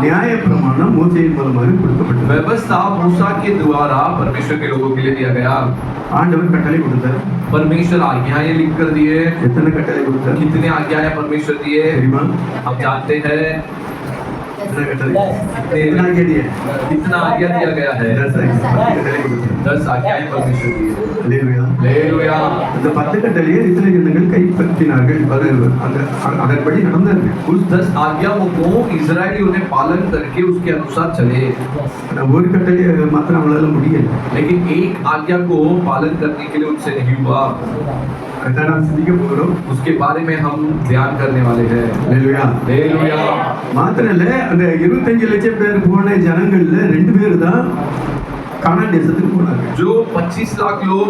நியாயப்பிரமாணம் மோசேயின் மூலமாக கொடுக்கப்பட்டது. व्यवस्था मूसा के द्वारा परमेश्वर के लोगों के लिए दिया गया. ஆண்டவர் கட்டளை கொடுத்தார். परमेश्वर आज्ञाएं लिख कर दिए. எத்தனை கட்டளை கொடுத்தார்? कितने आज्ञाएं परमेश्वर दिए? हम जानते हैं. कितना आज्ञा दिया गया है? 10 आज्ञाएं परमेश्वर दी है. हालेलुया. இந்த 10 கட்டளையை இஸ்ரவேல் ஜனங்கள் கைப்பற்றினார்கள். அதன்படி நடந்தார்கள். उस 10 आज्ञाओं को इजरायलियों ने पालन करके उसके अनुसार चले. ஒரு கட்டளை மாத்திரம் அவங்களால முடியல. लेकिन एक आज्ञा को पालन करने के लिए उनसे नहीं हुआ. अगर हम सिद्धिक போறோம், उसके बारे में हम ध्यान करने वाले हैं. हालेलुया. हालेलुया. மாத்திரம் இல்ல, அந்த 25 லட்சம் பேர் போன ஜனங்கள்ல 2 பேர் தான் कानान देशத்துக்கு போனாங்க. जो 25 लाख लोग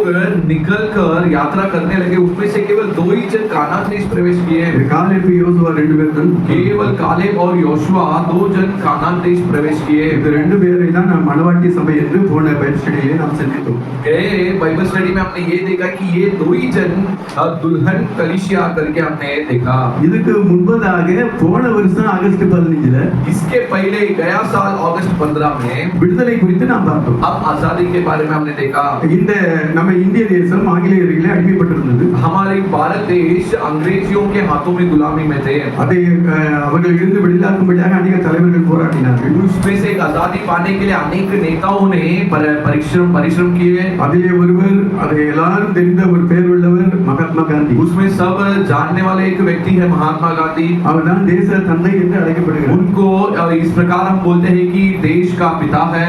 निकल कर यात्रा करने लगे, उसमें से केवल 2 ही जन कानान देश प्रवेश किए. कालेब யோசுவா 2 பேர் தான். केवल कालेब और योशुआ 2 जन कानान देश प्रवेश किए. இந்த 2 பேரை தான் நாம் மனவாட்டி சபை என்று போன பைபிள் ஸ்டடியிலே நாம் சிந்தித்தோம். बाइबल स्टडी में हमने ये देखा कि ये 2 ही जन दुल्हन कलीसिया करके हमने देखा. இதுக்கு முன்பதாக போன வருஷம் ஆகஸ்ட் 15ல, इसके पहले गया साल अगस्त 15 में விடுதலை குறித்து நாம் பார்த்தோம். अब आजादी के बारे में हमने देखा. இந்த நம்ம இந்திய தேசம் ஆங்கிலேயர்களே அடிமைப்பட்டிருந்தது. हमारे भारत देश अंग्रेजियों के हाथों में गुलामी में थे. அதை அவர்கள் இருந்து விடுதலையாக்கும்படியாக अनेक தலைவர்கள் போராடினார்கள். उसमें से एक आजादी पाने के लिए अनेक नेताओं ने परिश्रम किए. அதிலே ஒருவர், அதை எல்லாரும் தெரிந்த ஒரு பேர் உள்ளவர், மகாத்மா காந்தி. उसमें सब जानने वाले एक व्यक्ति है महात्मा गांधी. அவர் தான் தேச தந்தை என்று அழைக்கப்படுகிறார். उनको इस प्रकार हम बोलते हैं कि देश का पिता है.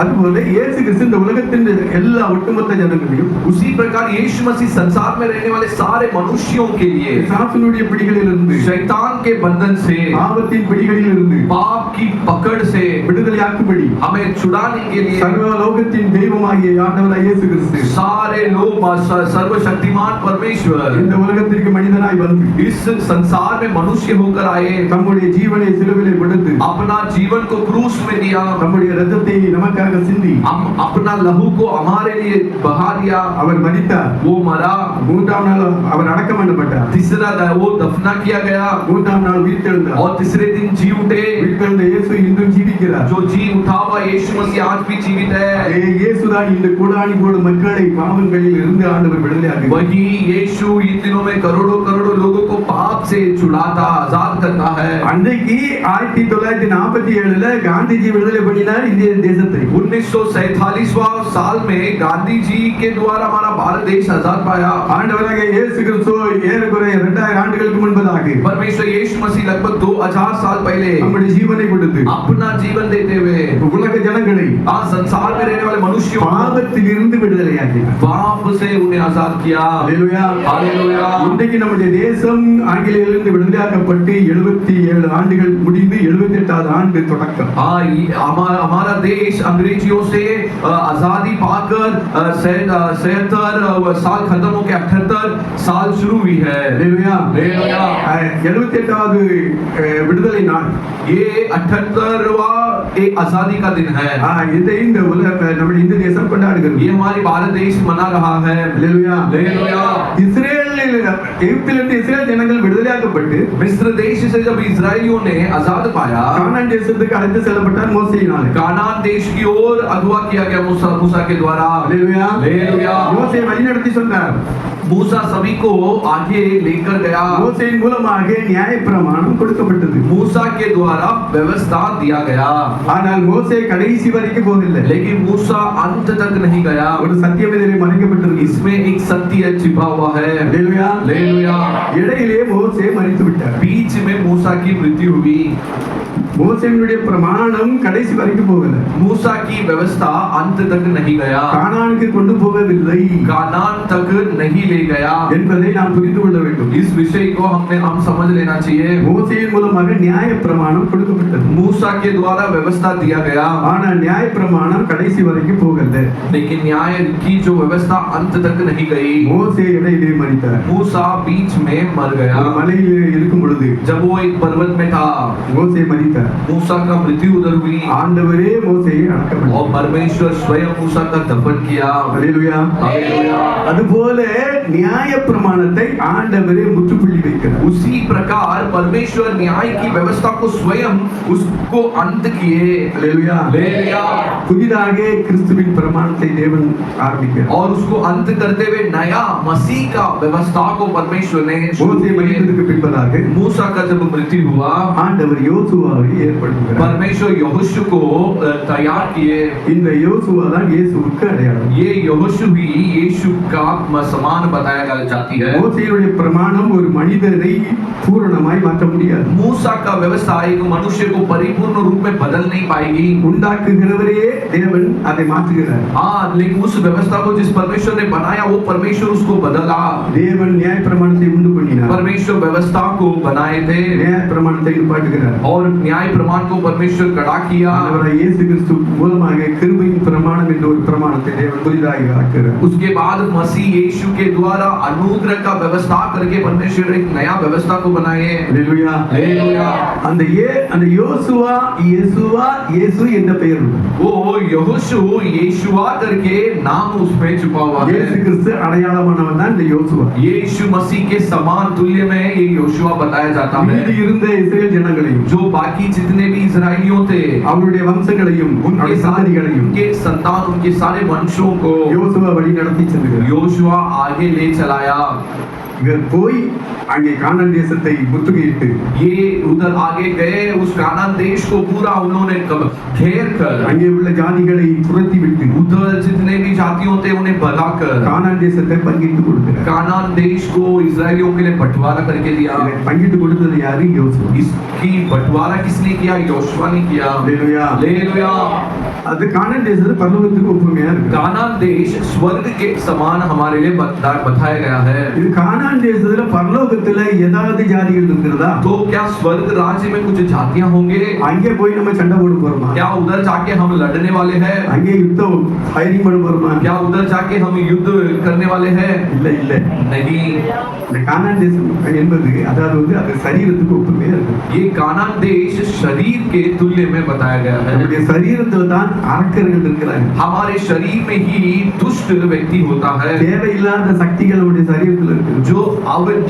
அதுபோல இயேசு கிறிஸ்து இந்த உலகத்தின் எல்லா ஒட்டுமொத்த ஜனங்களையும், उसी प्रकार यीशु मसीह संसार में रहने वाले सारे मनुष्यों के लिए சாத்தானுடைய பிடிகளிலிருந்து, शैतान के बंधन से, பாவத்தின் பிடிகளிலிருந்து, पाप की पकड़ से விடுதலையாக்கும்படி हमें छुड़ाने के लिए சர்வலோகத்தின் தெய்வமாகிய ஆண்டவராகிய இயேசு கிறிஸ்து सारे लोग सर्वशक्तिमान परमेश्वर இந்த உலகத்திற்கு மனிதனாய் வந்து इस संसार में मनुष्य होकर आए. தம்முடைய ஜீவனை சிலுவையிலே கொடுத்து अपना जीवन को क्रूस में दिया. தம்முடைய இரத்தத்தை நமக்காக சிந்தி अपना लहू को हमारे लिए बहा दिया. அவர் மரித்தார். वो मरा. மூன்றாம் நாள் அவர் அடக்கம் பண்ணப்பட்டார். तीसरा वो दफना किया गया. மூன்றாம் நாள் உயிர்த்தெழுந்தார். और तीसरे दिन जी उठे. உயிர்த்தெழுந்த இயேசு இன்றும் ஜீவிக்கிறார். जो जी उठा हुआ यीशु मसीह आज भी जीवित है. இயேசுதான் இந்த கோடானி கோடி மக்களை பாவங்களில் இருந்து ஆண்டவர் விடுதலையாக்குகிறார். वही यीशु इन दिनों में करोड़ों करोड़ों लोगों को पाप से छुड़ाता, आजाद करता है. அன்றைக்கு 1947ல காந்திஜி விடுதலை பண்ணினார் இந்திய தேசத்தை. 1947वां साल में गांधी जी के द्वारा हमारा भारत देश आजाद पाया. ஆண்டவராகிய இயேசு கிறிஸ்து ஏறக்குறைய 2000 ஆண்டுகளுக்கு முன்பதாக परमेश्वर यीशु मसीह लगभग 2000 साल पहले நம்முடைய ஜீவனை கொடுத்து अपना जीवन देते हुए உலக ஜனங்களை संसार में रहने वाले मनुष्यों பாவத்தில் இருந்து விடுதலையாக்கினார். पाप से उन्हें आजाद किया. हालेलुया. हालेलुया. இன்றைக்கு நம்முடைய தேசம் ஆங்கிலேயரிலிருந்து விடுதலையாக்கப்பட்டு 77 ஆண்டுகள் முடிந்து 78வது ஆண்டு தொடக்கம். हमारा देश अंग्रेजियों से आजादी पाकर 77 साल खत्म होकर 78 साल शुरू हुई है. हालेलुया. 78வது விடுதலை நாள். ये 78वां एक आजादी का दिन है. இந்த உலக நம்முடைய இந்திய தேசம் கொண்டாடுகிறது. ये हमारी भारत देश मना रहा है. हालेलुया. हालेलुया. எகிப்திலிருந்து இஸ்ரேல் ஜனங்கள் விடுதலையாக்கப்பட்டு मिस्र देश से जब इजरायलियों ने आजाद पाया, கானான் தேசத்துக்கு அழைத்து செல்லப்பட்டார் மோசேயினாலே. कानान देश की ओर अगवा किया गया मूसा के द्वारा. हालेलुया. हालेलुया. மோசே வழிநடத்தி சொன்னார். मूसा सभी को आगे लेकर गया. மோசேயின் மூலமாக நியாயப்பிரமாணம் கொடுக்கப்பட்டது. मूसा के द्वारा व्यवस्था दिया गया. ஆனால் மோசே கடைசி வரைக்கும் போகவில்லை. लेकिन मूसा अंत तक नहीं गया. ஒரு சத்தியம் இதிலே மறைக்கப்பட்டிருக்கு. इसमें एक सत्य छिपा हुआ है. हालेलुया. हालेलुया. இடையிலே மோசே மரித்து விட்டார். बीच में मूसा की मृत्यु हुई. மோசேயினுடைய பிரமாணம் கடைசி வரைக்கும் போகல. मूसा की व्यवस्था अंत तक नहीं गया. கானானுக்கு கொண்டு போகவில்லை. कानान तक नहीं ले गया என்பதை நாம் புரிந்து கொள்ள வேண்டும். इस विषय को हम समझ लेना चाहिए. மோசேயின் மூலமாக நியாயப்பிரமாணம் கொடுக்கப்பட்டது. मूसा के द्वारा व्यवस्था दिया गया. ஆனால் நியாயப்பிரமாணம் கடைசி வரைக்கும் போகல. लेकिन न्याय की जो व्यवस्था अंत तक नहीं गई. மோசே இடையிலே மரித்தார். मूसा बीच में मर गया. மலையில் இருக்கும் பொழுது जब वो एक पर्वत में था, மோசே மரித்தார். அடக்கப்பட்டார். मूसा का मृत्यु उधर हुई ஆண்டவரே மோசேயை அடக்கப்பட்டார். और परमेश्वर स्वयं मूसा का दफन किया। அல்லேலூயா. हालेलुया। அதுபோல நியாயப்பிரமாணத்தை ஆண்டவரே முற்றுப்புள்ளி வைக்கிறார். उसी प्रकार परमेश्वर न्याय की व्यवस्था को स्वयं उसको अंत किए। அல்லேலூயா. हालेलुया। புதிதாக கிறிஸ்துவின் பிரமாணத்தை தேவன் ஆரம்பிக்கிறார். और उसको अंत करते हुए नया मसीह का व्यवस्था को परमेश्वर ने மோசே மரித்ததுக்கு பின்பதாக मूसा का जब मृत्यु हुआ ஆண்டவர் யோசுவாவை ஏற்படுத்துகிறார். परमेश्वर यहोशू को तैयार किए। இந்த யோசுவா தான் இயேசுவுக்கு அடையாளம். ये यहोशू ही यीशु का समान बताया जाती है। மோசேயுடைய பிரமாணம் ஒரு மனிதரை பூரணமாய் மாற்ற முடியாது. मूसा का व्यवस्था एक मनुष्य को परिपूर्ण रूप में बदल नहीं पाएगी। உண்டாக்குகிறவரே தேவன் அதை மாற்றுகிறார். हाँ, लेकिन उस व्यवस्था को जिस परमेश्वर ने बनाया वो परमेश्वर उसको बदला। தேவன் நியாயப்பிரமாணத்தை உண்டு பண்ணினார். परमेश्वर व्यवस्था को बनाए थे நியாயப்பிரமாணத்தை நிப்பாட்டுகிறார். और न्याय प्रमाण को परमेश्वर कड़ा किया। ஆண்டவராகிய இயேசு கிறிஸ்து மூலமாக கிருபையின் பிரமாணம் என்ற ஒரு பிரமாணத்தை தேவன் புதிதாக ஆக்குகிறார். उसके बाद मसीह यीशु के द्वारा अनुग्रह का व्यवस्था करके परमेश्वर एक नया व्यवस्था को बनाए। அல்லேலூயா. हालेलुया। அந்த யோசுவா இயேசு என்ற பெயர் உண்டு. वो यहोशू यीशुआ करके नाम उसमें छुपा हुआ है। இயேசு கிறிஸ்து அடையாளமானவன் தான் இந்த யோசுவா. यीशु मसीह के समान तुल्य में ये योशुआ बताया जाता है। மீதி இருந்த இஸ்ரேல் ஜனங்களையும் जो बाकी जितने भी इजराइलियों थे அவருடைய வம்சங்களையும் उनके சந்ததிகளையும் उनके संतान उनके सारे वंशों को யோசுவா வழி நடத்தி செல்கிறார். योशुआ आगे ले चलाया। இவர் போய் அங்கே கானான் தேசத்தை முற்றுகையிட்டு ये उधर आगे गए, उस कानान देश को पूरा उन्होंने घेर कर அங்கே உள்ள ஜாதிகளை துரத்தி விட்டு उधर जितने भी जातियों थे उन्हें भगाकर கானான் தேசத்தை பங்கிட்டு கொடுக்கிறார். कानान देश को इजराइलियों के लिए बंटवारा करके दिया। இதை பங்கிட்டு கொடுத்தது யாரு? யோசுவா. इसकी बंटवारा किसने किया? योशुआ ने किया। அல்லேலூயா. हालेलुया। அது கானான் தேசத்து பரலோகத்துக்கு ஒப்புமையா இருக்கு. कानान देश स्वर्ग के समान हमारे लिए बताया गया है। இது கானான் தேசத்துல பரலோகத்துல ஏதாவது ஜாதிகள் இருக்கிறதா? तो क्या स्वर्ग राज्य में कुछ जातियां होंगे? அங்கே போய் நம்ம சண்டை போட போறோமா? क्या उधर जाके हम लड़ने वाले हैं? அங்கே யுத்தம் ஃபயரிங் பண்ண போறோமா? क्या उधर जाके हम युद्ध करने वाले हैं? இல்ல नहीं। இந்த கானான் தேசம் என்பது அதாவது அது சரீரத்துக்கு ஒப்புமையா இருக்கு. ये कानान देश शरीर के तुल्य में बताया गया है। நம்முடைய சரீரத்துல தான் அரக்கர்கள் இருக்கிறாங்க. हमारे शरीर में ही दुष्ट व्यक्ति होता है। தேவையில்லாத சக்திகள் நம்முடைய சரீரத்துல இருக்கு.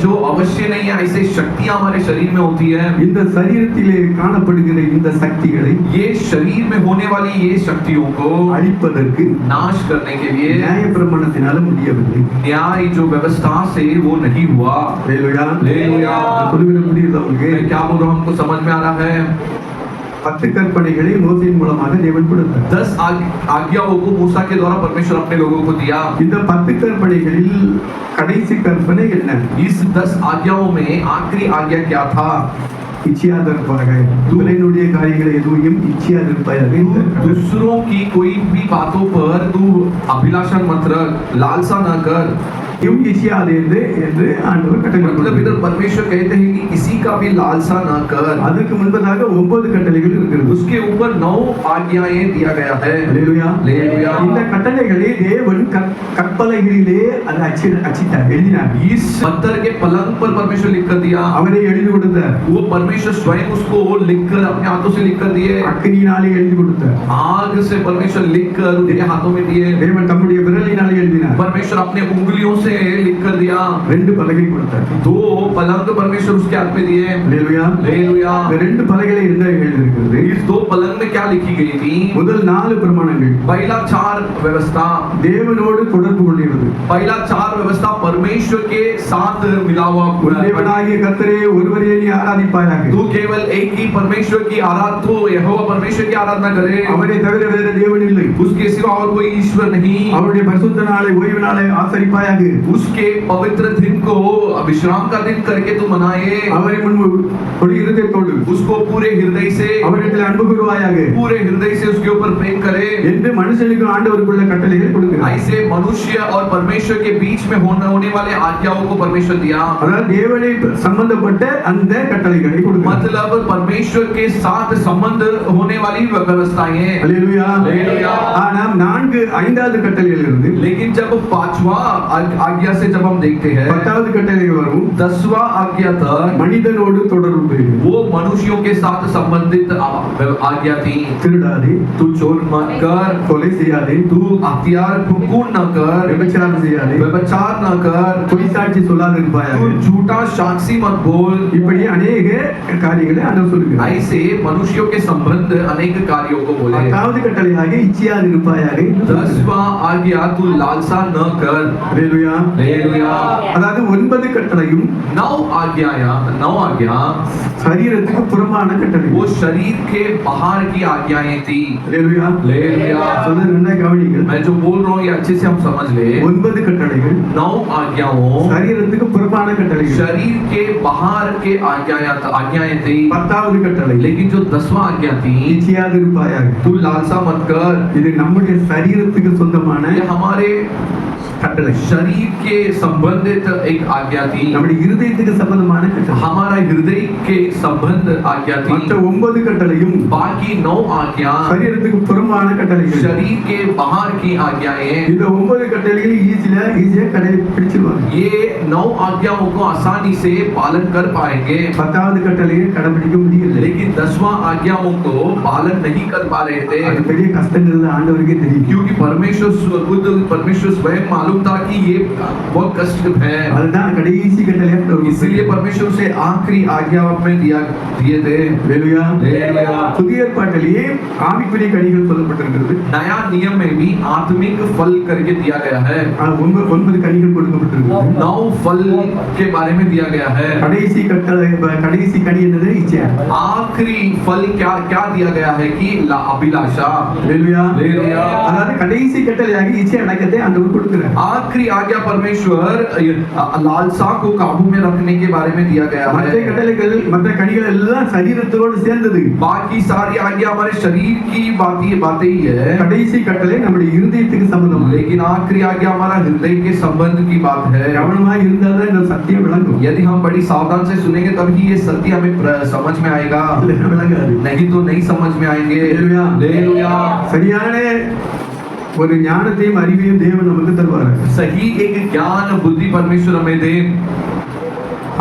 जो अवश्य नहीं है ऐसे शक्तियां हमारे शरीर में होती है। இந்த சரீரத்திலே காணப்படுகிற இந்த சக்திகளை ये शरीर में होने वाली ये शक्तियों को அழிப்பதற்கு नाश करने के लिए நியாயப்பிரமாணத்தினால முடியவில்லை. न्याय जो व्यवस्था से वो नहीं हुआ। அல்லேலூயா. हालेलुया। சொல்லுகிற புரியுதா உங்களுக்கு? मैं क्या बोल रहा हूं, हमको समझ में आ रहा है। 10 கற்பனைகளை மோசேயின் மூலமாக தேவன் கொடுத்தார். 10 आज्ञाओं को मूसा के द्वारा परमेश्वर अपने लोगों को दिया। இந்த 10 கற்பனைகளில் கடைசி கற்பனை என்ன? इस 10 आज्ञाओं में आखिरी आज्ञा क्या था? இச்சியாதிருப்பாக துலைனுடைய காரியங்களை எதுவும் இச்சியாதிருப்பாயாக दूसरों की कोई भी बातों पर तू अभिलाषा मत रख, लालसा न कर। क्यों इच्छियादे என்று ஆண்டவர் கட்டளை मतलब इधर परमेश्वर कहते हैं कि किसी का भी लालसा न कर। அதுக்கு முன்பதாக 9 கட்டளைகள் இருக்கிறது. उसके ऊपर 9 आज्ञाएं दिया गया है। அல்லேலூயா. हालेलुया। இந்த கட்டளைகளை தேவன் கற்பலகைகளிலே அது அச்சிட்டார், எழுதினார். इस पत्थर के पलंग पर परमेश्वर लिख कर दिया। அவரே எழுதி கொடுத்தார். वो परमेश्वर स्वयं उसको लिखकर अपने हाथों से लिख कर दिए। அக்கினியினாலே எழுதி கொடுத்தார். आग से परमेश्वर लिखकर उनके हाथों में दिए। தேவன் தம்முடைய விரலினாலே எழுதினார். परमेश्वर अपने उंगलियों से लिख कर दिया। 2 பலகை கொடுத்தார். 2 पलंग परमेश्वर उसके हाथ में दिए। அல்லேலூயா. हालेलुया। இந்த 2 பலகைகளை என்ன எழுதியிருக்கிறது? इस 2 पलंग में क्या लिखी गई थी? முதல் 4 பிரமாணங்கள் पहला 4 व्यवस्था, தேவனோடு தொடர்பு கொள்கிறது. पहला 4 व्यवस्था परमेश्वर के साथ मिला हुआ। தேவனாகிய கர்த்தரே ஒருவரே நீ ஆராதிப்பாயாக. तू केवल एक ही परमेश्वर की आराधना, तो यहोवा परमेश्वर की आराधना करे। அவரை தவிர வேறு தேவன் இல்லை. उसके सिवा और कोई ईश्वर नहीं। அவருடைய பரிசுத்த நாளை ஓய்வு நாளை ஆசரிப்பாயாக. उसके पवित्र दिन को विश्राम का दिन करके तू मनाए। அவரை முன்பு ஒரு இருதயத்தோடு उसको पूरे हृदय से, அவரிடத்தில் அன்பு கூறுவாயாக पूरे हृदय से उसके ऊपर प्रेम करे। என்று மனுஷனுக்கு ஆண்டவருக்குள்ள கட்டளைகளை கொடுக்கிறார். ऐसे मनुष्य और परमेश्वर के बीच में होने वाले आज्ञाओं को परमेश्वर दिया। அதாவது தேவனை சம்பந்தப்பட்ட அந்த கட்டளைகளை கொடுக்கிறார். मतलब परमेश्वर के साथ संबंध होने वाली व्यवस्थाएं। அல்லேலூயா. हालेलुया। ஆனால் 5வது கட்டளையிலிருந்து लेकिन जब 5वां आज्ञा से जब हम देखते हैं, 10வது கட்டளை வரும் 10वां आज्ञा तक மனிதனோடு தொடர்பு. वो मनुष्यों के साथ संबंधित आज्ञा थी। திருடாதே, तू चोर मत कर, கொலை செய்யாதே, तू हत्यार खून न कर, விபச்சாரம் செய்யாதே, व्यभिचार न कर, பொய் சாட்சி சொல்லாது இருப்பாயாக. तू झूठा साक्षी मत बोल। இப்படி अनेक காரியங்களை ஆண்டவர் சொல்லுகிறார். ऐसे मनुष्यों के संबंध अनेक कार्यों को बोले। 10வது கட்டளையாக இச்சையாது இருப்பாயாக. 10वां आज्ञा तू लालसा न कर। அல்லேலூயா. हालेलुया। அதாவது 9 கட்டளையும் 9 आज्ञा சரீரத்துக்கு புறம்பான கட்டளை. वो शरीर के बाहर की आज्ञाएं थी। அல்லேலூயா. हालेलुया। சொல்ல நல்லா கவனிங்கள். मैं जो बोल रहा हूँ ये अच्छे से हम समझ ले। 9 கட்டளைகள் 9 आज्ञाओं சரீரத்துக்கு புறம்பான கட்டளைகள். शरीर के बाहर के आज्ञाएं थी। 10வது கட்டளை लेकिन जो 10वां आज्ञा थी இச்சையாது இருப்பாயாக. तू लालसा मत कर। இது நம்முடைய சரீரத்துக்கு சொந்தமான ये हमारे கட்டளை. शरीर के संबंधित एक आज्ञा थी। நம்முடைய இருதயத்துக்கு சம்பந்தமான கட்டளை. हमारा हृदय के संबंध आज्ञा थी। மற்ற 9 கட்டளையும் बाकी 9 आज्ञा சரீரத்துக்கு புறம்பான கட்டளைகள். शरीर के बाहर की आज्ञाएं। இந்த 9 கட்டளைகளை ஈஸியா கடைபிடிச்சிருவாங்க. ये 9 आज्ञाओं को आसानी से पालन कर पाएंगे। 10வது கட்டளையை கடைபிடிக்க முடியல. लेकिन 10वां आज्ञाओं को पालन नहीं कर पा रहे थे, அது பெரிய கஷ்டங்கிறது ஆண்டவருக்கே தெரியும். क्योंकि परमेश्वर स्वयं मालूम था कि ये बहुत कष्ट है। அதுதான் கடைசி கட்டளையா इसलिए परमेश्वर से आखिरी आज्ञा में दिए थे। அல்லேலூயா. हालेलुया। புதிய ஏற்பாட்டிலேயே ஆவிக்குரிய கனிகள் சொல்லப்பட்டிருக்கிறது. नया नियम में भी आत्मिक फल करके दिया गया है। 9 कனிகள் கொடுக்கப்பட்டிருக்கிறது. 9 फल के बारे में दिया गया है। கடைசி கனி என்னது? இச்சை. आखिरी फल क्या दिया गया है कि अभिलाषा। அல்லேலூயா. हालेलुया। அதாவது கடைசி கட்டளையாக இச்சை அடக்கத்தை ஆண்டவர் கொடுக்கிறார். आखिरी आज्ञा परमेश्वर लालसा को काबू में रखने के बारे में दिया गया மற்ற है। கட்டளைகள் மற்ற கனிகள் எல்லாம் சரீரத்தோடு சேர்ந்தது. बाकी सारी आज्ञा हमारे शरीर की बातें ही है, கடைசி கட்டளை நம்முடைய இருதயத்துக்கு சம்பந்தம். लेकिन आखिरी आज्ञा हमारा हृदय के संबंध की बात है। கவனமாக இருந்தால்தான் இந்த சத்தியம் விளங்கும். यदि हम बड़ी सावधान से सुनेंगे तभी ये सत्य हमें समझ में आएगा, விளங்காது. नहीं तो नहीं समझ में आएंगे। हालेलुया। हालेलुया। சரியான ஒரு ஞானத்தையும் அறிவையும் தேவன் நமக்கு தருவார். सही एक ज्ञान बुद्धि परमेश्वर हमें दे।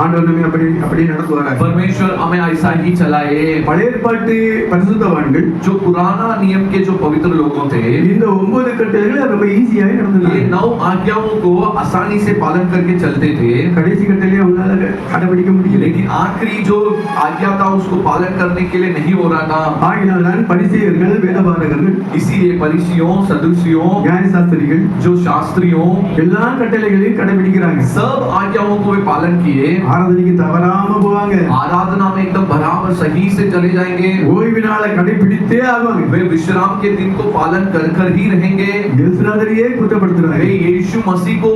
ஆண்டவர் நம்மை அப்படி நடத்துவார். परमेश्वर हमें ऐसा ही चलाए। பழைய ஏற்பாட்டு பரிசுத்தவான்கள் जो पुराना नियम के जो पवित्र लोगों थे, இந்த 9 கட்டளைகளை ரொம்ப ஈஸியாக ये நடந்தாங்க. 9 आज्ञाओं को आसानी से पालन करके चलते थे, கடைசி கட்டளையை அவங்களால கடைபிடிக்க முடியல. लेकिन आखिरी जो आज्ञा था उसको पालन करने के लिए नहीं हो रहा था। ஆகினால்தான் பரிசேயர்கள், வேதபாரகர்கள், इसीलिए फरीसियों, सदूसियों, நியாயசாஸ்திரிகள் जो शास्त्रियों எல்லா கட்டளைகளையும் கடைபிடிக்கிறாங்க. सब आज्ञाओं को वे पालन किए। ஆராதனைக்கு தவறாம போவாங்க. आराधना में एकदम बराबर सही से चले जाएंगे। ஓய்வு நாளை கடைபிடித்தே ஆவாங்க. वे विश्राम के दिन को पालन कर ही रहेंगे। இயேசுநாதரையே குற்றப்படுத்துறாங்க. वे यीशु मसीह को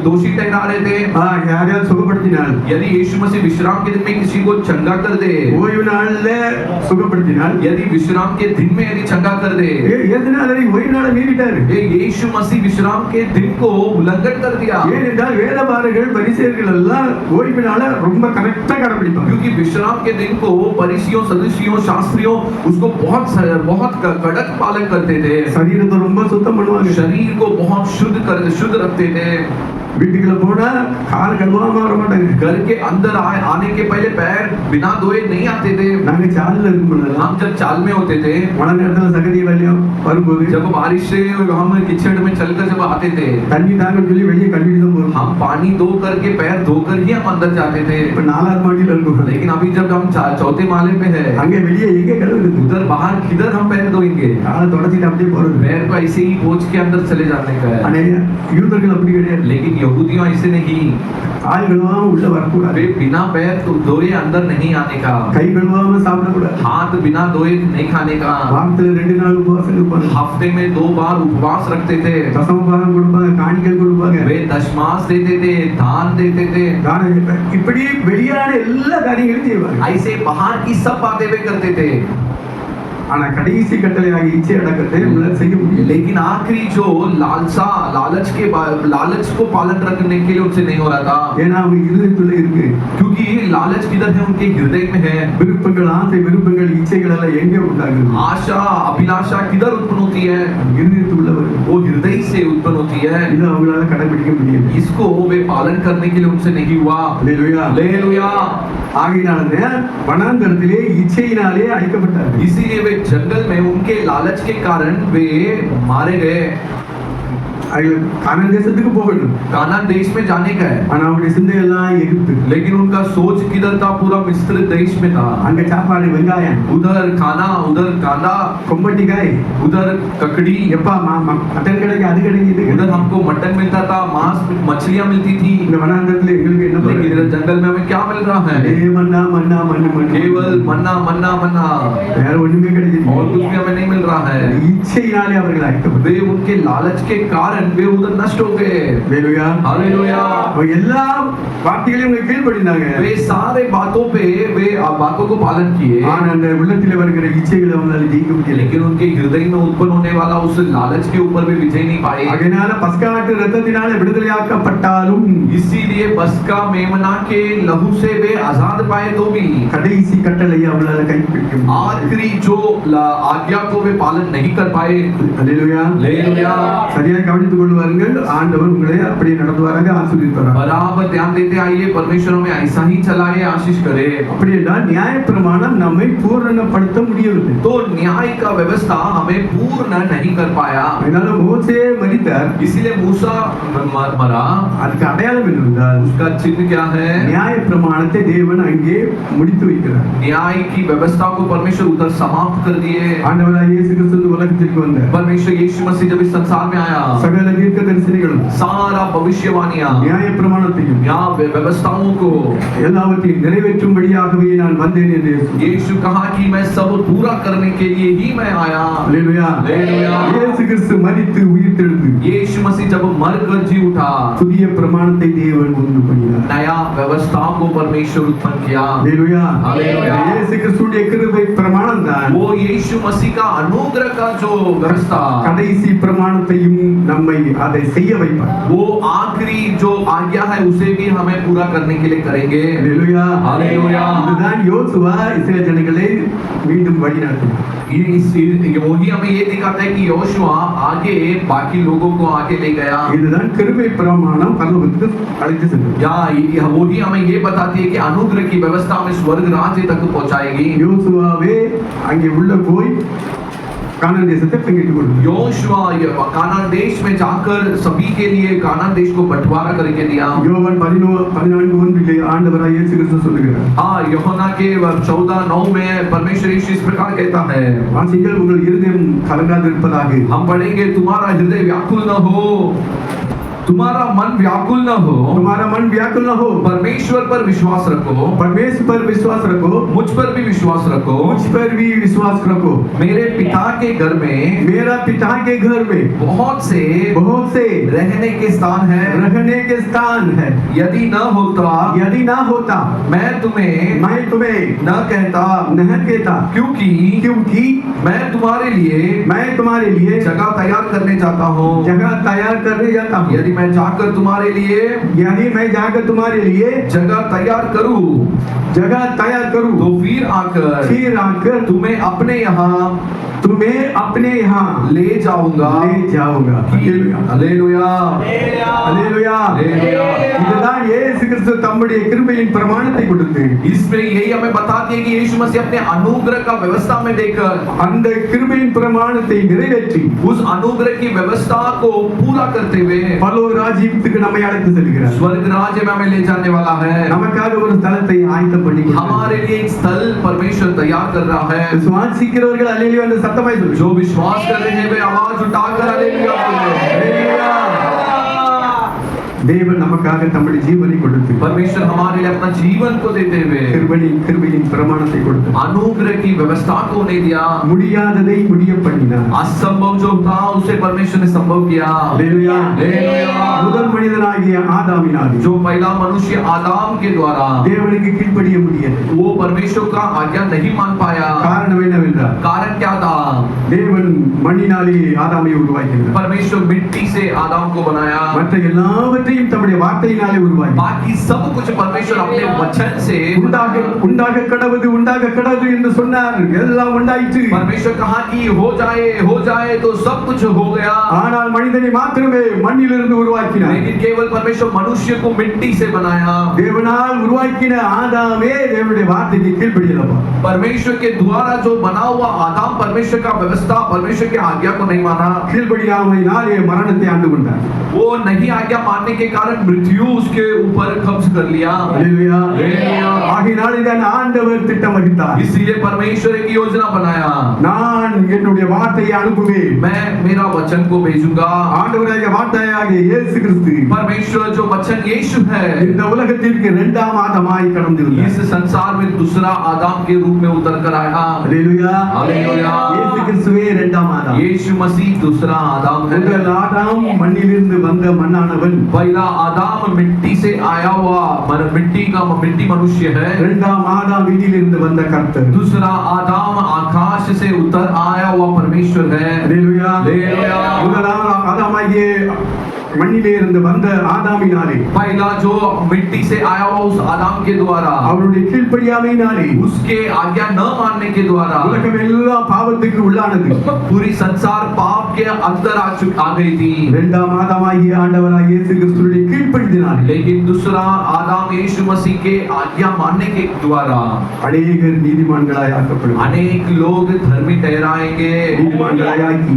दोषी ठहरा रहे थे। யார் யார் சுகப்படுத்தினால், यदि यीशु मसीह विश्राम के दिन में किसी को चंगा कर दे, ஓய்வு நாள்ல சுகப்படுத்தினால், यदि विश्राम के दिन में यदि चंगा कर दे, இயேசுநாதரை ஓய்வு நாளை மீறிட்டாரு. यीशु मसीह विश्राम के दिन को उल्लंघन कर दिया। ஏனென்றால் வேதபாரகர்கள், பரிசேயர்கள் எல்லாம் ஓய்வு நாளை ரொம்ப கரெக்டா கடைபிடிப்பாங்க. क्योंकि विश्राम के दिन को फरीसियों, सदूसियों, शास्त्रियों उसको बहुत कड़क पालन करते थे। சரீரத்தை ரொம்ப சுத்தம் பண்ணுவாங்க. शरीर को बहुत शुद्ध रखते थे। வீட்டுக்குள்ள போனா கால் கழுவாம வர மாட்டாங்க. घर के अंदर आने के पहले पैर बिना धोए नहीं आते थे। நாங்க சால்ல இருக்கும்போது हम जब चाल में होते थे, மழை நேரத்துல சகதி வெள்ளம் வரும்போது जब बारिश से हम कीचड़ में चलकर जब आते थे, தண்ணி தாங்க சொல்லி வெளியே கழுவிட்டு தான் போறோம். हम पानी धो करके पैर धोकर ही हम अंदर जाते थे। இப்ப 4வது மாடியில இருக்கோம். लेकिन अभी जब हम चौथे माले पे है, அங்க வெளியே எங்க கழுவுறது? उधर बाहर किधर हम पैर धोएंगे? காலை தொடச்சிட்டு அப்படியே போறது. पैर को ऐसे ही पोंछ के अंदर चले जाने का है। ஆனா யூதர்கள் அப்படி கிடையாது. लेकिन यहूदियों ऐसे नहीं, கால் கழுவாம உள்ள வரக்கூடாது. वे बिना पैर धोए अंदर नहीं आने का, கை கழுவாம சாப்பிடக்கூடாது. हाथ बिना धोए नहीं खाने का, வாரத்துல 2 நாள் உபவாசம் இருப்பாங்க. हफ्ते में 2 बार उपवास रखते थे, தசமபாகம் கொடுப்பாங்க, காணிக்கல் கொடுப்பாங்க. वे दशमास देते थे, दान देते थे। இப்படி வெளியான எல்லா காரியங்களையும் செய்வாங்க. ऐसे बाहर की सब बातें वे करते थे। ஆனா கடைசி கட்டளையாக இச்சை அடக்கத்தை நம்மளால செய்ய முடியல. लेकिन आखिरी जो लालच को पालन रखने के लिए उनसे नहीं हो रहा था, ஏன்னா அவங்க இருதயத்துல இருக்கு. क्योंकि लालच किधर है? उनके हृदय में है। விருப்பங்கள், ஆசை, விருப்பங்கள், இச்சைகள் எல்லாம் எங்க உண்டாகுது? आशा, अभिलाषा किधर उत्पन्न होती है? இருதயத்துள்ள வருது. वो हृदय से से उत्पन्न होती है, இது அவங்களால கடைபிடிக்க முடியல. इसको वे पालन करने के लिए उनसे नहीं हुआ। அல்லேலூயா. हालेलुया। ஆகையினால வனாந்தரத்திலே இச்சையினாலே அழிக்கப்பட்டார்கள். इसीलिए वे जंगल में उनके लालच के कारण वे मारे गए। அவர்கள் கானான் தேசத்துக்கு போகணும். कानान देश में जाने का है, ஆனா அவருடைய சிந்தை எல்லாம் எகிப்து. लेकिन उनका सोच किधर था? पूरा मिस्र देश में था। அங்க சாப்பாடு வெங்காயம், उधर खाना, उधर कांदा, கொம்பட்டிக்காய், उधर ककड़ी, எப்பா மட்டன் கிடைக்கு, அது கிடைக்கு, இது उधर கிடைக்கு. हमको मटन मिलता था, मांस मछलियां मिलती थी। இந்த வனாந்தரத்துல எங்களுக்கு என்ன लेकिन பண்ணுறது? इधर जंगल में हमें क्या मिल रहा है? மன்னா மன்னா மண்ணு மண்ணு, केवल मन्ना मन्ना मन्ना, வேற ஒண்ணுமே கிடையாது. और कुछ भी हमें नहीं मिल रहा है। இச்சையினாலே அவர்கள் அழிக்கப்பட்டார்கள். वे उनके लालच के कारण वे उधर नष्ट हो गए। அல்லேலூயா. हालेलुया। அவங்க எல்லா வார்த்தைகளையும் அவங்க கீழ்ப்படிந்தாங்க. वे सारे बातों पे वे बातों को पालन किए, ஆனா அந்த உள்ளத்திலே வருகிற இச்சைகளை அவங்களால ஜெயிக்க முடியல. लेकिन उनके हृदय में उत्पन्न होने वाला उस लालच के ऊपर वे विजय नहीं पाए। அதனால பஸ்காட்டு ரத்தத்தினால விடுதலையாக்கப்பட்டாலும் इसीलिए बसका मेमना के लहू से वे आजाद पाए तो भी கடைசி கட்டளையை அவங்களால கைப்பிடிக்க முடியல. आखिरी जो आज्ञा को वे पालन नहीं कर पाए। அல்லேலூயா. हालेलुया। சரியாக கவனித்துக் கொள்வார்கள். ஆண்டவர் உங்களை அப்படியே நடத்துவாராக, ஆசீர்வதிப்பாராக. बराबर ध्यान देते आइए, परमेश्वर हमें ऐसा ही चलाए, आशीष करे। அப்படி என்றால் நியாயப்பிரமாணம் நம்மை பூரணப்படுத்த முடியவில்லை. तो न्याय का व्यवस्था हमें पूर्ण नहीं कर पाया, அதனால மோசே மரித்தார். इसीलिए मूसा मरा। அதுக்கு அடையாளம் என்னவென்றால் उसका चिन्ह क्या है? நியாயப்பிரமாணத்தை தேவன் அங்கே முடித்து வைக்கிறார். न्याय की व्यवस्था को परमेश्वर उधर समाप्त कर दिए। ஆண்டவராகிய இயேசு கிறிஸ்து உலகத்திற்கு வந்தார். परमेश्वर यीशु मसीह जब इस संसार में आया, சகல தீர்க்கதரிசிகளும் सारा भविष्यवाणियां, நியாயப்பிரமாணத்தையும் यहाँ व्यवस्थाओं को எல்லாவற்றையும் நிறைவேற்றும்படியாகவே நான் வந்தேன் என்று இயேசு. यीशु कहा कि मैं सब पूरा करने के लिए ही मैं आया। அல்லேலூயா. हालेलुया। இயேசு கிறிஸ்து மரித்து உயிர்த்தெழுந்து यीशु मसीह जब मर कर जी उठा, புதிய பிரமாணத்தை தேவன் உண்டு பண்ணினார். नया व्यवस्था को परमेश्वर उत्पन्न किया। அல்லேலூயா. அல்லேலூயா. இயேசு கிறிஸ்துவின் கிருபை பிரமாணம் தான் वो यीशु मसीह का अनुग्रह का जो व्यवस्था, கடைசி பிரமாணத்தையும் நம்மை அதை செய்ய வைப்பார். वो आखिरी जो आज्ञा है उसे भी हमें पूरा करने के लिए करेंगे। அல்லேலூயா. हालेलुया। இதுதான் யோசுவா இஸ்ரவேல் ஜனங்களை மீண்டும் வழி நடத்தினார். वही हमें ये दिखाता है कि योशुआ आगे बाकी लोगों को आगे ले गया। இதுதான் கிருபை பிரமாணம் பரலோகத்துக்கு அழைத்து சென்றது. या वही हमें ये बताती है कि अनुग्रह की व्यवस्था हमें स्वर्ग राज्य तक पहुंचाएगी। யோசுவாவே அங்கே உள்ள போய் கானான் தேசத்தை பங்கிட்டுக் கொண்டார். योशुआ कानान देश में जाकर सभी के लिए कानान देश को बंटवारा करके दिया। யோவான் 14:1 ஆண்டவராகிய இயேசு கிறிஸ்து சொல்லுகிறார். हाँ, यूहन्ना के 14:9 में परमेश्वर यीशु इस प्रकार कहता है, வாசிங்கள், உங்கள் இருதயம் கலங்காதிருப்பதாக. हम पढ़ेंगे, तुम्हारा हृदय व्याकुल न हो, तुम्हारा मन व्याकुल न हो, तुम्हारा मन व्याकुल न हो, परमेश्वर पर विश्वास रखो, परमेश्वर पर विश्वास रखो, मुझ पर भी विश्वास रखो, मुझ पर भी विश्वास रखो। मेरे पिता के घर में, मेरा पिता के घर में बहुत से रहने के स्थान है, रहने के स्थान है। यदि न होता मैं तुम्हें न कहता, क्योंकि मैं तुम्हारे लिए जगह तैयार करने जाता हूँ। यदि मैं जाकर तुम्हारे लिए जगह तैयार करूं तो फिर आकर तुम्हें अपने यहाँ ले जाऊंगा। हालेलुया। இதுதான் இயேசு கிறிஸ்து தம்முடைய கிருபையின் பிரமாணத்தை கொடுத்து, इसमें यही हमें बताती है कि यीशु मसीह अपने अनुग्रह का व्यवस्था में देकर அந்த கிருபையின் பிரமாணத்தை நிறைவேற்றி उस अनुग्रह की व्यवस्था को पूरा करते हुए பரலோக ராஜ்யத்துக்கு நம்மை அழைத்து செல்கிறார். स्वर्ग राज्य में हमें ले जाने वाला है। நமக்காக ஒரு ஸ்தலத்தை ஆயத்தம் பண்ணி हमारे लिए एक स्थल परमेश्वर तैयार कर रहा है। விசுவாசிக்கிறவர்கள் அல்லேலூயா என்று சத்தமாய் சொல்லுங்கள். जो विश्वास कर रहे हैं वे आवाज उठाकर हालेलुया बोलें। தேவன் நமக்காக தம்முடைய ஜீவனை கொடுத்து, परमेश्वर हमारे लिए अपना जीवन को देते हुए கிருபையின் பிரமாணத்தை கொடுத்து, अनुग्रह की व्यवस्था को नहीं दिया, முடியாததை முடிய பண்ணினார். असंभव जो था उसे परमेश्वर ने संभव किया। हालेलुया। முதல் மனிதனாகிய ஆதாமினால் जो पहला मनुष्य आदम के द्वारा தேவனுக்கு கீழ்ப்படிய முடியவில்லை. वो परमेश्वर का आज्ञा नहीं मान पाया। காரணம் என்னவென்றால், कारण क्या था? தேவன் மண்ணினாலே ஆதாமை உருவாக்கினார். परमेश्वर मिट्टी से आदम को बनाया, மற்ற எல்லாவற்றையும் சகலத்தையும் தம்முடைய வார்த்தையினாலே உருவாக்கி बाकी सब कुछ परमेश्वर अपने वचन से உண்டாக கடவுது என்று சொன்னார். எல்லாம் உண்டாயிற்று. परमेश्वर कहा कि हो जाए तो सब कुछ हो गया. ஆனால் மனிதனை மாத்திரமே மண்ணிலிருந்து உருவாக்கினார். लेकिन केवल परमेश्वर मनुष्य को मिट्टी से बनाया. தேவனால் உருவாக்கின ஆதாமே தேவனுடைய வார்த்தைக்கு கீழ்ப்படியலப்பா. परमेश्वर के द्वारा जो बना हुआ आदम परमेश्वर का व्यवस्था परमेश्वर की आज्ञा को नहीं माना. கீழ்ப்படியாமையினாலே மரணத்தை ஆண்டு கொண்டார். वो नहीं आज्ञा मानने के कारण मृत्यु उसके ऊपर कब्ज कर लिया. हालेलुया. हालेलुया. ஆகினாலே தான் ஆண்டவர் திட்டம் வகித்தார். इसलिए परमेश्वर एक योजना बनाया. நான் என்னுடைய வார்த்தையை அனுப்புவேன். मैं मेरा वचन को भेजूंगा. ஆண்டவராகிய வார்த்தையாகிய இயேசு கிறிஸ்து परमेश्वर जो वचन यीशु है இந்த உலகத்திற்கு இரண்டாம் ஆதாமாய் கடந்து வந்தார். इस संसार में दूसरा आदम के रूप में उतर कर आया. हालेलुया. हालेलुया. இயேசு கிறிஸ்துவே இரண்டாம் ஆதாம். यीशु मसीह दूसरा आदम है. முதல் ஆதாம் மண்ணிலிருந்து வந்த மண்ணானவன். पहला आदम मिट्टी से आया हुआ मिट्टी मनुष्य है. இரண்டாம் ஆதாம் வீட்டிலிருந்து வந்த கர்த்தர். दूसरा आदम आकाश से उतर आया हुआ परमेश्वर है. हालेलुया. हालेलुया. முதலாம் ஆதாமாகிய மண்ணிலே இருந்து வந்த ஆதாமினாலே पहला जो मिट्टी से आया हुआ उस आदम के द्वारा அவருடைய கீழ்ப்படியாமையினாலே उसके आज्ञा न मानने के द्वारा உலகம் எல்லாம் பாவத்துக்கு உள்ளானது. पूरी संसार पाप के अंदर आ गई थी. இரண்டாம் ஆதாமாகிய ஆண்டவராகிய இயேசு கிறிஸ்துவின் கீழ்ப்படிந்தினாலே लेकिन दूसरा आदम यीशु मसीह के आज्ञा मानने के द्वारा அநேகர் நீதிமான்களாய் ஆக்கப்படுவார்கள். अनेक लोग धर्मी ठहराएंगे. நீதிமான்களாய் ஆக்கி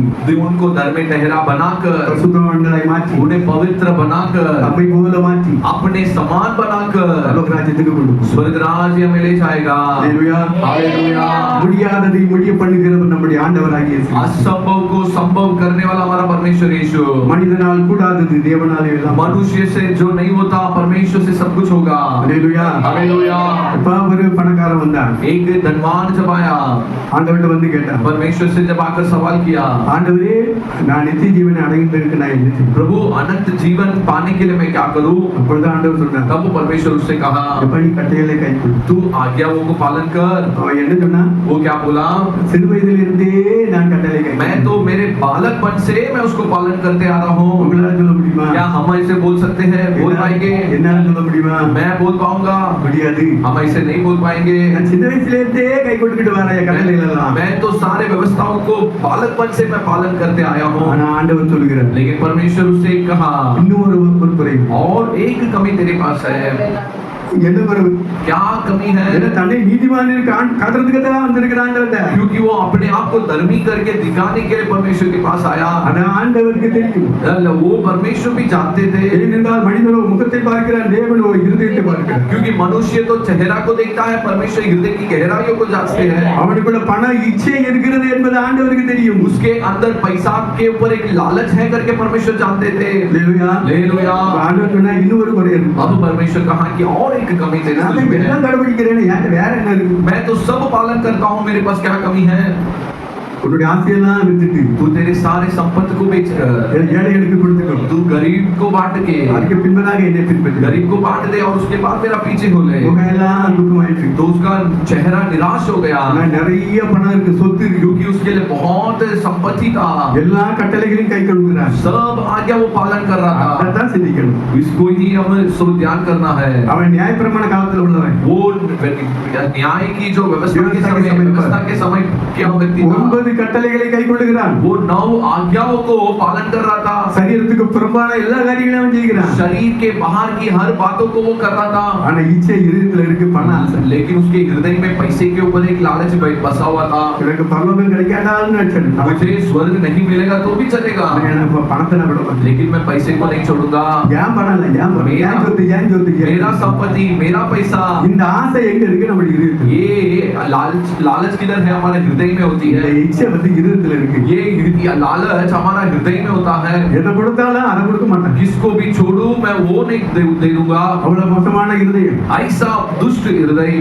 उनको धर्मी ठहरा बनाकर பரிசுத்தவான்களாய் மாற்றி उन्हें पवित्र बनाकर நம்மை போல மாற்றி अपने समान बनाकर பரலோகராஜ்யத்துக்கு கொண்டு போகும். स्वर्ग राज्य में ले जाएगा. हालेलुया. हालेलुया. முடியாததை முடிய பண்ணுகிறவர் நம்முடைய ஆண்டவராகிய இயேசு. असंभव को संभव करने वाला हमारा परमेश्वर यीशु. மனிதனால் கூடாதது தேவனாலே எல்லாம். मनुष्य से जो नहीं होता परमेश्वर से सब कुछ होगा. हालेलुया. हालेलुया. இப்ப ஒரு பணக்காரன் வந்தான். एक धनवान जब आया ஆண்டவர்கிட்ட வந்து கேட்டான், परमेश्वर से जब आकर सवाल किया, ஆண்டவரே நான் நித்திய ஜீவனை அடைந்திருக்க நான் என்ன செய்வேன்? प्रभु अनंत जीवन पाने के लिए मैं क्या करूं? அப்பொழுது ஆண்டவர் சொன்னார், तब परमेश्वर उससे कहा, எப்படி கட்டளைகளை கைக்கொள். तू आज्ञाओं को पालन कर. அவன் என்ன சொன்னா, वो क्या बोला? சிறு வயதிலிருந்தே நான் கட்டளை கை मैं तो मेरे बालकपन से मैं उसको पालन करते आ रहा हूँ. உங்களால சொல்ல முடியுமா? क्या हम ऐसे बोल सकते हैं? बोल पाएंगे? என்னால சொல்ல முடியுமா? मैं बोल पाऊंगा? முடியாது. हम ऐसे नहीं बोल पाएंगे. நான் சின்ன வயசுலேருந்தே கை கொண்டுகிட்டு வரேன் கட்டளைகள் எல்லாம். मैं तो सारे व्यवस्थाओं को बालकपन से मैं पालन करते आया हूँ. ஆனா ஆண்டவர் சொல்கிறார், लेकिन परमेश्वर उससे कहा, இன்னும் ஒரு குறை. और एक कमी तेरे पास है. என்ன குறை? क्या कमी है? என்ன தன்னை நீதிமான் காட்டுறதுக்கு தான் வந்திருக்கிறாங்க. क्योंकि वो अपने आप को धर्मी करके दिखाने के लिए परमेश्वर के पास आया. ஆனா ஆண்டவருக்கு தெரியும். वो परमेश्वर भी जानते थे. ஏனென்றால் மனிதனோ முகத்தை பார்க்கிறான், தேவனோ இருதயத்தை பார்க்கிறான். क्योंकि मनुष्य तो चेहरा को देखता है, परमेश्वर हृदय की गहराइयों को जांचते हैं. அவனுக்குள்ள பண இச்சை இருக்கிறது என்பது ஆண்டவருக்கு தெரியும். उसके अंदर पैसा के ऊपर एक लालच है करके परमेश्वर जानते थे. ஹalleluya. हालेलुया. ஆண்டவர் சொன்னா இன்னும் ஒரு குறை இருக்கு. अब परमेश्वर कहा कि और एक कमी तेरे நான் तुझ में है. எல்லாம் கடைபிடிக்கிறேன், யாருக்கு வேற என்ன இருக்கு? मैं तो सब पालन करता हूँ, मेरे पास क्या कमी है? உன்னுடைய ஆசையெல்லாம் விட்டுட்டு तू तेरे सारे संपत्ति को बेचकर ஏழைகளுக்கு கொடுத்துக்கோ. तू गरीब को बांट के அதுக்கு பின்பதாக என்னை பின்பற்று. गरीब को बांट दे और उसके बाद मेरा पीछे हो ले. முகமெல்லாம் துக்கமாயிட்டு. तो उसका चेहरा निराश हो गया. ஆனா நிறைய பணம் இருக்கு, சொத்து இருக்கு. क्योंकि उसके लिए बहुत संपत्ति था. எல்லா கட்டளைகளையும் கை கொள்கிறான். सब आज्ञा वो पालन कर रहा था. அதான் சிந்திக்கணும். इसको ही हमें सब ध्यान करना है. அவன் நியாயப்பிரமாண காலத்துல உள்ளவன். वो न्याय की जो व्यवस्था के समय क्या व्यक्ति था, 9 கட்டளைகளை கை கொள்கிறான். वो 9 आज्ञाओं को पालन कर रहा था. சரீரத்துக்கு புறம்பான எல்லா காரியங்களையும் அவன் செய்கிறான். शरीर के बाहर की हर बातों को वो कर रहा था. ஆனா இச்சை இருதயத்துல இருக்கு, பண ஆசை. लेकिन उसके हृदय में पैसे के ऊपर एक लालच बसा हुआ था. எனக்கு பரலோகம் கிடைக்காதான்னு நினைச்சேன். मुझे स्वर्ग नहीं मिलेगा तो भी चलेगा, எனக்கு பணத்தை நான் விட மாட்டேன். लेकिन मैं पैसे को नहीं छोड़ूंगा. ஏன் பணம் இல்ல, ஏன் பணம், ஏன் சொத்து, ஏன் சொத்து, मेरा संपत्ति, मेरा पैसा, இந்த ஆசை எங்க இருக்கு? நம்முடைய இருதயத்துல. ये लालच किधर है? हमारे हृदय में होती இந்த है. இச்சை வந்து இருதயத்துல இருக்கு. ये लालच हमारा हृदय में होता है. எதை கொடுத்தாலும் அதை கொடுக்க மாட்டேன். किसको भी छोड़ू मैं वो नहीं दे दूंगा. அவ்வளவு மோசமான இருதயம். ऐसा दुष्ट हृदय,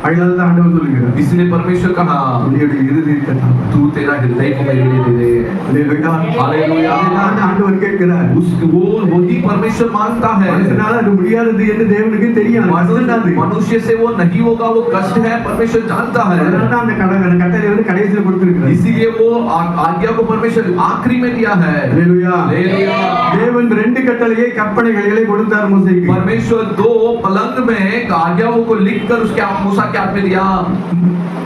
அதனால தான் ஆண்டவர் சொல்லுகிறார், इसलिए परमेश्वर कहा உன்னுடைய இருதயத்தை நான் तू तेरा हृदय को मेरे लिए दे दे। அல்லேலூயா. हालेलुया। அதுதான் ஆண்டவர் கேட்கிறார். वही परमेश्वर मानता है। மனுஷனால அது முடியாதது என்று தேவனுக்கு தெரியும். மனுஷனால मनुष्य से वो नहीं होगा, वो कष्ट है, परमेश्वर जानता है। அதனால தான் அந்த கட்டளை வந்து கடைசியில் கொடுத்திருக்கிறார். इसीलिए वो आज्ञा को परमेश्वर आखिरी में दिया है। அல்லேலூயா. हालेलुया। தேவன் ரெண்டு கட்டளையை கற்பனைகளை கொடுத்தார் மூசேக்கு. परमेश्वर दो पलंग में आज्ञाओं को लिखकर उसके मूसा के हाथ में दिया।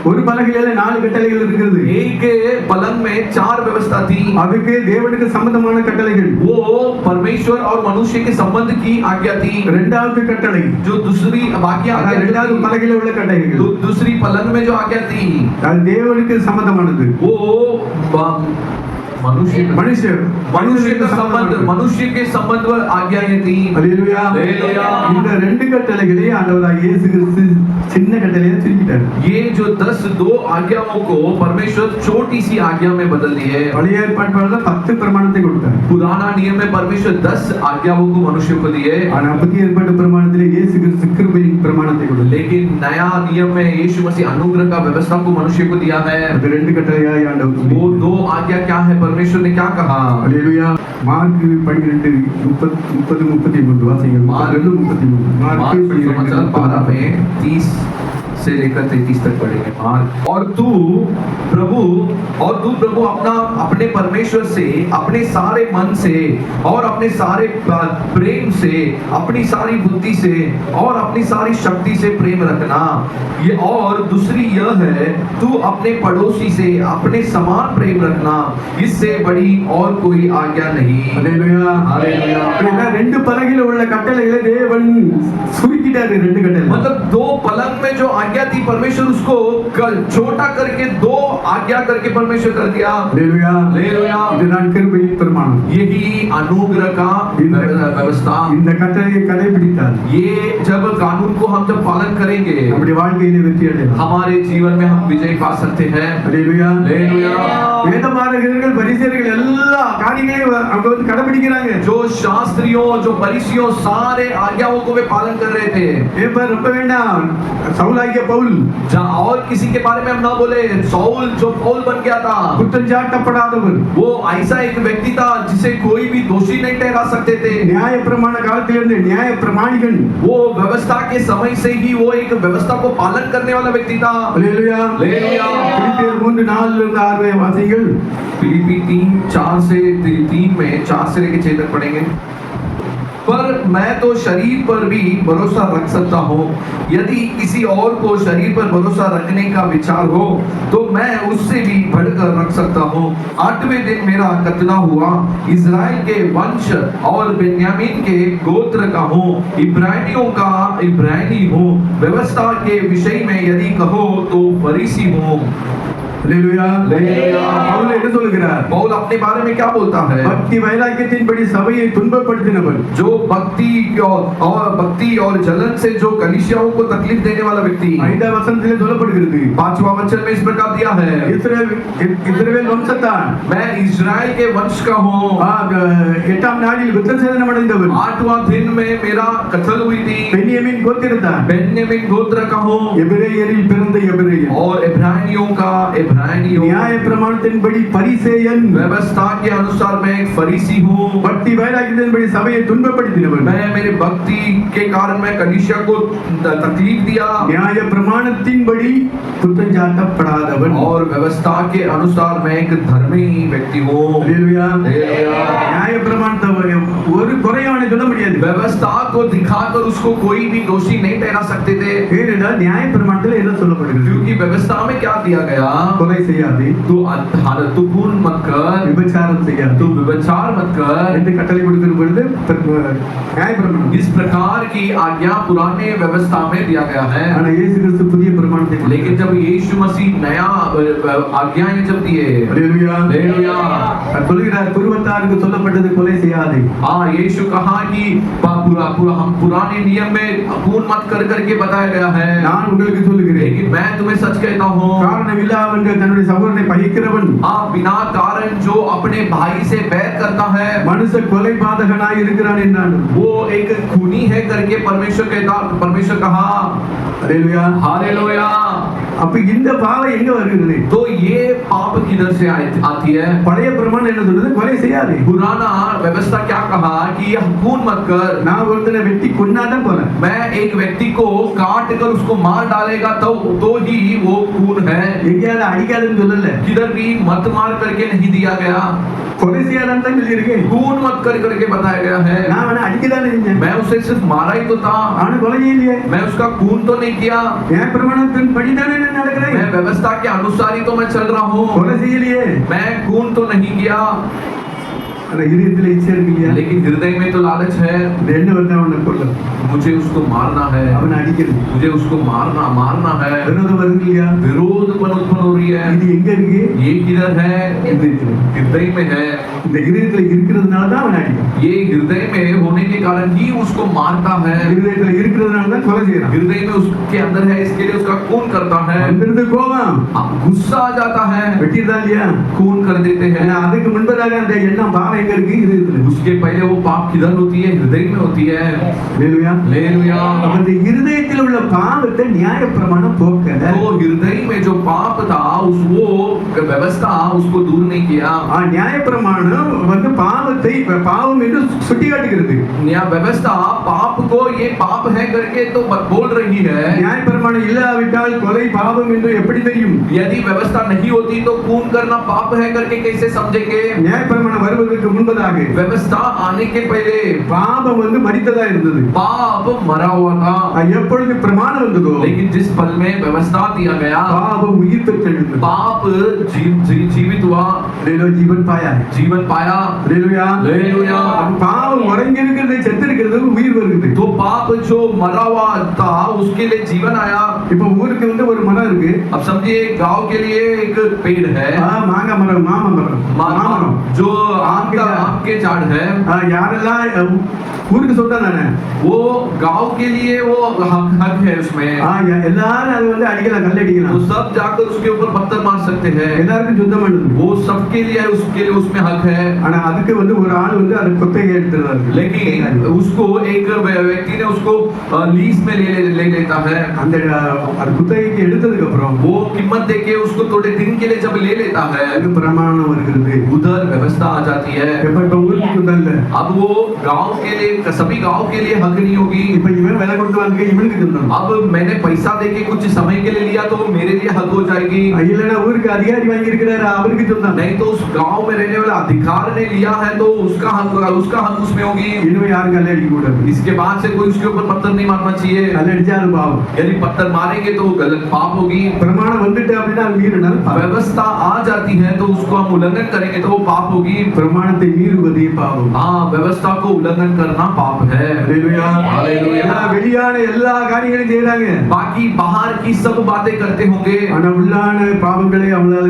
ஒரு பலகையில 4 கட்டளைகள் இருக்கிறது. एक पलंग में 4 व्यवस्था थी। அதுக்கு தேவனுக்கு சம்பந்தமான கட்டளைகள். वो परमेश्वर और मनुष्य के संबंध की आज्ञा थी। இரண்டாவது கட்டளை जो दूसरी बाकी आज्ञा இரண்டாவது பலகையில உள்ள கட்டளைகள். दूसरी पलंग में जो आज्ञा थी அது தேவனுக்கு சம்பந்தமானது. वो मनुष्य के संबंध आज्ञाएं थी। அல்லேலூயா. हालेलुया। இந்த ரெண்டு கட்டளைகளை ஆண்டவராகிய இயேசு கிறிஸ்து சின்ன கட்டளையை சுருக்கிட்டார். ये जो 10 आज्ञाओं को परमेश्वर छोटी सी आज्ञा में बदल दिए। பழைய ஏற்பாட்டுல 10 பிரமாணத்தை கொடுத்தார். पुराना नियम में परमेश्वर 10 आज्ञाओं को मनुष्य को दिए। ஆனா புதிய ஏற்பாட்டு பிரமாணத்திலே இயேசு கிறிஸ்து கிருபையின் பிரமாணத்தை கொடுத்தார். लेकिन नया नियम में यीशु मसीह अनुग्रह का व्यवस्था को मनुष्य को दिया है। அது ரெண்டு கட்டளையாய் ஆண்டவர் वो சொல்லினார். 2 आज्ञा क्या है, परमेश्वर ने क्या कहा? அல்லேலூயா. மார்க் 12 30 33 வாசிங்க. मार्क 33 मार्क समाचार 12 में 30 से लेकर 33 तक पढ़ेंगे। और तू प्रभु अपने परमेश्वर से अपने सारे मन से और अपने सारे प्रेम से, अपनी सारी बुद्धि से और अपनी सारी शक्ति से प्रेम रखना। ये और दूसरी यह है, तू अपने पड़ोसी से अपने समान प्रेम रखना। इससे बड़ी और कोई आज्ञा नहीं। அல்லேலூயா. हालेलुया। அப்படின்னா ரெண்டு பலகையில உள்ள கட்டளைகளை தேவன் சுருக்கிட்டாரு. ரெண்டு கட்டளை मतलब 2 पलंग में जो आज्ञा थी परमेश्वर उसको छोटा करके 2 आज्ञा करके परमेश्वर कर दिया। அல்லேலூயா. हालेलुया। இதுதான் கிருபையின் பிரமாணம். यही अनुग्रह का व्यवस्था। இந்த கட்டளையை கடைபிடித்தால் ये जब कानून को हम जब पालन करेंगे நம்முடைய வாழ்க்கையிலே வெற்றி அடையலாம். हमारे जीवन में हम विजय पा सकते हैं। அல்லேலூயா. हालेलुया। வேதபாரகர்கள் பரிசேயர்கள் எல்லா காரியங்களையும் அவங்க வந்து கடைபிடிக்கிறாங்க. जो शास्त्रियों जो फरीसियों सारे आज्ञाओं को वे पालन कर रहे थे। ये पर ரொம்ப வேண்டாம். சவுலாகிய பவுல் और किसी के बारे में हम ना बोले, साउल जो पौल बन गया था குற்றம் சாட்டப்படாதவர், वो ऐसा एक व्यक्ति था जिसे कोई भी दोषी नहीं ठहरा सकते थे। நியாய பிரமாண காலத்திலிருந்து நியாய பிரமாணிகன், वो व्यवस्था के समय से ही वो एक व्यवस्था को पालन करने वाला व्यक्ति था। அல்லேலூயா. हालेलुया। பிலிப்பியர் 3:4 இருந்து 6 வாசிங்கள். फिलिप्पी 3:4 से 3 में 4 से लेकर 6 तक पढ़ेंगे। पर मैं तो शरीर पर भी भरोसा रख सकता हूँ। यदि किसी और को शरीर पर भरोसा रखने का विचार हो तो मैं उससे भी बढ़कर रख सकता हूँ। 8वें दिन मेरा खतना हुआ। इज़राइल के वंश और बेन्यामीन के गोत्र का हूँ। इब्रानियों का इब्रानी हूँ। व्यवस्था के विषय में यदि कहो तो फरीसी हूँ। அல்லேலூயா. हालेलुया। பவுல் என்ன சொல்கிறார்? पौल अपने बारे में क्या बोलता है? பக்தி வைராக்கியத்தின்படி சபையை துன்பப்படுத்தினவன், जो भक्ति और जलन से जो कलीसियाओं को तकलीफ देने वाला व्यक्ति। 5ஆம் வசனத்திலே சொல்லப்படுகிறது, 5वां वचन में इस प्रकार दिया है, இஸ்ரவேல் வம்சத்தான், मैं इज़राइल के वंश का हूँ। 8ஆம் நாளில் விருத்தசேதனம் அடைந்தவன், 8वां दिन में मेरा कत्ल हुई थी। பென்யமீன் கோத்திரத்தான், बेन्यामीन गोत्र का हूँ எபிரேயரில் பிறந்த எபிரேயன், और इब्रानियों का इब्रानियों। நியாய பிரமாணத்தின்படி பரிசேயன், व्यवस्था के अनुसार मैं एक फरीसी हूँ। பக்தி வைராக்கியத்தின்படி சபையை துன்பப்படுத்தினவன், मैं मेरी भक्ति के कारण मैं कलीसिया को तकलीफ दिया। நியாய பிரமாணத்தின்படி குற்றம் சாட்டப்படாதவன், और व्यवस्था के अनुसार मैं एक धर्मी व्यक्ति हूँ। அல்லேலூயா. हालेलुया। நியாய பிரமாணத்தை ஒரு குறையான சொல்ல முடியாது. व्यवस्था को दिखाकर उसको कोई भी दोषी नहीं ठहरा सकते थे, ஏனென்றால் நியாய பிரமாணத்தில் என்ன சொல்லப்படுகிறது? क्योंकि व्यवस्था में क्या दिया गया? கொலை செய்யாதே, तू खून मत कर, விபச்சாரம் செய்யாதே तू व्यभिचार मत कर। என்று கட்டளை கொடுக்கிற பொழுது நியாய பிரமாணம். इस प्रकार की आज्ञा पुराने व्यवस्था में दिया गया है। ஆனா இயேசு கிறிஸ்து புதிய பிரமாணத்தை கொடுத்தார். लेकिन जब यीशु मसीह नया आज्ञाएं जब दिए, அல்லேலூயா. हालेलुया। அவர் சொல்கிறார், குருவத்தாருக்கு சொல்லப்பட்டது கொலை செய்யாதே. हाँ, यीशु कहा कि हम पुराने नियम में खून मत कर करके बताया गया है, நான் உங்களுக்கு சொல்லுகிறேன், लेकिन मैं तुम्हें सच कहता हूँ, காரணம் இல்லாமல் தன்னுடைய சகோதரனை பகைக்கிறவன் हाँ, बिना कारण जो अपने भाई से बैर करता है மனுஷ கொலை பாதகனாய் இருக்கிறான் என்றான். वो एक खूनी है करके परमेश्वर कहा। அல்லேலூயா. हालेलुया। அப்ப இந்த பாவம் எங்க வருகிறது? तो ये पाप किधर से आती है? பழைய பிரமாணம் என்ன சொல்றது? கொலை செய்யாதே. पुराना व्यवस्था क्या कहा कि यह खून मत कर। நான் ஒருத்தனை வெட்டி கொன்னாதான் கொலை. मैं एक व्यक्ति को काट कर उसको मार डालेगा तो ही वो खून है। எங்கேயாவது அடிக்காதுன்னு சொல்லல. किधर भी मत मार करके नहीं दिया गया। கொலை செய்யாதான்னு தான் சொல்லியிருக்கேன். खून मत कर करके बताया गया है। நான் அவனை அடிக்கதான் செஞ்சேன். मैं उसे सिर्फ मारा ही तो था। அவனை கொலை செய்யலையே. मैं उसका खून तो नहीं किया। என் பிரமாணத்தின் படிதானே நான் நடக்கிறேன். मैं व्यवस्था के अनुसार ही तो मैं चल रहा हूँ। கொலை செய்யலையே. मैं खून तो नहीं किया। ஆனா இதயத்துல இச்சை இருக்கு இல்லையா? लेकिन हृदय में तो लालच है। இந்த என்ன வருது அவனை கொல்ல. मुझे उसको मारना है। அவனை அடிக்கிறது. मुझे उसको मारना है। விரோதம் வருது இல்லையா? विरोध उत्पन्न हो रही है। இது எங்க இருக்கு? ये किधर है? இதயத்துல. हृदय में है। இந்த இதயத்துல இருக்கிறதுனால தான் அவனை அடிக்கிறான். ये हृदय में होने के कारण ही उसको मारता है। இதயத்துல இருக்கிறதுனால தான் கொலை செய்யறான். हृदय में उसके अंदर है, इसके लिए उसका खून करता है। அங்கிருந்து கோபம். अब गुस्सा आ जाता है, வெட்டிதான் இல்லையா? खून कर देते हैं। ஏன்னா அதுக்கு முன்பதாக அந்த எண்ணம் பாவம் எங்க இருக்கு? இதயத்துல. उसके पहले वो पाप किधर होती है? हृदय में होती है। அல்லேலூயா. हालेलुया। அந்த இருதயத்தில் உள்ள பாவத்தை நியாயப்பிரமாணம் போக்கல. तो हृदय में जो पाप था वो व्यवस्था उसको दूर नहीं किया। நியாயப்பிரமாணம் வந்து பாவத்தை பாவம் என்று சுட்டிக்காட்டுகிறது. यह व्यवस्था पाप को ये पाप है करके तो बोल रही है। நியாயப்பிரமாணம் இல்லாவிட்டால் கொலை பாவம் என்று எப்படி தெரியும்? यदि व्यवस्था नहीं होती तो खून करना पाप है करके कैसे समझेंगे? நியாயப்பிரமாணம் வருவதற்கு முன்பதாக व्यवस्था आने के पहले பாவம் வந்து மரித்ததா இருந்தது. पाप मरा हुआ था। எப்பொழுது பிரமாணம் வந்ததோ लेकिन जिस पल में व्यवस्था दिया गया பாவம் உயிர் பெற்றெழுந்தது. पाप जीवित हुआ, ஜீவன் பாயா. जीवन पाया। அல்லேலூயா. हालेलुया। பாவம் உறங்கி இருக்கிறது, செத்து இருக்கிறது, உயிர் வருகிறது. तो पाप जो मरा हुआ था उसके लिए जीवन आया। இப்ப ஊருக்கு வந்து ஒரு மரம் இருக்கு. अब समझिए गांव के लिए एक पेड़ है, மாங்காய் மரம், மாமரம், மாமரம். जो आम के झाड़ है। யாரெல்லாம் ஊருக்கு சொந்தம் தானே? वो गांव के लिए वो हक है उसमें। எல்லாரும் அது வந்து அடிக்கலாம், கல் तो அடிக்கலாம். सब जाकर उसके ऊपर पत्थर मार सकते हैं। எல்லாருக்கும் சொந்தமானது. वो सबके लिए है, उसके लिए उसमें हक है। ஆனா அதுக்கு வந்து ஒரு ஆள் வந்து அதை குத்தகை எடுத்துறாரு. लेकिन उसको एक व्यक्ति ने उसको लीज में ले लेता है। அந்த அது குத்தகைக்கு எடுத்ததுக்கு அப்புறம் वो कीमत देके उसको थोड़े दिन के लिए जब ले लेता है, அது பிரமாணம் வருகிறது. उधर व्यवस्था आ जाती है। இப்ப ஊருக்கு சொந்தம் இல்ல. अब वो गांव के लिए, सभी गांव के लिए हक नहीं होगी। இப்ப இவன் விலை கொடுத்து வாங்க, இவனுக்கு சொந்தம். अब मैंने पैसा देके कुछ समय के लिए लिया तो वो मेरे लिए हक हो जाएगी। இல்லனா ஊருக்கு அதிகாரி வாங்கி இருக்கிறாரு, அவருக்கு சொந்தம். नहीं तो उस गांव में रहने वाला अधिकार ने लिया है तो उसका हक उसमें होगी। இன்னும் யாரும் கல் அடிக்க கூடாது. इसके बाद से कोई उसके ऊपर पत्थर नहीं मारना चाहिए। கல் அடிச்சா அது பாவம். यदि पत्थर मारेंगे तो वो गलत पाप होगी। பிரமாணம் வந்துட்டு அப்படின்னா அது மீறினால் பாவம். व्यवस्था आ जाती है तो उसको हम उल्लंघन करेंगे तो वो पाप होगी। பிரமாணத்தை மீறுவதே பாவம். हाँ, व्यवस्था को उल्लंघन करना पाप है। அல்லேலூயா. हालेलुया। வெளியான எல்லா காரியங்களையும் செய்றாங்க. बाकी बाहर की सब बातें करते होंगे, ஆனா உள்ளான பாவங்களை அவங்களால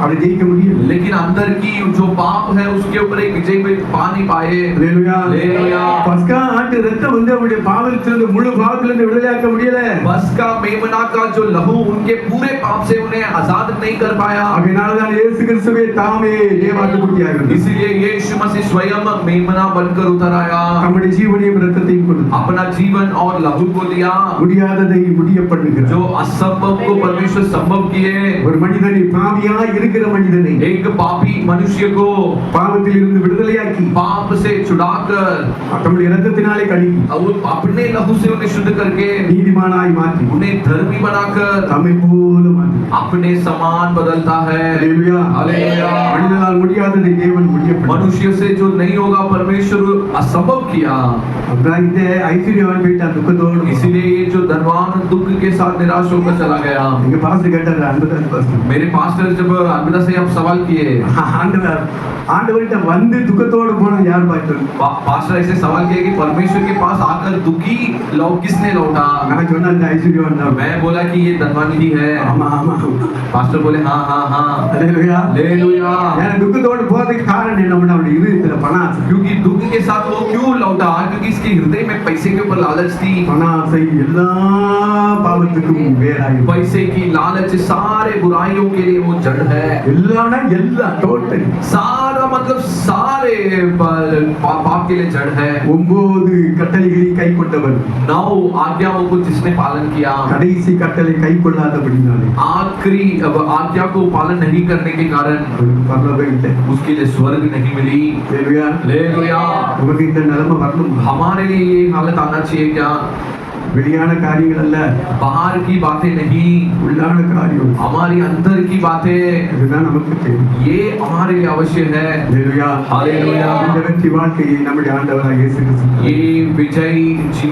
அதை ஜெயிக்க முடியும். लेकिन अंदर की जो पाप है उसके ऊपर एक विजय पा नहीं पाए। அல்லேலூயா. हालेलुया। பஸ்கா ஆட்டு ரத்தம் வந்து அவருடைய பாவத்திலிருந்து, முழு பாவத்திலிருந்து விடுதலையாக்க முடியல. बस का मेमना का जो लहू उनके पूरे पाप से उन्हें आजाद नहीं कर पाया। அதனாலதான் இயேசு கிறிஸ்துவே தாமே தேவாட்டுக்குட்டியாக இருந்தார். इसलिए यीशु मसीह स्वयं मेमना बनकर उतर आया, நம்முடைய ஜீவனையும் ரத்தத்தையும் கொடுத்தார். अपना जीवन और लहू को दिया, முடியாததை முடிய பண்ணுகிறார். जो असंभव को परमेश्वर संभव किए। ஒரு மனிதனை, பாவியாய் இருக்கிற மனிதனை एक पापी मनुष्य को பாவத்தில் இருந்து விடுதலையாக்கி पाप से छुड़ाकर தம்முடைய இரத்தத்தினாலே கழுவி अब वो अपने लहू से उन्हें शुद्ध करके நீதிமானாய் மாற்றி उन्हें धर्मी बनाकर தம்மை போல மாற்றி. अपने समान बदलता है। அல்லேலூயா. हालेलुया। மனிதனால் முடியாததை தேவன் முடிய பண்ணார். मनुष्य से जो नहीं होगा परमेश्वर असंभव किया। அப்புறம் இந்த ஐஸ்வர்யவான் போயிட்டான் துக்கத்தோடு. इसीलिए ये जो धनवान दुख के साथ निराश होकर चला गया। எங்க பாஸ்டர் கேட்டாரு, அன்புதாஸ் பாஸ்டர், मेरे पास्टर जब अलविदा से हम सवाल किए, ஆண்டவர்கிட்ட வந்து துக்கத்தோடு போன யார் பாஸ்டர்? पास्टर ऐसे सवाल किए कि परमेश्वर के पास आकर दुखी लोग किसने लौटा? நான் சொன்ன அந்த ஐஸ்வர்யவான் தான். मैं बोला कि ये धनवान ही है। ஆமா ஆமா पास्टर बोले हाँ हाँ हाँ அல்லேலூயா. हालेलुया ஏன்னா துக்கத்தோடு போறதுக்கு காரணம் என்னன்னா அவனுடைய இருதயத்துல பணாசை. क्योंकि दुख के साथ वो क्यों लौटा क्योंकि इसके हृदय में पैसे के ऊपर लालच थी பணாசை எல்லா பாவத்துக்கும் வேறாய். पैसे की लालच सारे बुराइयों के लिए वो जड़ है எல்லாம்னா எல்லாம் டோட்டல். सारा मतलब सारे पाप के लिए जड़ है 9 கட்டளைகளை கை கொண்டவன் 9 आज्ञाओं को जिसने पालन किया கடைசி கட்டளை கை கொள்ளாதபடினாலே आखिरी अब आज्ञा को पालन नहीं करने के कारण அவனுக்கு பரலோகம் இல்லை. उसके लिए स्वर्ग नहीं मिली அல்லேலூயா. हालेलुया நமக்கு இந்த நிலைமை வரணும். हमारे लिए ये हालत आना चाहिए क्या வெளியான காரியங்கள் அல்ல, बाहर की बातें नहीं உள்ளான காரியம். हमारी अंदर की बातें இதுதான் நமக்கு தேவை. ये हमारे लिए अवश्य है அல்லேலூயா. हालेलुया இந்த வெற்றி வாழ்க்கையை நம்முடைய ஆண்டவராக இயேசு கிறிஸ்து ये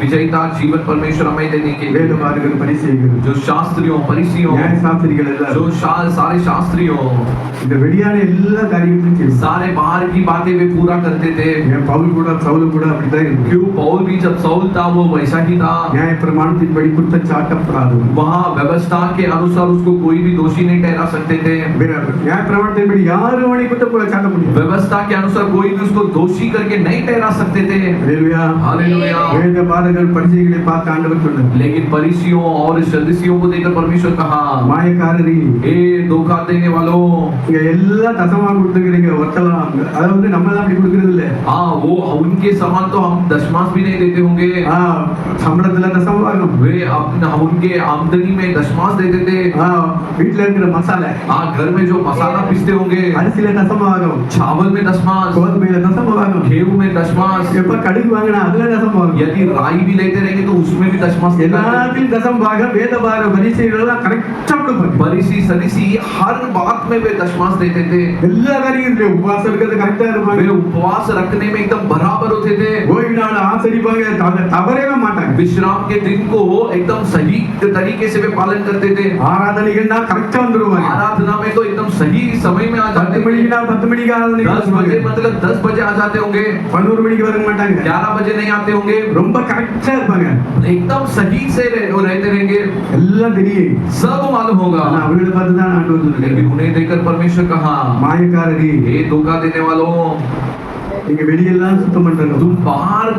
विजयता जीवन परमेश्वर हमें देने के लिए வேதபாரகர் பரிசேயகர் जो शास्त्रियों परिसियों நியாய சாஸ்திரிகள் जो எல்லாரும் सारे शास्त्रियों இந்த வெளியான எல்லா காரியத்தையும் செய்வாங்க. सारे बाहर की बातें वे पूरा करते थे ஏன் பவுல் கூட சவுல் கூட அப்படிதான் இருக்கு. क्यों पौल भी जब सौल था वो वैसा ही था நியாய பிரமாணத்தின்படி குற்றம் சாட்டப்படாதவன். वहाँ व्यवस्था के अनुसार उसको कोई भी दोषी नहीं ठहरा सकते थे நியாய பிரமாணத்தின்படி யாரும் அவனை குற்றம் சாட்ட முடியும். व्यवस्था के अनुसार कोई भी उसको दोषी करके नहीं ठहरा सकते थे அல்லேலூயா. हालेलुया வேதபாரகர் பரிசேயர்களை பார்த்து ஆண்டவர் சொன்னார், लेकिन परिसियों और सदस्यों को देखकर परमेश्वर कहा மாயக்காரரி ए धोखा देने वालों இங்க எல்லாம் தசமா கொடுத்துக்கிறீங்க ஒருத்தலாம். அதாவது நம்ம தான் அப்படி கொடுக்கறது இல்ல. हाँ वो उनके समान तो हम दशमांश भी नहीं देते होंगे சம்பளத்துல தசமபாகம். वे अपना उनके आमदनी में दशमांश देते थे வீட்டுல இருக்கிற மசாலா हाँ घर में जो मसाला पीसते होंगे அரிசியில தசமபாகம், चावल में दशमांश கோதுமையில தசமபாகம், गेहूं में दशमांश எப்ப கடுகு வாங்கினா அதுல தசமபாகம். यदि राई भी लेते रहेंगे तो उसमें भी दशमांश देना है। எல்லாத்தையும் தசமபாகம் வேதபார பரிசேயர்கள் கரெக்டா கொடுப்பாங்க. परिसी सदसी हर बात में वे दशमांश देते थे எல்லா காரியத்திலும் உபவாசம் இருக்கிறது கரெக்டா वे இருப்பாங்க. उपवास रखने में एकदम बराबर होते थे ஓய்வு நாள் ஆசரிப்பாங்க, தவறவே மாட்டாங்க. विश्राम के दिन को एकदम सही तरीके से वे पालन करते थे ஆராதனைகள்னா கரெக்டா வந்துருவாங்க. आराधना में तो एकदम सही समय में आ 10 जाते थे மணிக்குனா 10 மணிக்கு ஆராதனை 10 बजे मतलब 10 बजे आ जाते होंगे 11 மணிக்கு வர மாட்டாங்க. 11 बजे नहीं आते होंगे ரொம்ப கரெக்டா இருப்பாங்க. एकदम सही से रहते रहेंगे எல்லாம் தெரியும். सब मालूम होगा ஆனா அவங்களை பார்த்து தான் ஆண்டவர் சொல்றாரு, लेकिन उन्हें देखकर परमेश्वर कहा மாயக்காரரி हे धोखा देने वालों நீங்க வெளியெல்லாம் சுத்தம் பண்றீங்க, तुम बाहर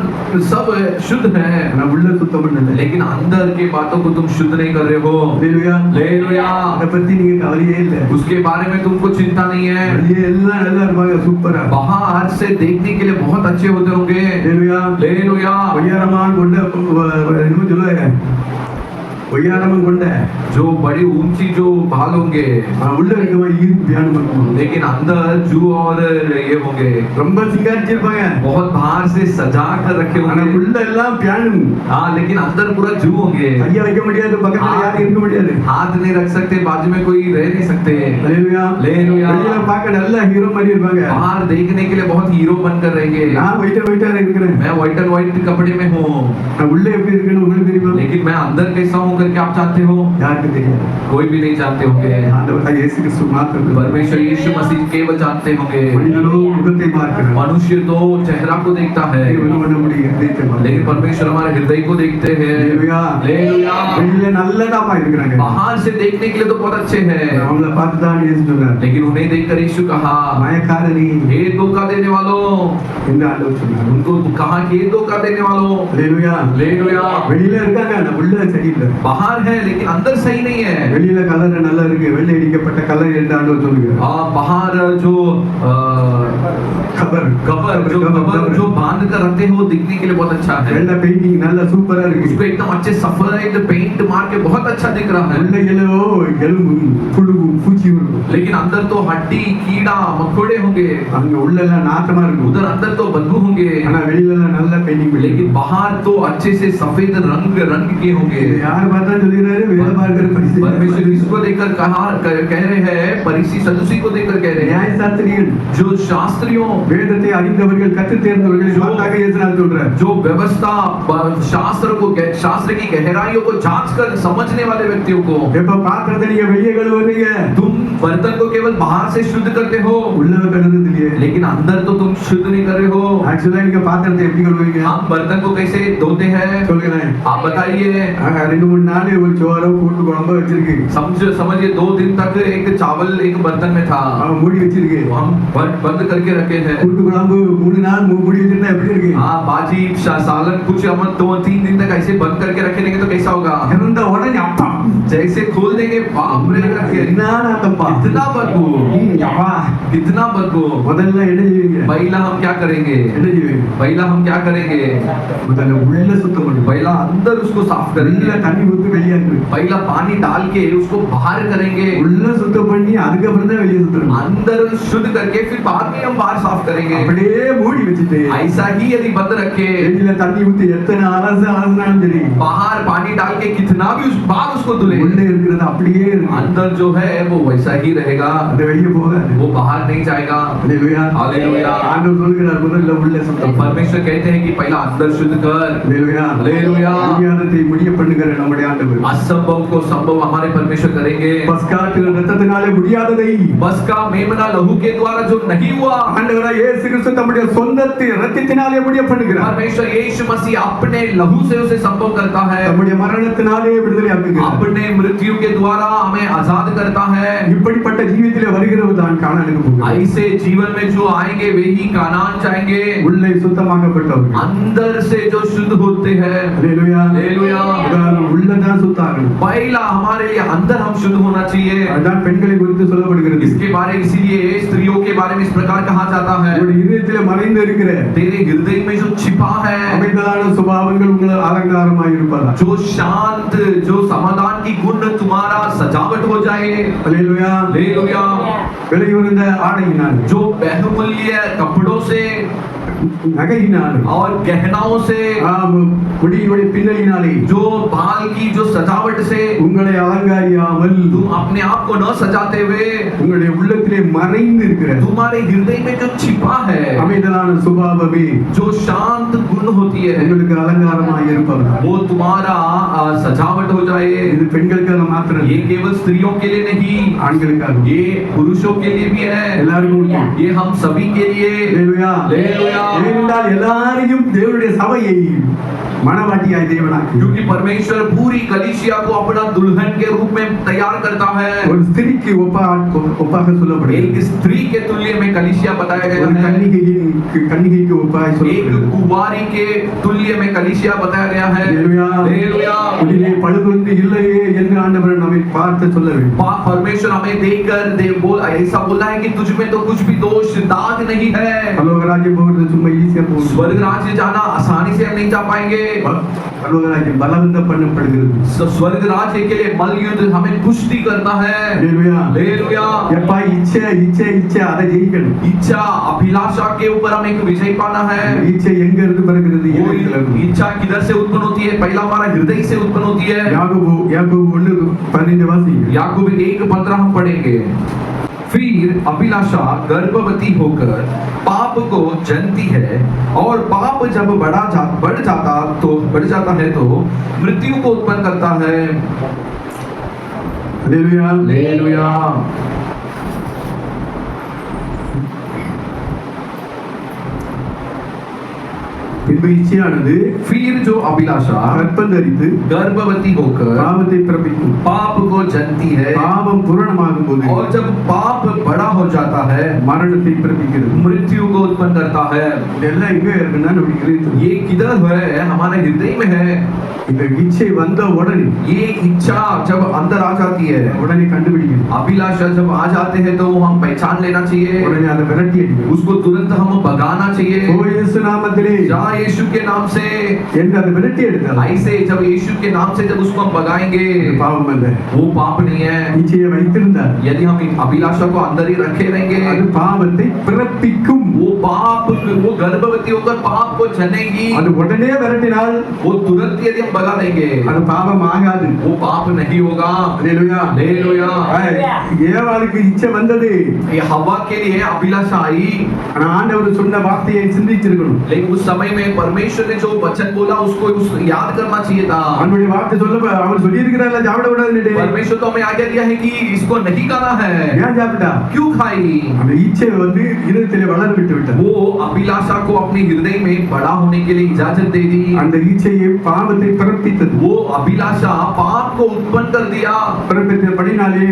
सब शुद्ध है ஆனா உள்ள சுத்தம் பண்ணல. लेकिन अंदर के बातों को तुम शुद्ध नहीं कर रहे हो அல்லேலூயா. हालेलुया அதை பத்தி நீங்க கவலையே இல்ல. उसके बारे में तुमको चिंता नहीं है வெளியே எல்லாம் நல்லா இருப்பாங்க, சூப்பரா. बाहर से देखने के लिए बहुत अच्छे होते होंगे அல்லேலூயா. हालेलुया ஒய்யாரமான் கொண்ட இன்னும் சொல்லுவாங்க, ஒய்யாரமான் கொண்ட जो बड़ी ऊंची जो बाल होंगे உள்ள இருக்கவன் ஈர்ப்பு தியானம் பண்ணுவாங்க. लेकिन अंदर जू और ये होंगे ரொம்ப சிங்காரிச்சிருப்பாங்க, बहुत बाहर से सजा कर रखे ஆனா होंगे உள்ள எல்லாம் பியானும். हाँ लेकिन अंदर पूरा जू होंगे கைய வைக்க முடியாது, பக்கத்துல யாரும் இருக்க முடியாது. हाथ नहीं रख सकते बाजू में कोई रह नहीं सकते அல்லேலூயா. हालेलुया வெளியில பார்க்க நல்ல ஹீரோ மாதிரி இருப்பாங்க. बाहर देखने के लिए बहुत हीरो बनकर रहेंगे நான் ஒயிட்டா இருக்கிறேன், मैं व्हाइट एंड व्हाइट कपड़े में हूँ நான் உள்ள எப்படி இருக்குன்னு உங்களுக்கு தெரியுமா? लेकिन मैं अंदर कैसा हूँ करके आप जानते हो யாருக்கு தெரியாது? कोई भी नहीं जानते होंगे ஆண்டவர் இயேசு கிறிஸ்து மாத்திரம் परमेश्वर यीशु मसीह केवल जानते होंगे மனிதனோ முகத்தை பார்க்கிறான், मनुष्य तो चेहरा को देखता है தேவனோ நம்முடைய இதயத்தை பார்க்கிறான். लेकिन परमेश्वर हमारे हृदय को देखते हैं அல்லேலூயா. हालेलुया வெளியில நல்லதாப்பா இருக்கிறாங்க, बाहर से देखने के लिए तो बहुत अच्छे हैं அவங்கள பார்த்து தான் இயேசு சொன்னார், लेकिन उन्हें देखकर यीशु कहा மாயக்காரரி हे धोखा देने वालों என்று ஆண்டவர் சொன்னார். उनको कहा कि हे धोखा देने वालों அல்லேலூயா. हालेलुया வெளியில இருக்காங்க, ஆனா உள்ள சரியில்லை. बाहर है लेकिन अंदर सही नहीं है வெளியில கலர் நல்லா இருக்கு, வெள்ளை அடிக்கப்பட்ட கலர் என்று ஆண்டவர் சொல்லுகிறார். बाहर जो கவர் कवर जो बांध कर रखते हैं वो दिखने के लिए बहुत अच्छा है வெள்ளை பெயிண்டிங் நல்ல சூப்பரா இருக்கு. उसको एकदम अच्छे सफेद पेंट मार के बहुत अच्छा दिख रहा है உள்ள எலும்பும் புழுவும் பூச்சியும் இருக்கும். लेकिन अंदर तो हड्डी कीड़ा मकोड़े होंगे அங்க உள்ள எல்லாம் நாத்தமா இருக்கும், उधर अंदर तो बदबू होंगे ஆனா வெளியில எல்லாம் நல்ல பெயிண்டிங் பண்ணி. लेकिन बाहर तो अच्छे से सफेद रंग के होंगे யார் பார்த்தா சொல்லிடுறாரு, வேத பார்க்கிற பரிசு परमेश्वर इसको देखकर कह रहे हैं परिसी सदुसी को देखकर कह रहे हैं நியாய சாஸ்திரிகள் जो शास्त्रियों வேதத்தை அறிந்தவர்கள் கற்று தேர்ந்தவர்கள் பார்த்தாக இயேசுநாதர் சொல்றார். जो व्यवस्था शास्त्र की गहराइयों को जांच कर समझने वाले व्यक्तियों को, எப்ப பாத்திரத்தை நீங்க வெளியே கழுவுறீங்க, तुम बर्तन को केवल बाहर से शुद्ध करते हो, உள்ளவ கழுவுறது இல்லையே. लेकिन अंदर तो तुम शुद्ध नहीं कर रहे हो. ஆக்சுவலா நீங்க பாத்திரத்தை எப்படி கழுவுவீங்க? हम बर्तन को कैसे धोते हैं, சொல்லுங்களேன். आप बताइए. 2-3 நாள் ஒரு சோறு கூட்டு குழம்பு வச்சிருக்கு, समझिए 2 दिन तक एक चावल एक बर्तन में था, அவன் மூடி வச்சிருக்கு. हम बंद करके रखे हैं. கூட்டு குழம்பு 3 நாள் மூடி வச்சிருந்தா எப்படி இருக்கு? हाँ, बाजी सालन कुछ हम 2-3 दिन तक ऐसे बंद करके रखेंगे तो कैसा होगा? இறந்த உடனே அப்பா जैसे खोल देंगे बाप रे, என்னடா தப்பா, कितना बदबू, அப்பா. कितना बदबू. முதல்ல என்ன செய்வீங்க? पहला हम क्या करेंगे? என்ன செய்வீங்க? पहला हम क्या करेंगे? முதல்ல உள்ள சுத்தம் பண்ணுங்க. पहला अंदर उसको साफ உள்ள करेंगे. தண்ணி ஊத்தி வெளியாக்குங்க. पहला पानी डाल के उसको बाहर करेंगे. உள்ள சுத்தம் பண்ணி அதுக்கப்புறம் தான் வெளியே சுத்தணும். अंदर शुद्ध करके फिर बाद में हम बाहर साफ करेंगे. அப்படியே மூடி வச்சுட்டு ऐसा ही यदि बंद रखे, வெளியில தண்ணி ஊத்தி எத்தனை அலசினாலும் சரி, बाहर पानी डाल के कितना भी उस बाद उसको धुले, உள்ள இருக்கிறது அப்படியே இருக்கு. अंदर जो है वो वैसा ही रहेगा, அது வெளியே போகாது. वो बाहर नहीं जाएगा. அல்லேலூயா. हालेलुया. ஆண்டவர் சொல்கிறார் முதல்ல உள்ள சுத்தம் பண்ணு. परमेश्वर कहते हैं कि पहला अंदर शुद्ध कर. அல்லேலூயா. हालेलुया. முடியாததை முடிய பண்ணுகிற நம்முடைய ஆண்டவர். असंभव को संभव हमारे परमेश्वर करेंगे. பஸ்காட்டு ரத்தத்தினாலே முடியாததை बस का मेमना लहू के द्वारा जो नहीं हुआ, ஆண்டவராய் இயேசு கிறிஸ்து தம்முடைய சொந்தத்தை ரத்தத்தினாலே முடிய பண்ணுகிறார். परमेश्वर यीशु मसीह अपने लहू से उसे संभव करता है. தம்முடைய மரணத்தினாலே விடுதலை ஆக்குகிறார். अपने मृत्यु के द्वारा हमें आजाद करता है. இப்படிப்பட்ட ஜீவியத்திலே வருகிறவர் தான் கானானுக்கு போகிறார். ऐसे जीवन में जो आएंगे वे ही कानान जाएंगे. உள்ளே சுத்தமாக்கப்பட்டவர்கள், अंदर से जो शुद्ध होते हैं. அல்லேலூயா. हालेलुया. உதாரணம் உள்ளதான் சுத்தாகணும். पहला हमारे लिए अंदर हम शुद्ध होना चाहिए. அதான் பெண்களை குறித்து சொல்லப்படுகிறது. इसके बारे इसीलिए स्त्रियों के बारे में इस प्रकार कहा जाता है, உங்களுடைய இதயத்திலே மறைந்து இருக்கிற तेरे हृदय में जो छिपा है, அமைதலான சுபாவங்கள் உங்கள் அலங்காரமாய் இருப்பதா. जो शांत जो समाधान की गुण तुम्हारा सजावट हो जाए. அல்லேலூயா. हालेलुया. விலையுறந்த ஆடையினால், जो बहुमूल्य कपड़ों से நகையினால், और गहनाओं से, முடியினுடைய பின்னலினாலே जो बाल की जो सजावट से உங்களை அலங்காரியாமல் तुम अपने आप को न सजाते हुए உங்களுடைய உள்ளத்திலே மறைந்து இருக்கிற तुम्हारे हृदय में जो छिपा है, அமைதலான சுபாவமே जो शांत गुण होती है, உங்களுக்கு அலங்காரமாய் இருப்பதா. वो तुम्हारा सजावट हो जाए. இது பெண்களுக்காக மாத்திரம் ये केवल स्त्रियों के लिए नहीं, ஆண்களுக்காக ये पुरुषों के लिए भी है. எல்லாருக்கும் உண்டு. ये हम सभी के लिए. அல்லேலூயா. அல்லேலூயா. ஏனென்றால் எல்லாரையும் தேவனுடைய சபையை மணவாட்டியாய் தேவனாக்கி, क्योंकि परमेश्वर पूरी कलीसिया को अपना दुल्हन के रूप में तैयार करता है. ஒரு ஸ்திரீக்கு ஒப்பாக சொல்லப்படுகிறது. एक स्त्री के तुल्य में कलीसिया बताया गया ஒரு है. கன்னிகைக்கு ஒப்பாக एक சொல்லப்படுகிறது. कुंवारी के तुल्य में कलीसिया बताया गया है. அல்லேலூயா. हालेलुया. உன்னிலே பழுதொன்று இல்லையே என்று ஆண்டவர் நம்மை பார்த்து சொல்ல வேண்டும். परमेश्वर हमें देखकर ऐसा बोला है कि तुझ में तो कुछ भी दोष दाग नहीं है. பரலோகராஜ்யம் போகிறது சும்மா ஈஸியா போகும். स्वर्ग राज्य जाना आसानी से हम नहीं जा पाएंगे. பரலோகராஜ்யம் பலவந்தம் பண்ணப்படுகிறது. स्वर्ग राज्य के लिए मल युद्ध हमें कुश्ती करना है. அல்லேலூயா. हालेलुया. எப்பா இச்சை அதை ஜெயிக்கணும். इच्छा अभिलाषा के ऊपर हमें एक विजय पाना है. இச்சை எங்க இருந்து பிறக்கிறது? वो இதயத்துல இருந்து. इच्छा किधर से उत्पन्न होती है? पहला हमारा हृदय से उत्पन्न होती है. யாக்கோபு 1:15 வாசிங்க. याकूब 1:15 हम पढ़ेंगे. फिर अभिलाषा गर्भवती होकर पाप को जनती है, और पाप जब बढ़ जाता है तो मृत्यु को उत्पन्न करता है. அல்லேலூயா. हालेलुया. பின்பு இச்சையானது फिर जो अभिलाषा கற்பம் தரித்து गर्भवती होकर பாவத்தை பிறப்பிக்கும். पाप को जनती है, பாவம் பூரணமாகும் போது और जब पाप बड़ा हो जाता है மரணத்தை பிறப்பிக்கிறது. मृत्यु को उत्पन्न करता है. இதெல்லாம் எங்க இருக்குன்னா நம்ம இதயத்துல. ये किधर है? हमारे हृदय में है. இந்த இச்சை வந்த உடனே ये इच्छा जब अंदर आ जाती है, உடனே கண்டுபிடிக்கணும். अभिलाषा जब आ जाते हैं तो हम पहचान लेना चाहिए, உடனே அதை விரட்டி அடிக்கணும். उसको तुरंत हम भगाना चाहिए. ஓ இயேசு நாமத்திலே जा यीशु के नाम से. என்று அதை விரட்டி எடுத்தால் ऐसे जब यीशु के नाम से जब उसको हम भगाएंगे, பாவம் அல்ல. वो पाप नहीं है. இச்சையை வைத்திருந்தால் यदि हम अभिलाषा को अंदर ही रखे रहेंगे, அது பாவத்தை பிறப்பிக்கும். वो गर्भवती होकर पाप को जनेगी. அது உடனே விரட்டினால் वो तुरंत यदि हम भगा देंगे, அது பாவம் ஆகாது. वो पाप नहीं होगा. அல்லேலூயா. அல்லேலூயா. हालेलुया ஏவாளுக்கு இச்சை வந்தது. ये हवा के लिए अभिलाषा आई ஆனா ஆண்டவர் சொன்ன வார்த்தையை சிந்திச்சிருக்கணும். लेकिन उस समय में परमेश्वर ने जो वचन बोला उसको याद करना चाहिए था அவனுடைய வார்த்தை சொல்ல அவர் சொல்லி இருக்கிறார்ல சாப்பிட விடாதுன்னு. परमेश्वर तो हमें आज्ञा दिया है कि इसको नहीं खाना है ஏன் சாப்பிட்டா? क्यों खाई அந்த இச்சை வந்து இதயத்திலே வளர விட்டு விட்டார். वो अभिलाषा को अपने हृदय में बड़ा होने के लिए इजाजत दे दी அந்த இச்சையை பாவத்தை பிறப்பித்தது. वो अभिलाषा पाप को उत्पन्न कर दिया பிறப்பித்தபடினாலே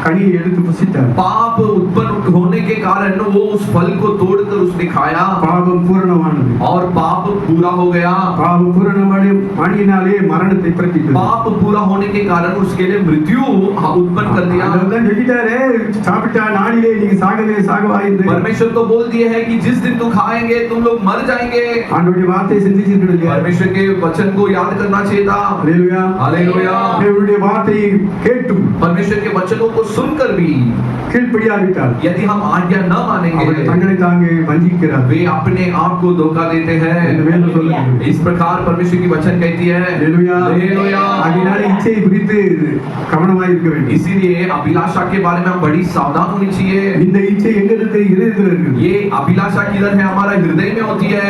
கனியை எடுத்து புசித்தார். पाप उत्पन्न होने के कारण वो उस फल को तोड़कर उसने खाया பாவம் பூரணமானது. और पाप पूरा हो गया பாவம் பூரணமானினாலே மரணத்தை பிறப்பித்தது. पाप पूरा होने के कारण उसके लिए मृत्यु उत्पन्न कर दिया அதெல்லாம் சொல்லிட்டாரே, சாப்பிட்டா நாளிலே நீங்க சாகவா என்று. परमेश्वर तो बोल दिए है कि जिस दिन तुम खाएंगे तुम लोग मर जाएंगे ஆண்டவருடைய வார்த்தையை சிந்திச்சிருக்கணும் இல்லையா? परमेश्वर के वचन को याद करना चाहिए था அல்லேலூயா. हालेलुया தேவனுடைய வார்த்தையை கேட்டும் परमेश्वर के वचनों को सुनकर भी கீழ்ப்படியாவிட்டால் यदि हम आज्ञा न அவர்கள் मानेंगे தங்களை தாங்க வஞ்சிக்கிறார். वे अपने आप को धोखा देते இந்த हैं வேதம் சொல்லுகிறது. इस प्रकार परमेश्वर की वचन कहती है அல்லேலூயா. हालेलुया அதனால இச்சையை குறித்து கவனமாக இருக்க வேண்டும். इसीलिए अभिलाषा के बारे में हम बड़ी सावधान होनी चाहिए இந்த இச்சை எங்க இருக்கு? இதயத்தில் இருக்குது. ये अभिलाषा किधर है हमारा हृदय में होती है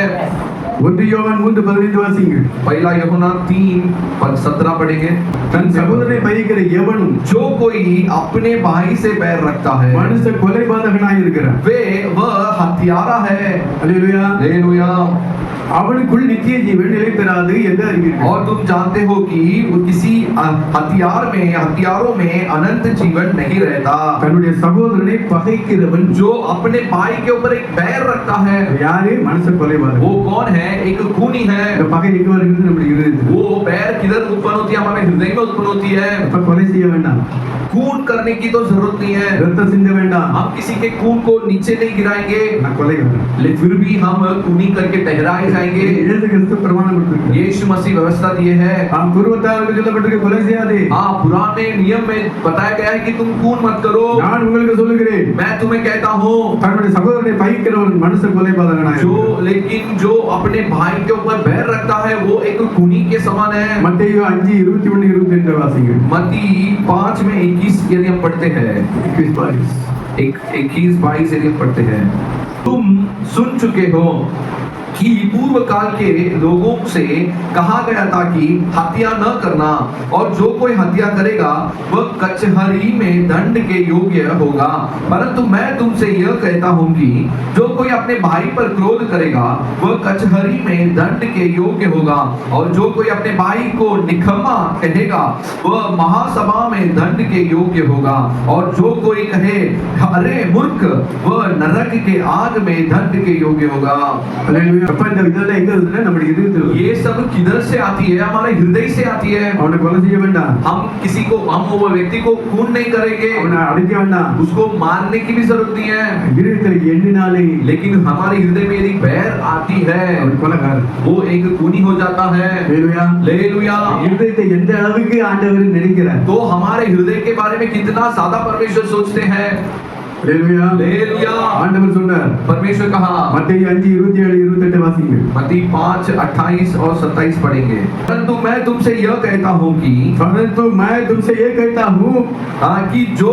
1 யோவான் 3:15 வாசிங்கள். पहला यूहन्ना 3:17 पढ़ेंगे தன் சகோதரனை பகைக்கிற எவனும் जो कोई अपने भाई से बैर रखता है மனுஷ கொலைபாதகனாய் இருக்கிறான். वह हत्यारा है அல்லேலூயா. हालेलुया அவனுக்குள் நித்திய ஜீவன் நிலை பெறாது என்று அறிவீர்கள். और तुम जानते हो कि वो किसी हथियारों में अनंत जीवन नहीं रहता தன்னுடைய சகோதரனை பகைக்கிறவன் जो अपने भाई के ऊपर एक बैर रखता है யாரே? மனுஷ கொலைபாதகன். वो कौन है एक खूनी है இந்த பகை எங்க வருகிறது? நம்முடைய இதயத்தில். वो बैर किधर उत्पन्न होती है हमारे हृदय में उत्पन्न होती है அப்ப கொலை செய்ய வேண்டாம், खून करने की तो जरूरत नहीं है ரத்தம் சிந்த வேண்டாம். हम किसी के खून को नीचे नहीं गिराएंगे நான் கொலைகாரன். लेकिन फिर भी हम खूनी करके टहराए जाएंगे இயேசு கிறிஸ்து பிரமாணம் கொடுத்திருக்கிறார். यीशु मसीह व्यवस्था दिए है நாம் பூர்வத்தாருக்கு சொல்லப்பட்டிருக்க கொலை செய்யாதே. हाँ पुराने नियम में बताया गया है कि तुम खून मत करो நான் உங்களுக்கு சொல்லுகிறேன், मैं तुम्हें कहता हूँ தன்னுடைய சகோதரனை பகைக்கிறவன் மனுஷ கொலைபாதகனாய் जो लेकिन जो अपने भाई के ऊपर बैर रखता है वो एक खूनी के समान है மத்தேயு 5:21-22 வாசிங்கள். मत्ती 5 में 21 यदि हम पढ़ते हैं 21-22 यदि हम पढ़ते हैं तुम सुन चुके हो कि पूर्व काल के लोगों से कहा गया था कि हत्या न करना और जो कोई हत्या करेगा वह कचहरी में दंड के योग्य होगा परंतु मैं तुमसे यह कहता हूं कि जो कोई अपने भाई पर क्रोध करेगा वह कचहरी में दंड के योग्य होगा और जो कोई अपने भाई को निकम्मा कहेगा वह महासभा में दंड के योग्य होगा और जो कोई कहे अरे मूर्ख वह नरक के आग में दंड के योग्य होगा அல்லேலூயா. அப்ப இந்த இதெல்லாம் எங்க இருக்குன்னா நம்முடைய இதயத்தில் இருக்கு. ये सब किधर से आती है हमारे हृदय से आती है அவனை கொலை செய்ய வேண்டாம், हम वो व्यक्ति को खून नहीं करेंगे அவனை அடிக்க வேண்டாம். उसको मारने की भी जरूरत नहीं है இதயத்தில் எண்ணினாலே लेकिन हमारे हृदय में यदि बैर आती है அவன் கொலைகாரன். वो एक खूनी हो जाता है அல்லேலூயா. हालेलुया இருதயத்தை எந்த அளவுக்கு ஆண்டவர் நினைக்கிறார். तो हमारे हृदय के बारे में कितना ज्यादा परमेश्वर सोचते हैं அல்லேலூயா. हालेलुया ஆண்டவர் சொன்னார். परमेश्वर कहा மத்தேயு 5:27-28 வாசிங்கள். मत्ती 5:28 और 27 पढ़ेंगे परंतु मैं तुमसे यह कहता हूँ कि परंतु मैं तुमसे ये कहता हूँ कि जो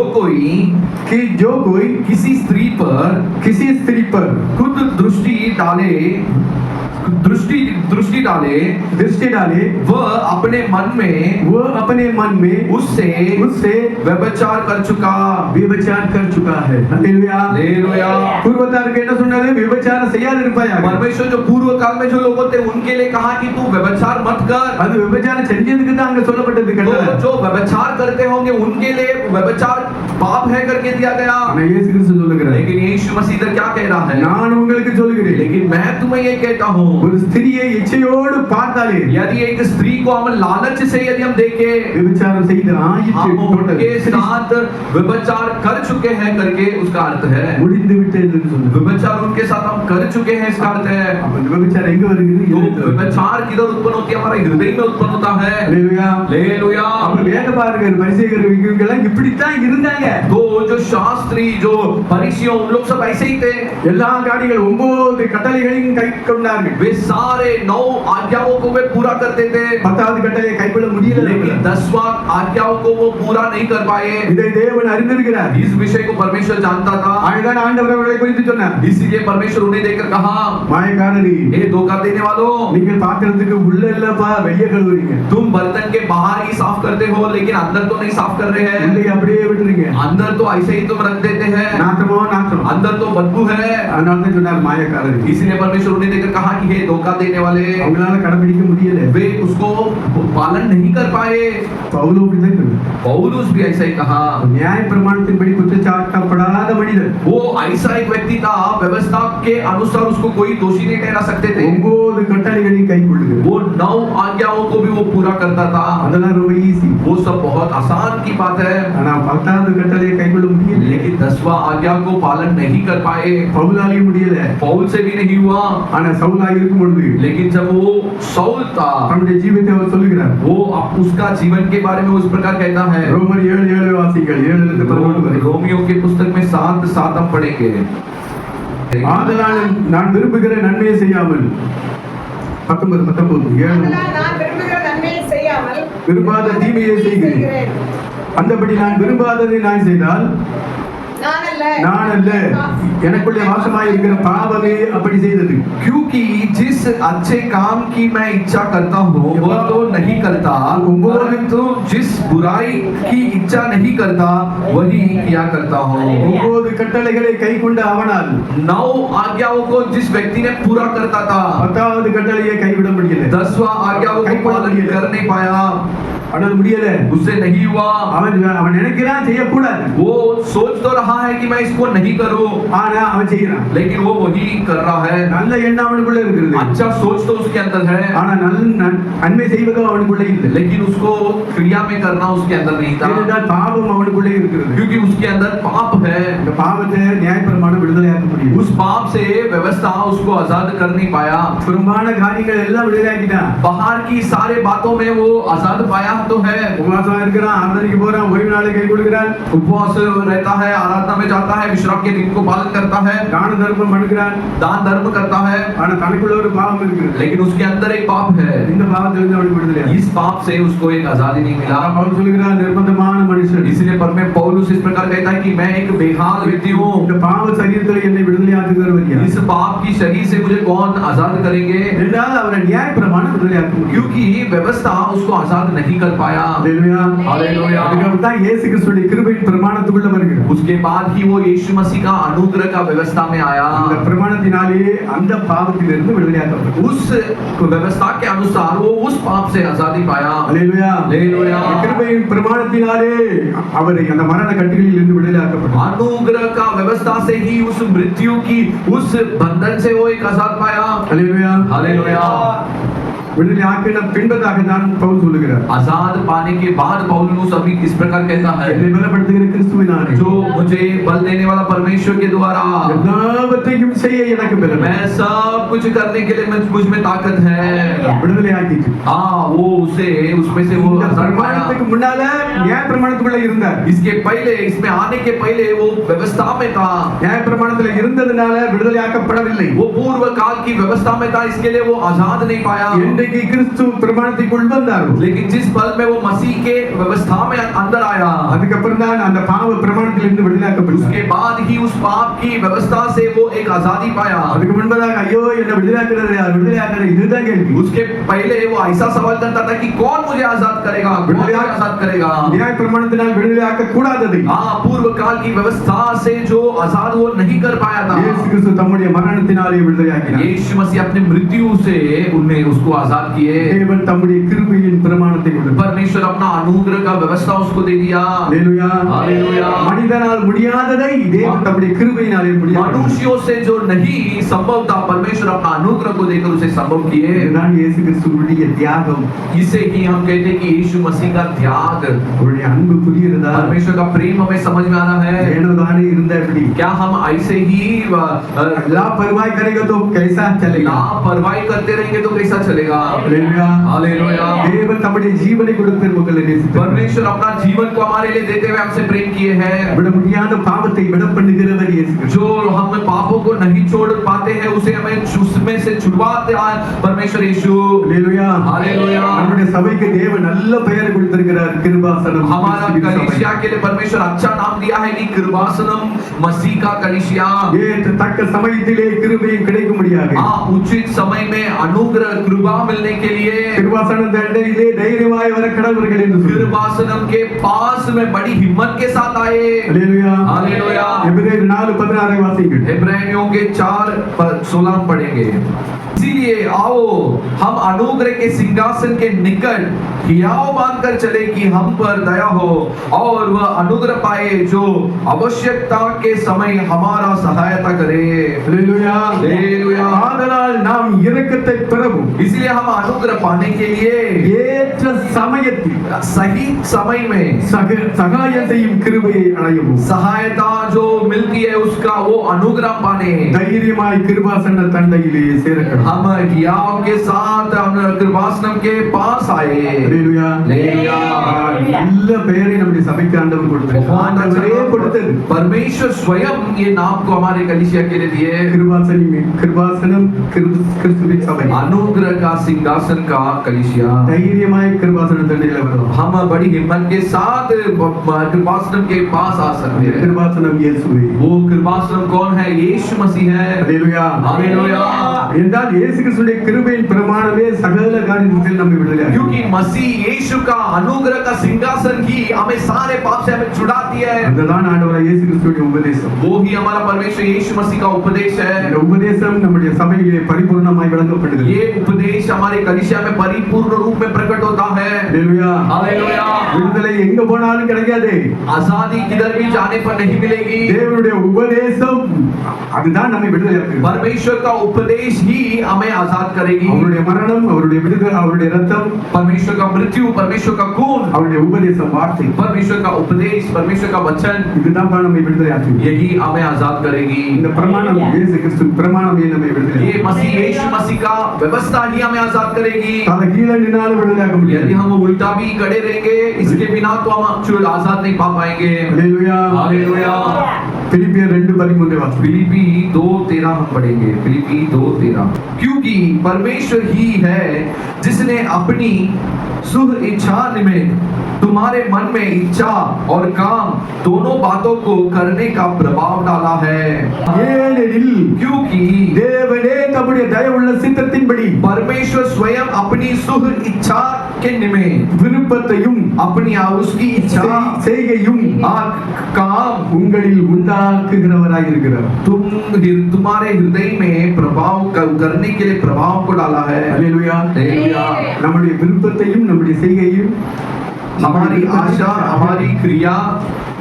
कोई किसी स्त्री पर खुद दृष्टि डाले वह अपने मन में उससे व्यभिचार कर चुका है हालेलुया. हालेलुया पूर्वतार के என்ன சொன்னது? விபச்சாரம் செய்யாதிருப்பாயாக. परमेश्वर जो पूर्व काल में जो लोग थे उनके लिए कहा कि तू व्यभिचार मत कर அது விபச்சாரம் செஞ்சதுக்கு தான் அங்க சொல்லப்பட்டது तो கட்டளை. जो व्यभिचार करते होंगे उनके लिए व्यभिचार पाप है करके दिया गया ஆனா இயேசு கிறிஸ்து சொல்லுகிறார், लेकिन यीशु मसीह इधर क्या कह रहा है நான் உங்களுக்கு சொல்லுகிறேன், लेकिन मैं तुम्हें ये कहता हूँ ஒரு ஸ்திரியை இச்சையோடு பார்த்தாலே यदि एक स्त्री को हम लालच से यदि हम देखें விபச்சாரம் செய்து हम उनके साथ व्यभिचार कर चुके हैं करके उसका अर्थ है முடிந்து விட்டது என்று சொன்னார். व्यभिचार उनके साथ हम कर चुके हैं इसका अर्थ है அப்ப இந்த விபச்சாரம் எங்க வருகிறது? तो இதயத்தில். व्यभिचार किधर उत्पन्न होती है हमारे हृदय में उत्पन्न होता है हालेलुया. हालेलुया அப்ப வேத பாருங்க, பரிசேயர் இவங்க எல்லாம் இப்படித்தான் இருந்தாங்க. तो जो शास्त्री जो फरीसियों उन लोग सब ऐसे ही थे எல்லா காரியங்கள் 9 கட்டளைகளையும் கை கொண்டார்கள். वे सारे 9 आज्ञाओं को वे पूरा करते थे, 10வது கட்டளையை கைக்கொள்ள முடியல. लेकिन 10वां आज्ञाओं को वो पूरा नहीं कर पाए. இதை தேவன் அறிந்திருக்கிறார். इस विषय को परमेश्वर जानता था. ஆகவே ஆண்டவர் அவர்களை குறித்து சொன்னார். इसीलिए परमेश्वर उन्हें देखकर कहा, மாயக்காரரே, हे धोखा देने वालों, நீங்கள் பாத்திரத்துக்கு உள்ள இல்லப்பா, வெளியே கழுவுறீங்க. तुम बर्तन के बाहर ही साफ करते हो, लेकिन अंदर तो नहीं साफ कर रहे हैं. உள்ளே அப்படியே விட்டுறீங்க. अंदर तो ऐसे ही तुम रख देते हैं. நாற்றமோ நாற்றம். अंदर तो बदबू है. அதனால தான் சொன்னார் மாயக்காரரே. इसलिए परमेश्वर उन्हें देखकर कहा कि हे धोखा देने वाले, அவங்களால கடைபிடிக்க முடியல. वे उसको पालन नहीं कर पाए. பவுலும் அப்படிதான் சொன்னார். पौलुस भी ऐसा ही कहा. நியாய பிரமாணத்தின்படி குற்றச்சாட்டப்படாத மனிதன், वो ऐसा एक व्यक्ति था, व्यवस्था के अनुसार उसको कोई दोषी नहीं ठहरा सकते थे. 9 கட்டளைகளை கைக்கொள்ளுகிறார். वो 9 आज्ञाओं को भी वो पूरा करता था. அதெல்லாம் ரொம்ப ஈஸி. वो सब बहुत आसान की बात है. ஆனா 10வது கட்டளையை கைக்கொள்ள முடியல. लेकिन 10वां आज्ञा को पालन नहीं कर पाए. பவுலாலே முடியல. पौल से भी नहीं हुआ. ஆனா சவுலா இருக்கும் பொழுது लेकिन जब वो सौल था, தன்னுடைய ஜீவித்தை அவர் சொல்லுகிறார். वो उसका जीवन के बारे में उस प्रकार कहता है. ரோமர் 7:7 வாசிங்கள். 7-11 வரை. रोमियो के पुस्तक में 7 हम पढ़ेंगे. ஆதலால் நான் விரும்புகிற நன்மையை செய்யாமல் 19 7 ஆதலால் நான் விரும்புகிற நன்மையை செய்யாமல் விரும்பாத தீமையை செய்கிறேன். அந்தபடி நான் விரும்பாததை நான் செய்தால் நான் அல்ல, எனக்குள்ளே வாசமாய் இருக்கிற பாவமே அப்படி செய்தது. क्योंकि जिस अच्छे काम की मैं इच्छा करता हूँ वह तो नहीं करता, परंतु जिस बुराई की इच्छा नहीं करता वही किया करता हूँ. 9 கட்டளைகளை கைக்கொண்ட அவனால் 9 आज्ञाओं को जिस व्यक्ति ने पूरा करता था, 10வது கட்டளையை கைவிட முடியல. 10वां आज्ञाओं को पालन कर नहीं पाया. ஆனால் முடியல. उससे नहीं हुआ. அவன் நினைக்கிறான் செய்யக்கூடாது. वो सोच तो रहा है कि मैं इसको नहीं करूं, ஆனா அவன் செய்யறான். लेकिन वो वही कर रहा है. நல்ல எண்ணம் அவனுக்குள்ள இருக்கிறது. अच्छा सोच तो उसके अंदर है, ஆனா நன்மை செய்வதோ அவனுக்குள்ள இல்லை. लेकिन उसको क्रिया में करना उसके अंदर नहीं था. ஏனென்றால் பாவம் அவனுக்குள்ளே இருக்கிறது. क्योंकि उसके अंदर पाप है. இந்த பாவத்தை நியாயப்பிரமாணம் விடுதலையாக்க முடியும். उस पाप से व्यवस्था उसको आजाद कर नहीं पाया. புறம்பான காரியங்கள் எல்லாம் விடுதலையாக்கிட்டான். बाहर की सारे बातों में वो आजाद पाया तो है. உபவாசமா இருக்கிறான், ஆராதனைக்கு போறான், ஓய்வு நாளை கை கொடுக்கிறான், उपवास रहता है, आराधना में जाता है, विश्राम के दिन को पालन करता है, தான தர்மம் பண்ணுகிறான். दान धर्म करता है, ஆனா தனக்குள்ள ஒரு பாவம் இருக்கிறது. लेकिन उसके अंदर एक पाप है. இந்த பாவத்திலிருந்து அவனுக்கு விடுதலை. इस पाप से उसको एक आजादी नहीं मिला. பவுல் சொல்கிறான், நிர்பந்தமான மனுஷன். इसलिए पौलुस इस प्रकार कहता है कि मैं एक बेहाल व्यक्ति हूँ. இந்த பாவ சரீரத்தில் என்னை விடுதலையாக்குகிறவர் யார்? इस पाप की शरीर से मुझे कौन आजाद करेंगे? என்றால் அவரை நியாயப்பிரமாணம் விடுதலையாக்க முடியும். क्योंकि व्यवस्था उसको आजाद नहीं कर पाया. ஹalleluya. हालेलुया. அதுக்கு தான் இயேசு கிறிஸ்துவின் கிருபையின் பிரமாணத்துக்குள்ள வருகிறார். उसके बाद ही वो यीशु मसीह का अनुग्रह का व्यवस्था में आया. அந்த பிரமாணத்தினாலே அந்த பாவத்திலிருந்து விடுதலையாக்கப்பட்டார். उस व्यवस्था के अनुसार वो उस पाप से आजादी पाया. ஹalleluya. हालेलुया. கிருபையின் பிரமாணத்தினாலே அவரை அந்த மரண கட்டுகளில் இருந்து விடுதலையாக்கப்பட்டார். अनुग्रह का व्यवस्था से ही उस मृत्यु की उस बंधन से वो एक आजाद पाया. ஹalleluya. हालेलुया. விடுதலையாக்கின பின்பதாக தான் பவுல் சொல்லுகிறார். आजाद पाने के बाद पौलुस अभी इस प्रकार कहता है, என்னை பலப்படுத்துகிற கிறிஸ்துவினாலே जो मुझे बल देने वाला परमेश्वर के द्वारा எல்லாவற்றையும் செய்ய எனக்கு பலம். मैं सब कुछ करने के लिए मुझ में ताकत है. விடுதலையாக்கிட்டு हाँ, वो उसे उसमें से वो இந்த आजाद पाया. பிரமாணத்துக்கு முன்னால நியாய பிரமாணத்துக்குள்ள இருந்தார். इसके पहले, इसमें आने के पहले वो व्यवस्था में था. நியாய பிரமாணத்துல இருந்ததுனால விடுதலையாக்கப்படவில்லை. वो पूर्व काल की व्यवस्था में था, इसके लिए वो आजाद नहीं पाया. இன்றைக்கு கிறிஸ்து பிரமாணத்துக்குள் வந்தார். लेकिन जिस पल में वो मसीह के व्यवस्था में अंदर आया, அதுக்கப்புறம் தான் அந்த பாவ பிரமாணத்திலிருந்து விடுதலையாக்கப்பட்டார். उसके बाद ही उस पाप की व्यवस्था से वो एक आजादी पाया. அதுக்கு முன்பதாக ஐயோ என்ன விடுதலையாக்குறது யார், விடுதலையாக்குறது இதுதான் கேள்வி. उसके पहले वो ऐसा सवाल करता था कि कौन मुझे आजाद करेगा, कौन मुझे आजाद करेगा. நியாய பிரமாணத்தினால் விடுதலையாக்க கூடாதது. हाँ, पूर्व काल की व्यवस्था से जो आजाद वो नहीं कर पाया था. இயேசு கிறிஸ்து தம்முடைய மரணத்தினாலே விடுதலையாக்கினார். यीशु मसीह अपनी मृत्यु से उन्हें उसको आजाद किए. தேவன் தம்முடைய கிருபையின் பிரமாணத்தை கொடுத்தார். परमेश्वर अपना अनुग्रह का व्यवस्था उसको दे दिया. ஹalleluya. हालेलुया. மனிதனால் முடியாததை தேவன் தம்முடைய கிருபையினாலே முடியாத मनुष्यों से जो नहीं संभव था, परमेश्वर अपना अनुग्रह को देकर उसे संभव किए. இதுதான் இயேசு கிறிஸ்துவுடைய தியாகம். इसे ही हम कहते हैं कि यीशु मसीह का त्याग. அவருடைய அன்பு புரியுறதா? परमेश्वर का प्रेम हमें समझ में आना है. ஏனோதானே இருந்தா எப்படி? क्या हम ऐसे ही लापरवाही करेगा तो कैसा चलेगा? लापरवाही करते रहेंगे तो कैसा चलेगा? அல்லேலூயா. हालेलुया। தேவன் தம்முடைய ஜீவனை கொடுத்து உங்களை நேசித்தார். परमेश्वर अपना जीवन को हमारे लिए देते हुए हमसे प्रेम किए हैं। விட முடியாத பாவத்தை விட பண்ணுகிறவர் இயேசு கிறிஸ்து. जो हम पापों को नहीं छोड़ पाते हैं उसे हमें उसमें से छुड़वाते हैं परमेश्वर यीशु। அல்லேலூயா. हालेलुया। நம்முடைய சபைக்கு தேவன் நல்ல பெயர் கொடுத்திருக்கிறார், கிருபாசனம். हमारा कलीसिया के लिए परमेश्वर अच्छा नाम दिया है कि कृपासनम, मसीह का कलीसिया। ஏற்ற தக்க சமயத்திலே கிருபை கிடைக்க முடியாது. उचित समय में अनुग्रह कृपा मिलने के लिए கிருபாசன தண்டையிலே தைரியமாய் வர கடவர்கள் என்று சொல்கிறார். कृपासनम के पास में बड़ी हिम्मत के साथ आए। அல்லேலூயா. हालेलुया। எபிரேயர் 4:16 வாசிங்கள். इब्रानियों के 4:16 पढ़ेंगे। इसीलिए आओ हम अनुग्रह के सिंहासन के निकट हियाव मानकर चले कि हम पर दया हो और वह अनुग्रह पाए जो आवश्यकता के समय हमारा सहायता करे। அல்லேலூயா. हालेलुया। ஆதலால் நாம் இரக்கத்தை பெறவும் इसलिए हम अनुग्रह पाने के लिए ஏற்ற சமயத்தில் सही समय में சகாயம் செய்யும் கிருபையை அடையவும் सहायता जो मिलती है उसका वो अनुग्रह पाने தைரியமாய் கிருபாசன தண்டையிலே சேரணும். हम हियाव के साथ हम कृपासनम के पास आए। அல்லேலூயா. हालेलुया। நல்ல பெயரை நம்முடைய சபைக்கு ஆண்டவர் கொடுத்தார். ஆண்டவரே கொடுத்தது. परमेश्वर स्वयं ये नाम को हमारे कलीसिया के लिए दिए। கிருபாசனம் கிறிஸ்துவின் சபை. अनुग्रह का सिंहासन का कलीसिया। தைரியமாய் கிருபாசன தண்டையில வரும். हम बड़ी हिम्मत के साथ कृपासनम के पास आ सकते हैं। கிருபாசனம் இயேசுவே. वो कृपासनम कौन है? यीशु मसीह है। அல்லேலூயா. हालेलुया। என்றால் இயேசு கிறிஸ்துவின் கிருபையின் பிரமாணமே சகல காரியத்தில் நம்மை விடுதலையாக்கும். क्योंकि मसीह यीशु का अनुग्रह का सिंहासन ही हमें सारे पाप से हमें छुड़ाती है। அதுதான் ஆண்டவராகிய இயேசு கிறிஸ்துவின் உபதேசம். वो ही हमारा परमेश्वर यीशु मसीह का उपदेश है। இந்த உபதேசம் நம்முடைய சபையிலே பரிபூர்ணமாய் விளங்கப்படுகிறது. ये उपदेश हमारे कलीसिया में परिपूर्ण रूप में प्रकट होता है। அல்லேலூயா. हालेलुया। விடுதலை எங்க போனாலும் கிடைக்காது. आजादी किधर भी जाने पर नहीं मिलेगी। தேவனுடைய உபதேசம் அதுதான் நம்மை விடுதலையாக்கும். परमेश्वर का उपदेश ही हमें आजाद करेगी। அவருடைய மரணம், அவருடைய விடுதலை, அவருடைய ரத்தம், परमेश्वर का मृत्यु, परमेश्वर का खून, அவருடைய உபதேசம் வார்த்தை, परमेश्वर का उपदेश, परमेश्वर का वचन, இதுதான் நம்மை விடுதலையாக்கும். यही हमें आजाद करेगी। இந்த பிரமாணம் இயேசு கிறிஸ்துவின் பிரமாணமே நம்மை ये விடுதலையாக்கும். मसीह यीशु मसीह का व्यवस्था ही हमें आजाद करेगी। தலை கீழே நின்னாலும் விடுதலையாக்க यदि முடியாது. हम उल्टा भी खड़े रहेंगे इसके बिना तो हम आजाद नहीं पा पाएंगे। அல்லேலூயா. हालेलुया। பிலிப்பியர் 2:13 வாசிக்கிறோம். फिलिप्पी 2:13 हम पढ़ेंगे। फिलिप्पी 2:13। क्योंकि परमेश्वर ही है जिसने अपनी शुभ इच्छा निमित्त तुम्हारे मन में इच्छा और काम दोनों बातों को करने का प्रभाव डाला है। ஏனெனில் क्योंकि தேவனே தம்முடைய தயவுள்ள சித்தத்தின்படி परमेश्वर स्वयं अपनी शुभ इच्छा के निमित्त விருப்பத்தையும் अपनी उसकी इच्छा செய்கையும் काम உங்களில் உண்டாக்குகிறவராய் இருக்கிறார். तुम्हारे हृदय में प्रभाव करने के लिए प्रभाव को डाला है। அல்லேலூயா. हालेलुया। நம்முடைய விருப்பத்தையும் நம்முடைய செய்கையும் हमारी आशा, हमारी क्रिया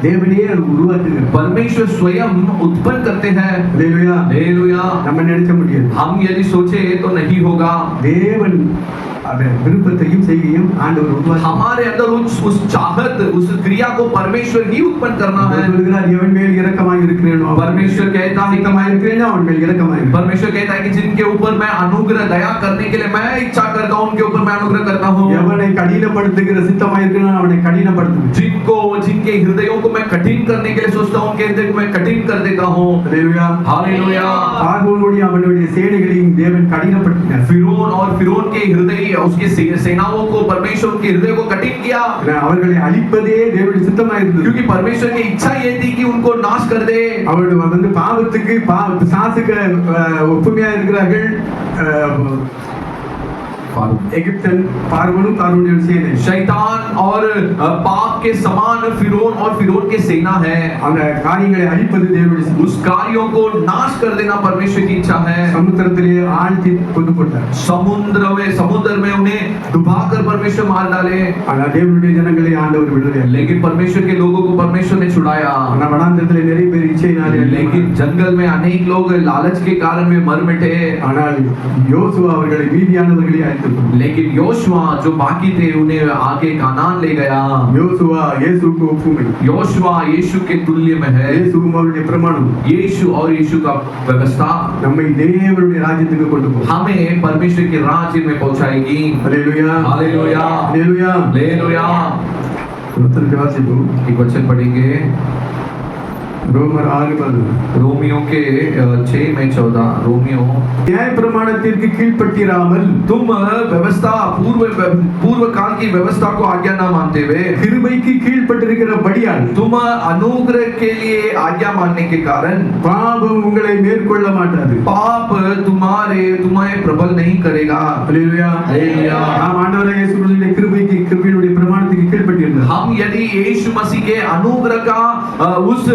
தேவனே அது உருவாக்குகிறார். परमेश्वर स्वयं उत्पन्न करते हैं। அல்லேலூயா. हालेलुया। நம்ம நினைக்க முடியாது. हम यदि सोचे तो नहीं होगा। தேவன் அந்த விருப்பத்தையும் செய்கையும் ஆண்டவர் உருவாக்குகிறார். हमारे अंदर उस चाहत, उस क्रिया को परमेश्वर ही उत्पन्न करना है। அவர் சொல்கிறார், எவன் மேல் இரக்கமாய் இருக்கிறேனோ परमेश्वर कहता है இரக்கமாய் இருக்கிறேனோ அவன் மேல் இரக்கமாய் இருக்கிறேன். परमेश्वर कहता है कि जिनके ऊपर मैं अनुग्रह दया करने के लिए मैं इच्छा करता हूं उनके ऊपर मैं अनुग्रह करता हूं। எவனை கடினப்படுத்துகிற சித்தமாய் இருக்கிறானோ அவனை கடினப்படுத்துவேன். जिनके हृदयों को मैं कठिन करने के लिए सोचता हूं उनके हृदय को मैं कठिन कर देता हूं। அல்லேலூயா. हालेलुया। பார்வோனுடைய அவனுடைய சேனைகளையும் தேவன் கடினப்படுத்தினார். फिरौन के हृदय, उसके सेनाओं को परमेश्वर के हृदय को कठिन किया। அவர்களை அழிப்பதே தேவனுடைய சித்தமாய் இருந்தது. क्योंकि परमेश्वर की इच्छा ये थी कि उनको नाश कर दे। அவர்கள் வந்து பாவத்துக்கு பிசாசுக்கு ஒப்புமையா இருக்கிறார்கள். எகிப்தன் பார்வோனும் பார்வோனுடைய சேனை, शैतान और पाप के समान फिरौन और फिरौन के सेना है। அந்த காரியங்களை அழிப்பது தேவனுடைய சித்தம். उस कार्यों को नाश कर देना परमेश्वर की इच्छा है। சமுத்திரத்திலே ஆழ்த்தி கொண்டு போட்டார். समुद्र में उन्हें डुबाकर परमेश्वर मार डाले। ஆனால் தேவனுடைய ஜனங்களை ஆண்டவர் விடுதலையாக்கினார். लेकिन परमेश्वर के लोगों को परमेश्वर ने छुड़ाया। ஆனால் வனாந்தரத்திலே நிறைய பேர் இச்சையினாலே, लेकिन जंगल में अनेक लोग लालच के कारण वे मर मिटे। ஆனால் யோசுவா அவர்களை மீதியானவர்களை அழைத்து கொடுத்தார். लेकिन योशुआ जो बाकी थे उन्हें आगे कानान ले गया. யோசுவா இயேசுவுக்கு ஒப்புமை. योशुआ यीशु के तुल्य में है. இயேசுவும் அவருடைய பிரமாணம் यीशु और यीशु का व्यवस्था நம்மை தேவனுடைய ராஜ்யத்துக்கு கொண்டு போகும். हमें परमेश्वर के राज्य में पहुंचाएगी. Hallelujah hallelujah hallelujah. हालेलुया. ஒருத்தருக்கு வாசிப்போம். एक वचन पढ़ेंगे ரோமர் 6:10. रोमियो के 6 में 14. रोमियो நியாய பிரமாணத்திற்கு கீழ்ப்பட்டிராமல் तुम व्यवस्था पूर्व काल की व्यवस्था को आज्ञा न मानते हुए கிருபைக்கு கீழ்ப்பட்டிருக்கிறபடியால் तुम अनुग्रह के लिए आज्ञा मानने के कारण பாவம் உங்களை மேற்கொள்ள மாட்டாது. पाप तुम्हें प्रबल नहीं करेगा. Hallelujah hallelujah. நாம் ஆண்டவராகிய இயேசு கிறிஸ்துவின் கிருபையுடைய பிரமாணத்துக்கு கீழ்ப்பட்டிருந்தால் हम यदि यीशु मसीह के अनुग्रह का उस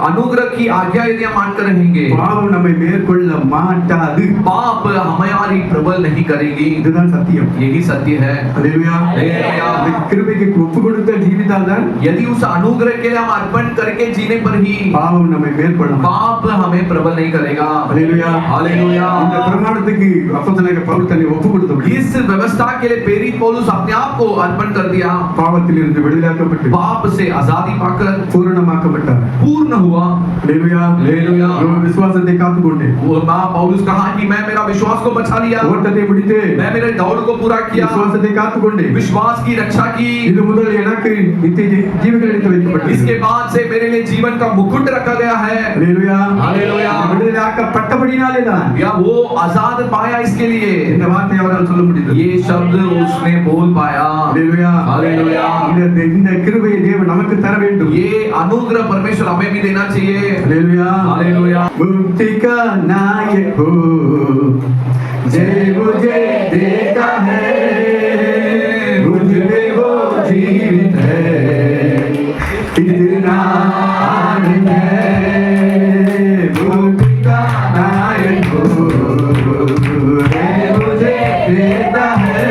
अनुग्रह की आज्ञा यदि हम मानकर रहेंगे பாவம் நம்மை மேற்கொள்ள மாட்டாது. पाप हमारी प्रबल नहीं करेगी. இதுதான் சத்தியம். यही सत्य है. Hallelujah hallelujah. அந்த கிருபைக்கு ஒப்பு கொடுத்த ஜீவித்தால் தான் यदि उस अनुग्रह के लिए हम अर्पण करके जीने पर ही பாவம் நம்மை மேற்கொள்ள மாட்டாது. पाप हमें प्रबल नहीं करेगा. Hallelujah hallelujah. இந்த பிரமாணத்துக்கு அப்போஸ்தலனாகிய பவுல் தன்னை ஒப்பு கொடுத்தபடி इस व्यवस्था के लिए प्रेरित पौलुस अपने आप को अर्पण कर दिया. பாவத்திலிருந்து விடுதலையாக்கப்பட்டு पाप से आजादी पाकर பூரணமாக்கப்பட்டார். पूर्ण हुआ. Hallelujah hallelujah. நான் விசுவாசத்தை காத்துக்கொண்டேன். वो मां पौलुस कहा कि मैं मेरा विश्वास को बचा लिया. ஓட்டத்தை முடித்து मैं मेरे दौड़ को पूरा किया. விசுவாசத்தை காத்துக்கொண்டேன். विश्वास की रक्षा की. இது முதல் எனக்கு நித்திய ஜீவன் எடுத்து வைக்கப்பட்டது. इसके बाद से मेरे लिए जीवन का मुकुट रखा गया है. Hallelujah hallelujah. விடுதலையாக்கப்பட்டபடினாலே தான் या वो आजाद पाया इसके लिए. இந்த வார்த்தையை அவரால் சொல்ல முடிந்தது. ये शब्द उसने बोल पाया. Hallelujah hallelujah. இந்த கிருபையை தேவன் நமக்கு தர வேண்டும். ये अनुग्रह परमेश्वर हमें भी देना चाहिए. Hallelujah hallelujah. मुक्ति का नायक हो जे मुझे देता है मुझ में वो जीवित है इतना आनंद है मुक्ति का नायक हो जे मुझे देता है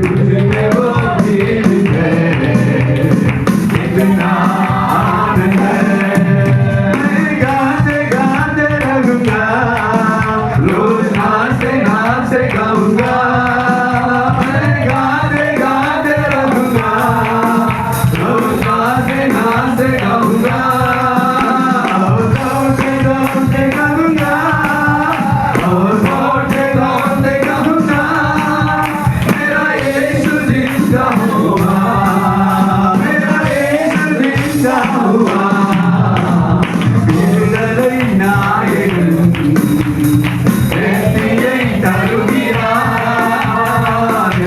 मुझ में वो जीवित है इतना आनंद है गाते गाते रहूंगा रोज नाचते नाचते गाऊंगा गाते गाते रहूंगा रोज नाचते नाचते गाऊंगा दौड़ते दौड़ते गाऊंगा दौड़ते दौड़ते गाऊंगा मेरा यीशु जिंदा हुआ मेरा यीशु जिंदा हुआ விடுதலை நாயகன் வெற்றியை தருகிறார்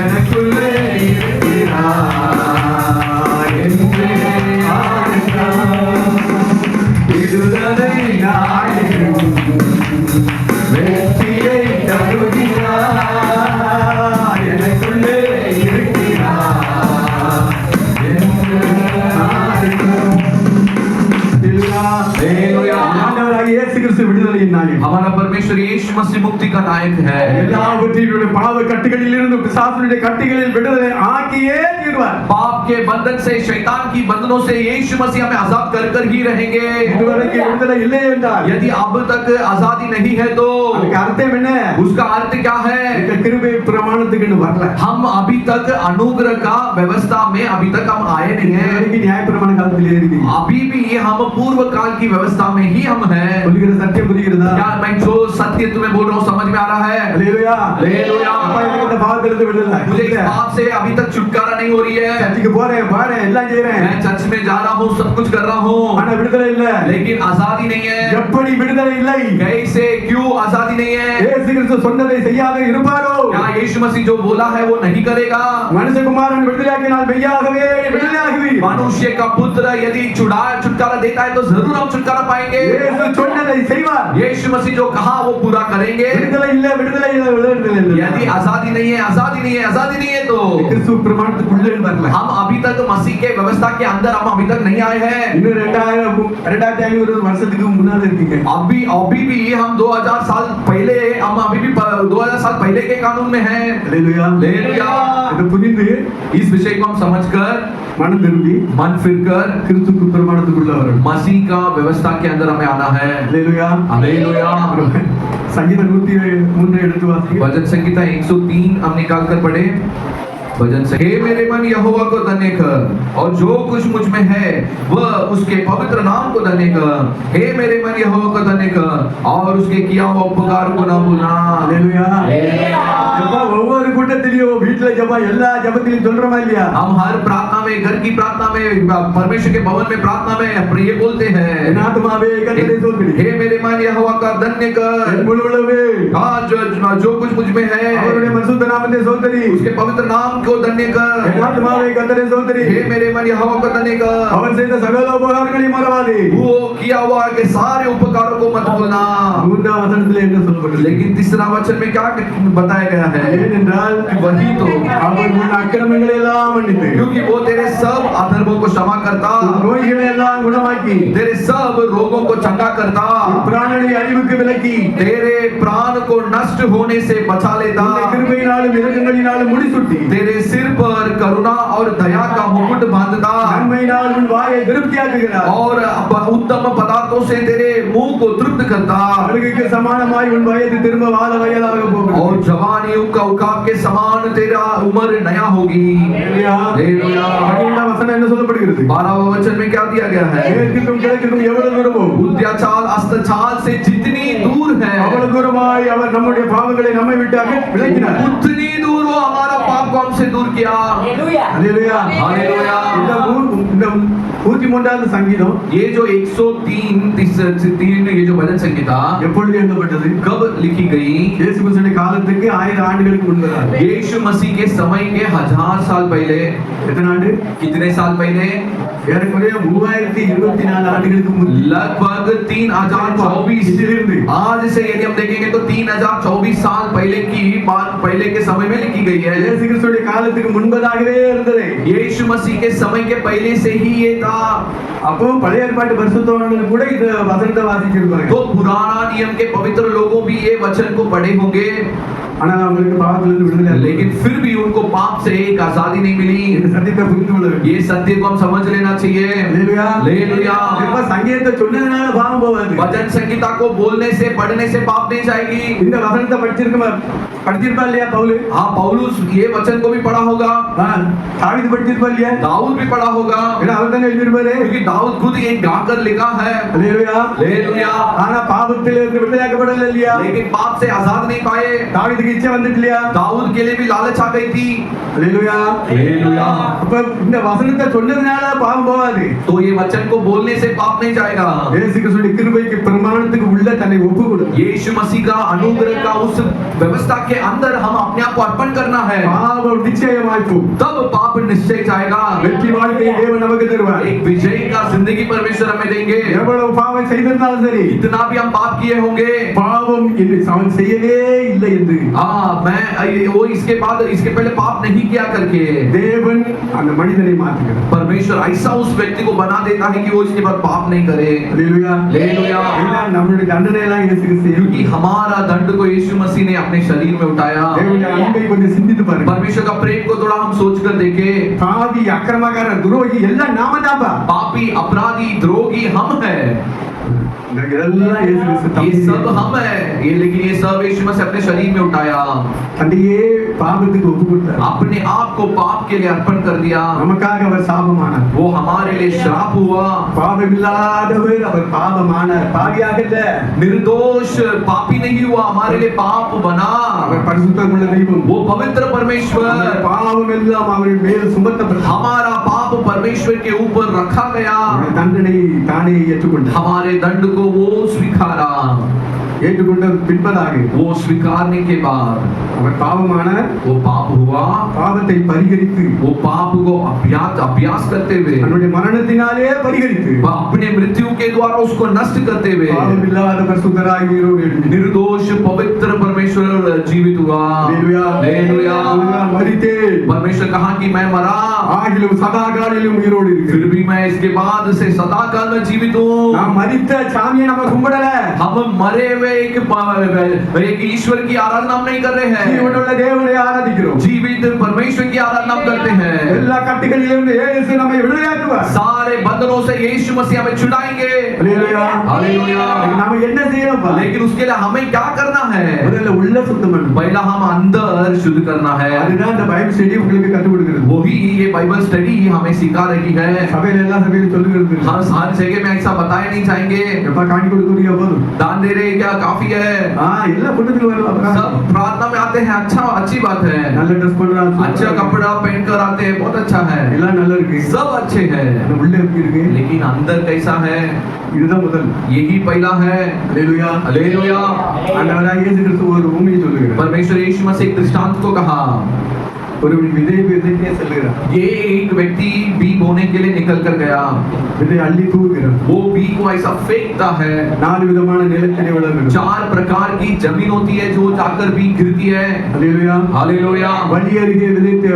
எனக்குள்ளே இருக்கிறார் என்று ஆனந்தம். விடுதலை நாயகன் வெற்றியை தருகிறார் எனக்குள்ளே இருக்கிறார் என்று ஆனந்தம். हालेलुया. ஆண்டவராகிய இயேசு கிறிஸ்து விடுதலையின் நாயகன். हमारा परमेश्वर यीशु मसीह मुक्ति का नायक है. எல்லாவற்றினுடைய பாவ கட்டுகளில் இருந்து பிசாசுடைய கட்டுகளில் விடுதலை ஆக்கியே தீர்வார். पाप के बंधन से शैतान की बंधनों से यीशु मसीह हमें आजाद कर कर ही रहेंगे. இதுவரைக்கும் விடுதலை இல்லை என்றால் यदि अब तक आजादी नहीं है तो அதுக்கு அர்த்தம் என்ன? उसका अर्थ क्या है? இந்த கிருபை பிரமாணத்துக்கு இன்னும் வரல. हम अभी तक अनुग्रह का व्यवस्था में अभी तक हम आए नहीं हैं. இதுவரைக்கும் நியாய பிரமாண காலத்திலே இருக்கீங்க. अभी भी हम पूर्व काल की व्यवस्था में ही हम हैं. சொல்லுகிற சத்தியம் புரிகிறதா? क्या मैं जो सत्य तुम्हें बोल रहा हूँ समझ में आ रहा है? ஹalleluya हालेलुया. அப்பா எனக்கு இந்த பாவத்திலிருந்து விடுதலை. मुझे इस पाप से अभी तक छुटकारा नहीं हो रही है. சர்ச்சுக்கு போறேன் பாறேன் எல்லாம் செய்றேன். मैं चर्च में जा रहा हूँ सब कुछ कर रहा हूँ ஆனா விடுதலை இல்ல. लेकिन आजादी नहीं है. எப்படி விடுதலை இல்லை? कैसे क्यों आजादी नहीं है? இயேசு கிறிஸ்து சொன்னதை செய்யாத இருப்பாரோ? क्या यीशु मसीह जो बोला है वो नहीं करेगा? மனுஷகுமாரன் விடுதலையாக்கினால் மெய்யாகவே விடுதலையாகுவீர். मनुष्य का पुत्र यदि छुटकारा देता है तो जरूर हम छुटकारा पाएंगे. இயேசு சொன்னதை செய்வார். यीशु मसीह जो कहा वो पूरा करेंगे. விடுதலை இல்ல விடுதலை இல்ல விடுதலை இல்ல. यदि आजादी नहीं है आजादी नहीं है आजादी नहीं है तो கிறிஸ்து பிரமாணத்துக்குள்ளே வரல. हम अभी तक मसीह के व्यवस्था के अंदर हम अभी तक नहीं आए हैं. இன்னும் 2500 வருஷத்துக்கு முன்னால இருக்கீங்க. अभी भी हम 2000 साल पहले हम अभी भी 2000 साल पहले के कानून में हैं. ஹalleluya हालेलुया. இது புரிந்து इस विषय को हम समझकर மனம் திரும்பி मन फिरकर கிறிஸ்து பிரமாணத்துக்குள்ள வரணும். मसीह का व्यवस्था के अंदर हमें आना है. ஹalleluya हालेलुया. संगीत 103 எடுத்து வாசிங்க. भजन संहिता 103 हम निकाल कर पढ़े। भजन से हे मेरे मन यहोवा को धन्य कर और जो कुछ मुझ में है वह उसके पवित्र नाम को धन्य कर। हे मेरे मन यहोवा को धन्य कर और उसके किया हुआ उपकार को ना भूलना। ஹalleluya. ஜெப ஒவ்வொரு கூட்டத்திலயும் வீட்ல ஜெப எல்லா ஜெபத்திலும் சொல்றோமா இல்லையா? हम हर प्रार्थना में, घर की प्रार्थना में, परमेश्वर के भवन में प्रार्थना में ये बोलते हैं, என் ஆத்துமாவே கர்த்தரை ஸ்தோத்திரி. हे मेरे मन यहोवा का धन्य कर। என் முழுவதுமே हाँ, जो कुछ मुझ में है அவருடைய பரிசுத்த நாமத்தை ஸ்தோத்திரி. उसके पवित्र नाम को धन्य कर। என் ஆத்துமாவே கர்த்தரை ஸ்தோத்திரி. हे मेरे मन यहोवा को धन्य कर। அவன் செய்த சகல உபகாரங்களையும் மறவாதே. वो किया हुआ के सारे उपकारों को मत भूलना। மூன்றாம் வசனத்திலே என்ன சொல்லப்பட்டிருக்கு? लेकिन तीसरा वचन में क्या बताया गया है? ஏனென்றால் वही तो, அவர் உன் அக்கிரமங்களை எல்லாம் மன்னித்து क्योंकि वो तेरे सब अधर्मों को क्षमा करता, நோய்களை எல்லாம் குணமாக்கி तेरे सब रोगों को चंगा करता, பிராணனை அழிவுக்கு விலக்கி तेरे प्राण को नष्ट होने से बचा लेता, உன்னை கிருபையினாலும் இரக்கங்களினாலும் முடிசூட்டி तेरे सिर पर करुणा और दया का मुकुट बांधता நன்மையினால் உன் வாயை திருப்தியாக்குகிறார். और उत्तम पदार्थों से तेरे मुंह को तृप्त करता அழுகைக்கு சமானமாய் உன் வயது திரும்ப வாழ வயதாக போகிறது. और जवानी का उकाब के समान तेरा उम्र नया होगी। ஹalleluya. हालेलुया। 12 வசனம் என்ன சொல்லப்படுகிறது? 12वां वचन में क्या दिया गया है? மேற்கிற்கும் கிழக்கிற்கும் எவ்வளவு தூரமோ उद्याचाल अस्तचाल से जितनी दूर है அவ்வளவு தூரமாய் அவர் நம்முடைய பாவங்களை நம்மை விட்டு விலக்கினார். उतनी दूर वो हमारा पाप को हमसे दूर किया। Hallelujah. ஹalleluya. हालेलुया। இந்த 103வது சங்கீதம் ये जो 103 ये जो भजन संहिता எப்பொழுது எழுதப்பட்டது? कब लिखी गई? இயேசு கிறிஸ்துவின் காலத்துக்கு 1000 ஆண்டுகளுக்கு முன்பதாக. यीशु मसीह के समय के 1000 साल पहले। எத்தனை ஆண்டு? कितने साल पहले? ஏறக்குறைய 3024 ஆண்டுகளுக்கு முன்பு. लगभग 3024। आज से यदि हम देखेंगे तो 3024 साल पहले की बात, पहले के समय में लिखी गई है। இயேசு கிறிஸ்துவின் காலத்துக்கு முன்பதாகவே இருந்தது. यीशु मसीह के समय के पहले से ही ये था। அப்போ பழைய ஏற்பாட்டு பரிசுத்தவான்கள் கூட இந்த வசனத்தை வாசிச்சிருப்பாங்க. तो पुराना नियम के पवित्र लोगों भी ये वचन को पढ़े होंगे, ஆனா அவங்களுக்கு பாவத்திலிருந்து விடுதலை இல்லை. लेकिन फिर भी उनको पाप से एक आजादी नहीं मिली। இந்த சத்தியத்தை புரிந்து கொள்ள வேண்டும். ये सत्य को हम समझ लेना चाहिए। ஹalleluya. हालेलुया। இப்ப சங்கீதத்தை சொன்னதுனால பாவம் போகாது. वचन संहिता को बोलने से, पढ़ने से पाप नहीं जाएगी। இந்த வசனத்தை படிச்சிருப்பா இல்லையா பவுல்? हाँ, पौलुस ये वचन को भी पढ़ा होगा, தாவீது படிச்சிருப்பா இல்லையா? दाऊद भी पढ़ा होगा, ஏன்னா அவர் தானே எழுதியிருப்பாரு. क्योंकि दाऊद खुद एक गाकर लिखा है। ஹalleluya. हालेलुया। ஆனா பாவத்திலிருந்து விடுதலையாக்கப்படல இல்லையா? लेकिन पाप से आजाद नहीं पाए। தாவீதுக்கு இச்சை வந்துட்டு இல்லையா? दाऊद के लिए भी लालच आ गई थी। ஹalleluya. हालेलुया। அப்ப இந்த வசனத்தை சொன்னதுனால பாவம் போகாது. तो ये वचन को बोलने से पाप नहीं जाएगा। இயேசு கிறிஸ்துவின் கிருபைக்கு பிரமாணத்துக்கு உள்ள தன்னை ஒப்புக்கொடு. यीशु मसीह का अनुग्रह का उस व्यवस्था के अंदर हम अपने आप को अर्पण करना है, பாவம் நிச்சயமாய் போகும். तब पाप निश्चय जाएगा। வெற்றி வாழ்க்கையை தேவன் நமக்கு தருவார். एक विजय का जिंदगी परमेश्वर हमें देंगे। எவ்வளவு பாவம் செய்திருந்தாலும் சரி, इतना भी हम पाप किए होंगे, பாவம் அவன் செய்யவே இல்லை என்று मैं वो इसके बाद, इसके पहले पाप नहीं किया करके தேவன் அந்த மனிதனை மாற்றுகிறார். परमेश्वर ऐसा उस व्यक्ति को बना देता है कि वो इसके बाद पाप नहीं करे। ஹalleluya. हालेलुया। ஏன்னா நம்மளுடைய தண்டனை எல்லாம் இயேசு கிறிஸ்து क्योंकि हमारा दंड को यीशु मसीह ने अपने शरीर में उठाया। தேவனுடைய அன்பை கொஞ்சம் சிந்தித்து பாருங்க. परमेश्वर का प्रेम को थोड़ा हम सोच कर देखें। பாவி, அக்கிரமக்கார, துரோகி எல்லாம் நாம தான்ப்பா. पापी, अपराधी, द्रोही हम हैं। இதெல்லாம் இயேசு கிறிஸ்து ये सब हम हैं, ये लेकिन ये सब यीशु मसीह अपने शरीर में उठाया, தன்னையே பாவத்துக்கு ஒப்பு கொடுத்தார். अपने आप को पाप के लिए अर्पण कर दिया। நமக்காக அவர் சாபமானார். वो हमारे लिए श्राप हुआ। பாவமில்லாதவர் அவர் பாவமானார். பாவியாக இல்ல, निर्दोष पापी नहीं हुआ, हमारे लिए पाप बना। அவர் பரிசுத்தம் உள்ள தெய்வம். वो पवित्र परमेश्वर, பாவம் எல்லாம் அவரின் மேல் சுமத்தப்பட்டது. हमारा पाप परमेश्वर के ऊपर रखा गया। அவருடைய தண்டனை தானே ஏற்றுக்கொண்டார். हमारे दंड को वो स्वीकारा। ஏற்றுக்கொண்ட பின்பதாக वो स्वीकारने के बाद அவர் பாவமானார். वो पाप हुआ। பாவத்தை பரிகரித்து वो पाप को अभ्यास करते हुए, அவருடைய மரணத்தினாலே பரிகரித்து वह अपने मृत्यु के द्वारा उसको नष्ट करते हुए பாவமில்லாத பரிசுத்தராகி உயிரோடு எழுந்தார். निर्दोष पवित्र परमेश्वर जीवित हुआ। ஹalleluya. हालेलुया। மரித்தே परमेश्वर कहा कि मैं मरा, ஆகிலும் சதா காலிலும் உயிரோடு फिर இருக்கிறேன். भी मैं इसके बाद से सदा काल में जीवित हूँ। நாம் மரித்த சாமியை நம்ம கும்பிடல. हम मरे हुए एक ईश्वर की आराधना हम नहीं कर रहे हैं, ஜீவனுள்ள தேவனை ஆராதிக்கிறோம். जीवित परमेश्वर की आराधना हम करते हैं। எல்லா கட்டுகளிலிருந்து இயேசு நம்மை விடுதலையாக்குவார். सारे बंधनों से यीशु मसीह हमें छुड़ाएंगे। ஹalleluya. हालेलुया। நாம என்ன செய்யணும்? लेकिन उसके लिए हमें क्या करना है? முதல்ல உள்ள சுத்தம் பண்ணணும். पहला हम अंदर शुद्ध करना है। அதுதான் இந்த பைபிள் ஸ்டடி உங்களுக்கு கற்றுக் கொடுக்கிறது. वही ये बाइबल स्टडी हमें सिखा रही है। சபையில எல்லா சபையிலும் சொல்லுகிறது. हर जगह में ऐसा बताया नहीं जाएंगे। எப்ப காணி கொடுக்குறியா போதும். दान दे रहे क्या काफी है? எல்லா கூட்டத்துக்கு வரலாம். सब प्रार्थना में आते हैं, अच्छा अच्छी बात है। நல்ல ட்ரெஸ் பண்றாங்க. अच्छा कपड़ा पहन कर आते हैं, बहुत अच्छा है। எல்லாம் நல்லா இருக்கு. सब अच्छे हैं, உள்ள எப்படி இருக்கு? लेकिन अंदर कैसा है? இதுதான் முதல். यही पहला है। ஹalleluya. हालेलुया। ஆண்டவராகிய இயேசு கிறிஸ்து ஒரு உண்மையை சொல்லுகிறார். परमेश्वर यीशु मसीह एक दृष्टांत को कहा। ஒரு விதை விதைக்க செல்கிறார். ये एक व्यक्ति बीज बोने के लिए निकल कर गया। விதை அள்ளி தூவுகிறார். वो बीज को ऐसा फेंकता है। நாலு விதமான நிலத்தடி வளர்கிறது. 4 प्रकार की जमीन होती है जो जाकर बीज गिरती है। ஹalleluya. हालेलुया। வழி அருகே விதைத்து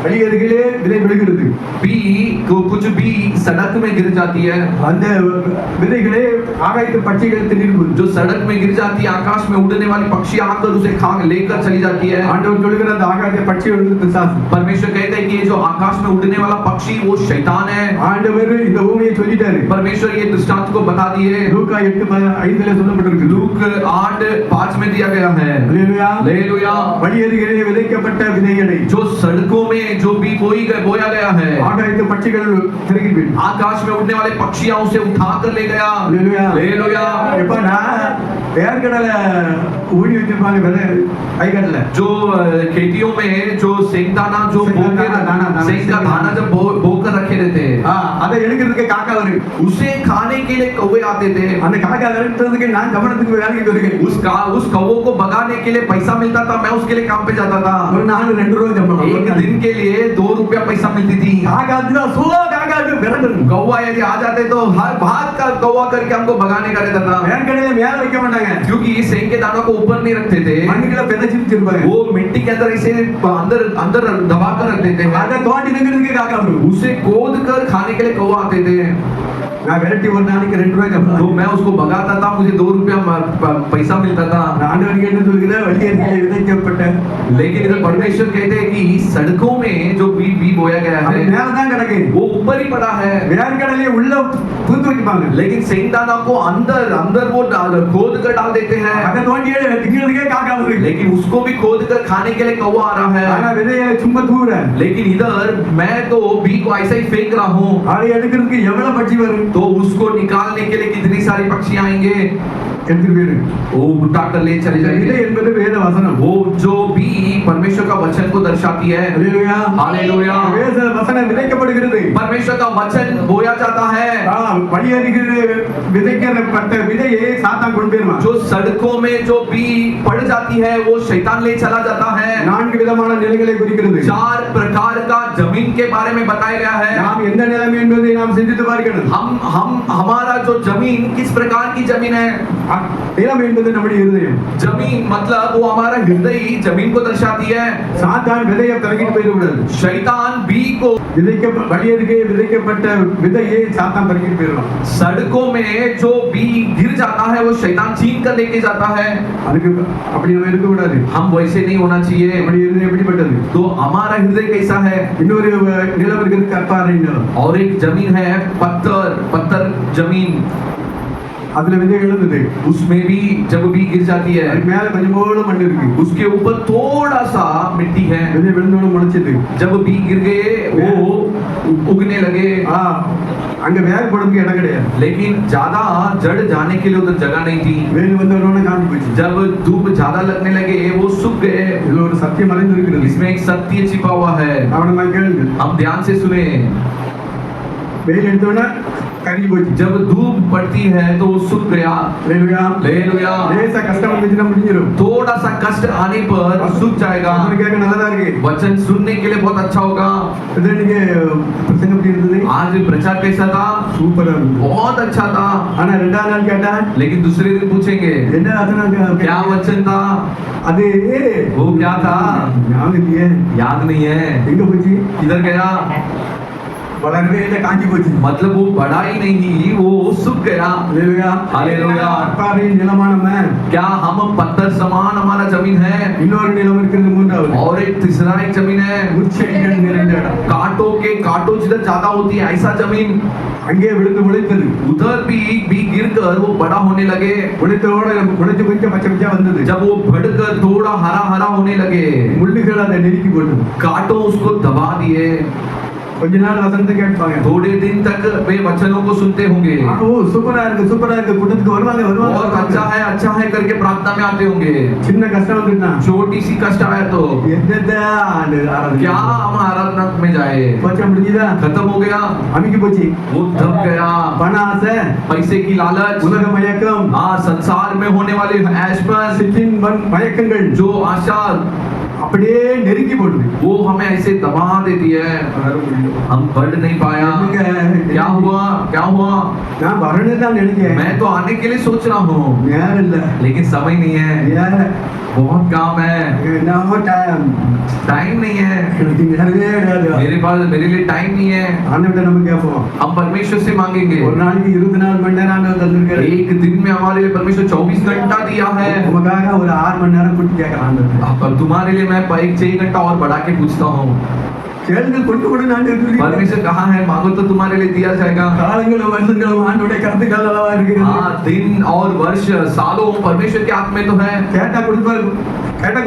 வழி அருகிலே விதை விழுகிறது. बीज को कुछ बीज सड़क में गिर जाती है। அந்த விதைகளே ஆகாயத்து பட்சிகள் தின்னும். जो सड़क में गिर जाती है, आकाश में उड़ने वाली पक्षी आकर उसे खा लेकर चली जाती है। ஆண்டவர் சொல்லுகிற அந்த ஆகாயத்து பட்சி வந்து பிசாசு. परमेश्वर कहते हैं कि ये जो आकाश में उड़ने वाला पक्षी वो शैतान है। ஆண்டவர் இந்த பூமியை சொல்லிட்டாரு. परमेश्वर ये दृष्टांत को बता दिए। லூக்கா 8:5ல சொல்லப்பட்டிருக்கு. लूक 8:5 में दिया गया है। ஹalleluya. हालेलुया। வழி அருகிலே விதைக்கப்பட்ட விதைகளை जो सड़कों में जो बीज बोया गया है, ஆகாயத்து பட்சிகள் திருகி விடும். आकाश में उड़ने वाले पक्षियां उसे उठा कर ले गया। ஹalleluya. हालेलुया। எப்ப நான் வேர்க்கடலை ஊடி வச்சிருப்பாங்க விதை கைகடல. जो खेतियों में जो सेंगदाना जो सेंगदाना जब बोकर रखे रहते हैं, அதை எடுக்கிறதுக்கு காக்கா வரும். उसे खाने के लिए कौवे आते थे। அந்த காக்கா விரட்டுறதுக்கு நான் கவனத்துக்கு வேலைக்கு வருகிறேன். उस कौवों को भगाने के लिए पैसा मिलता था, मैं उसके लिए काम पे जाता था। ஒரு நாள் 2 ரூபாய் சம்பளம். एक दिन के लिए 2 रुपया पैसा मिलती थी। காக்கா தான் சோலா காக்கா விரட்டணும். कौवा यदि आ जाते तो हर भाग का कौवा करके हमको भगाने का रहता था, வேர்க்கடலை மேல வைக்க மாட்டாங்க. क्योंकि सेंग के दानों को ऊपर नहीं रखते थे। மண்ணுக்குள்ள பெதச்சி வச்சிருப்பாங்க. वो मिट्टी के अंदर इसे अंदर अंदर दबा कर रख देते हैं। அதை தோண்டி திங்கிறதுக்கு காக்கா வரும். उसे खोद कर खाने के लिए कौवा आते थे। நான் விரட்டி ஒரு நாளைக்கு 2 ரூபாய் तो சம்பளம். मैं उसको भगाता था, मुझे 2 रुपया पैसा मिलता था। ஆண்டவர் என்ன சொல்கிறார்? வழி அருகிலே விதைக்கப்பட்ட लेकिन इधर परमेश्वर कहते हैं कि सड़कों में जो बीज बोया गया அது है மேல தான் கிடக்கு. वो ऊपर ही पड़ा है, வேர்க்கடலையை உள்ள பூத்து வைப்பாங்க. लेकिन सेंगदाना को अंदर अंदर वो खोद कर डाल देते हैं। அதை தோண்டி திங்கிறதுக்கே காக்கா வரும். लेकिन उसको भी खोद कर खाने के लिए कौवा आ रहा ஆனா है। விதையை சும்மா தூவுறேன். लेकिन इधर मैं तो बीज को ऐसा ही फेंक रहा हूँ, அதை எடுக்கிறதுக்கு எவ்வளவு பட்சி வரும்? तो उसको निकालने के लिए कितनी सारी पक्षी आएंगे, எடுத்துட்டு போயிரு. वो उठा कर ले चले விதை जाएंगे। என்பது வேத வசனம். वो जो भी परमेश्वर का वचन को दर्शाती है। ஹalleluya. हालेलुया। வேத வசனம் விதைக்கப்படுகிறது. परमेश्वर का वचन बोया जाता है। வழி அருகிலே விதைக்கப்பட்ட விதையை சாத்தான் கொண்டு போயிருவான். जो सड़कों में जो बीज पड़ जाती है वो शैतान ले चला जाता है। 4 விதமான நிலைகளை குறிக்கிறது. 4 प्रकार का जमीन के बारे में बताया गया है। நாம் எந்த நிலைமை என்பதை நாம் சிந்தித்து பார்க்கணும். हम हमारा जो जमीन किस प्रकार की जमीन है? நிலைமை என்பது நம்முடைய இருதயம். जमीन मतलब वो हमारा हृदय जमीन को दर्शाती है। சாத்தான் விதையை தரக்கிட்டு போயிடக்கூடாது. शैतान बीज को வழி அருகே விதைக்கப்பட்ட விதையை சாத்தான் தரக்கிட்டு போயிடுவான். सड़कों में जो बीज गिर जाता है वो शैतान छीन कर लेके जाता है। அதுக்கு அப்படி நம்ம இருக்க கூடாது. हम वैसे नहीं होना चाहिए। நம்முடைய இருதயம் எப்படிப்பட்டது? तो हमारा हृदय कैसा है? இன்னொரு நிலம் இருக்கிறது கற்பாறை நிலம். और एक जमीन है पत्थर जमीन, அதுல விதைகள் இருந்தது. उसमें भी जब भी गिर जाती है அதுக்கு மேல கொஞ்சமோட மண் இருக்கு. उसके ऊपर थोड़ा सा मिट्टी है। விதை விழுந்தோட முளைச்சது. जब बीज गिर गए वो उगने लगे, அங்க வேர் போடுறதுக்கு இடம் கிடையாது. लेकिन ज्यादा जड़ जाने के लिए उधर जगह नहीं थी। வெயில் வந்தோடனே காஞ்சி போச்சு. जब धूप ज्यादा लगने लगे वो सूख गए। இதுல ஒரு சத்தியம் மறைந்து இருக்கிறது. इसमें एक सत्य छिपा हुआ है, அவனை கேளுங்க. हम ध्यान से सुने। வெயில் எடுத்தோடனே கருகி போச்சு. जब धूप पड़ती है तो वो सूख गया। ஹalleluya. हालेलुया। லேசா கஷ்டம் வந்துச்சுன்னா முடிஞ்சிரும். थोड़ा सा कष्ट आने पर सूख जाएगा। அவனுக்கு கேட்க நல்லதா இருக்கு. वचन सुनने के लिए बहुत अच्छा होगा। இது நீங்க பிரசங்கம் எப்படி இருந்தது? आज प्रचार कैसा था? சூப்பரா இருந்தது. बहुत अच्छा था। ஆனா ரெண்டாவது நாள் கேட்டா लेकिन दूसरे दिन पूछेंगे என்ன வசனம் क्या वचन था? அது वो क्या था? ஞாபகம் இல்லையே. याद नहीं है, எங்க போச்சு? किधर गया? வளரவே இல்லை, காஞ்சி போச்சு. मतलब वो बढ़ा ही नहीं, वो सूख गया। அல்லேலூயா. हालेलुया। அப்பாவின் நிலமானம क्या हम पत्थर समान हमारा जमीन है? இன்னொரு நிலம் இருக்கிறது, மூன்றாவது और एक तीसरा एक जमीन है முட்செடிகள் நிறைந்த இடம். कांटों जिधर ज्यादा होती है ऐसा जमीन। அங்கே விழுந்து முளைத்தது. उधर भी गिरकर वो बड़ा होने लगे। முளைத்தோட முளைச்சு கொஞ்சம் பச்சை பச்சையா வந்தது. जब वो बढ़कर थोड़ा हरा हरा होने लगे, முள்ளுகள் அதை நெருக்கி போட்டு कांटों उसको दबा दिए। கொஞ்ச நாள் வசனத்தை கேட்பாங்க. थोड़े दिन तक वे वचनों को सुनते होंगे। ஓ சூப்பரா இருக்கு, சூப்பரா இருக்கு, கூட்டத்துக்கு வருவாங்க बहुत अच्छा है करके प्रार्थना में आते होंगे। சின்ன கஷ்டம் வந்துட்டா छोटी सी कष्ट आया तो என்னடா ஆண்டு ஆராதனை क्या हम आराधना में जाए? போச்சா, முடிஞ்சுதா, खत्म हो गया, அமுக்கி போச்சு. वो दब गया। பண ஆசை, पैसे की लालच, உலக மயக்கம், हाँ संसार में होने वाले ऐशपन, சிற்றின் மயக்கங்கள் जो आशा அப்படியே நெருக்கி போடுது. वो हमें ऐसे दबा देती है, हम बढ़ नहीं पाया। क्या हुआ? நான் வரணும் தான் நினைக்கிறேன், मैं तो आने के लिए सोच रहा हूँ, நேரம் இல்ல, लेकिन समय नहीं है, நேரம் बहुत काम है, என்ன टाइम नहीं है, எனக்கு நேரமே கிடையாது. मेरे लिए टाइम नहीं है। ஆண்டவர்கிட்ட நம்ம கேட்போம். हम परमेश्वर से मांगेंगे। ஒரு நாளைக்கு 24 மணி நேரம் ஆண்டவர் தந்திருக்காரு. एक दिन में हमारे लिए परमेश्वर 24 घंटा दिया है। உமக்காக ஒரு 6 மணி நேரம் கூட்டி கேட்கலாம் ஆண்டவர்கிட்ட. अब तुम्हारे लिए मैं 6 घंटा और बढ़ा के पूछता हूँ, கேளுங்கள், கொண்டு கொடு ஆண்டவர் சொல்லி. परमेश्वर कहाँ है? मांगो तो तुम्हारे लिए दिया जाएगा। காலங்களும் வருஷங்களும் ஆண்டவருடைய கருத்துக்கள் அளவா இருக்குது. हाँ, दिन और वर्ष सालों परमेश्वर के हाथ में तो है। கேட்டா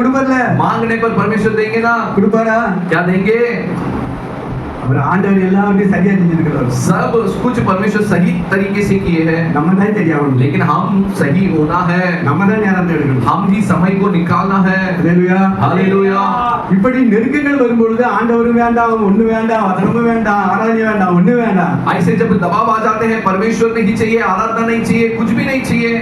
கொடுப்பார்ல, मांगने पर परमेश्वर देंगे ना? கொடுப்பாரா? क्या देंगे? அவர் ஆண்டவர் எல்லாவற்றையும் சரியா செஞ்சிருக்கிறார். सब कुछ परमेश्वर सही तरीके से किए हैं, நம்ம தான் தெரியாம, लेकिन हम सही होना है, நம்ம தான் நேரத்தை எடுக்கணும். हम ही समय को निकालना है। அல்லேலூயா. हालेलुया। இப்படி நெருக்கங்கள் வரும்பொழுது ஆண்டவரும் வேண்டாம், ஒண்ணு வேண்டாம், வசனமும் வேண்டாம், ஆராதனை வேண்டாம், ஒண்ணு வேண்டாம். ऐसे जब दबाव आ जाते हैं, परमेश्वर नहीं चाहिए, आराधना नहीं चाहिए, कुछ भी नहीं चाहिए।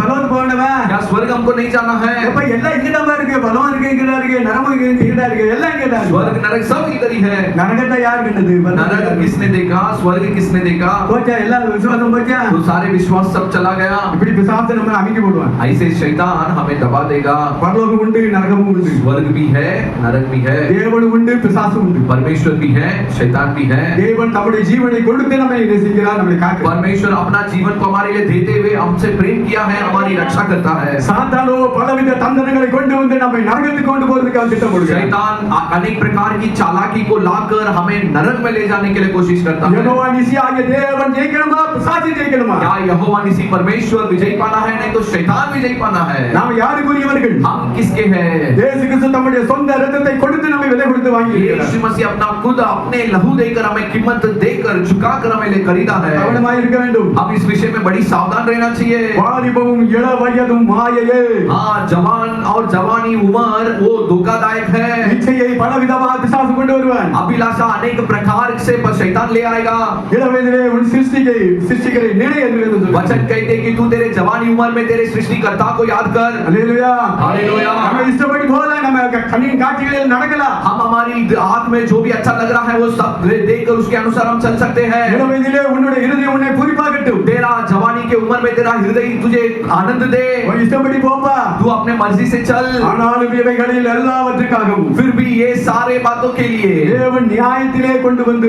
பலவன் போனவன் क्या स्वर्ग हमको नहीं जाना है? எப்ப எல்லாம் இங்கதான் இருக்கு, பலம் இருக்கு, இங்கதான் இருக்கு, நரம்பு இங்கதான் இருக்கு, எல்லாம் இங்கதான் இருக்கு. स्वर्ग नरक सब इधर ही है। நரகத்தை யார் கண்டது? नरक किसने देखा? स्वर्ग किसने देखा? போச்சா, எல்லா விசுவாசம் போச்சா. तो सारे विश्वास सब चला गया। இப்படி பிசாசு நம்ம அமைக்க போடுவான். ऐसे शैतान हमें दबा देगा। பரலோகம் உண்டு, நரகமும் உண்டு. स्वर्ग भी है, नरक भी है, தேவன் உண்டு, பிசாசு உண்டு. परमेश्वर भी है, शैतान भी है। தேவன் நம்முடைய ஜீவனை கொடுத்து நம்மை நேசிக்கிறார், நம்மை காக்கிறார். परमेश्वर अपना जीवन को हमारे लिए देते हुए हमसे प्रेम किया है, हमारी रक्षा करता है। சாத்தானோ பலவித தந்திரங்களை கொண்டு வந்து நம்மை நரகத்துக்கு கொண்டு போறதுக்கு திட்டம் போடுகிறார். शैतान अनेक प्रकार की चालाकी को लाकर हमें नरक में ले जाने के लिए कोशिश करता है। யெகோவா நிசியாகிய தேவன் ஜெயிக்கணுமா, பிசாசு ஜெயிக்கணுமா? क्या यहोवा निसी परमेश्वर विजय पाना है, नहीं तो शैतान विजय पाना है? நாம் யாருக்குரியவர்கள்? हम किसके हैं? இயேசு கிறிஸ்து தம்முடைய சொந்த இரத்தத்தை கொடுத்து நம்மை விலை கொடுத்து வாங்கி இருக்கிறார். यीशु मसीह अपना खुद अपने लहू देकर हमें कीमत देकर झुकाकर हमें ले खरीदा है। கவனமாய் இருக்க வேண்டும். अब इस विषय में बड़ी सावधान रहना चाहिए। வாலிபமும் இள வயதும் மாயையே. हाँ, जवान और जवानी उम्र वो धोखादायक है। இச்சையை பலவிதமாக பிசாசு கொண்டு வருவான். अभिलाषा अनेक प्रकार से शैतान ले आएगा। இள வயதிலே உன் சிருஷ்டிகரை நினை என்று வேதம் சொல்லுகிறது. वचन कहते कि तू तेरे जवानी उम्र में तेरे सृष्टिकर्ता को याद कर। அல்லேலூயா. हालेलुया। நம்ம இஷ்டப்படி போகலாம், நம்ம கண்ணின் காட்சிகளில் நடக்கலாம். हम हमारी आंख में जो भी अच्छा लग रहा है वो सब देखकर उसके अनुसार हम चल सकते हैं। இள வயதிலே உன்னுடைய இருதயம் உன்னை பூரிப்பாகட்டும். तेरा जवानी के उम्र में तेरा हृदय तुझे आनंद दे, உன் இஷ்டப்படி போப்பா. तू अपने मर्जी से चल। ஆனாலும் இவைகளில் எல்லாவற்றுக்காகவும் फिर भी ये सारे बातों के लिए தேவன் நியாயத்திலே கொண்டு வந்து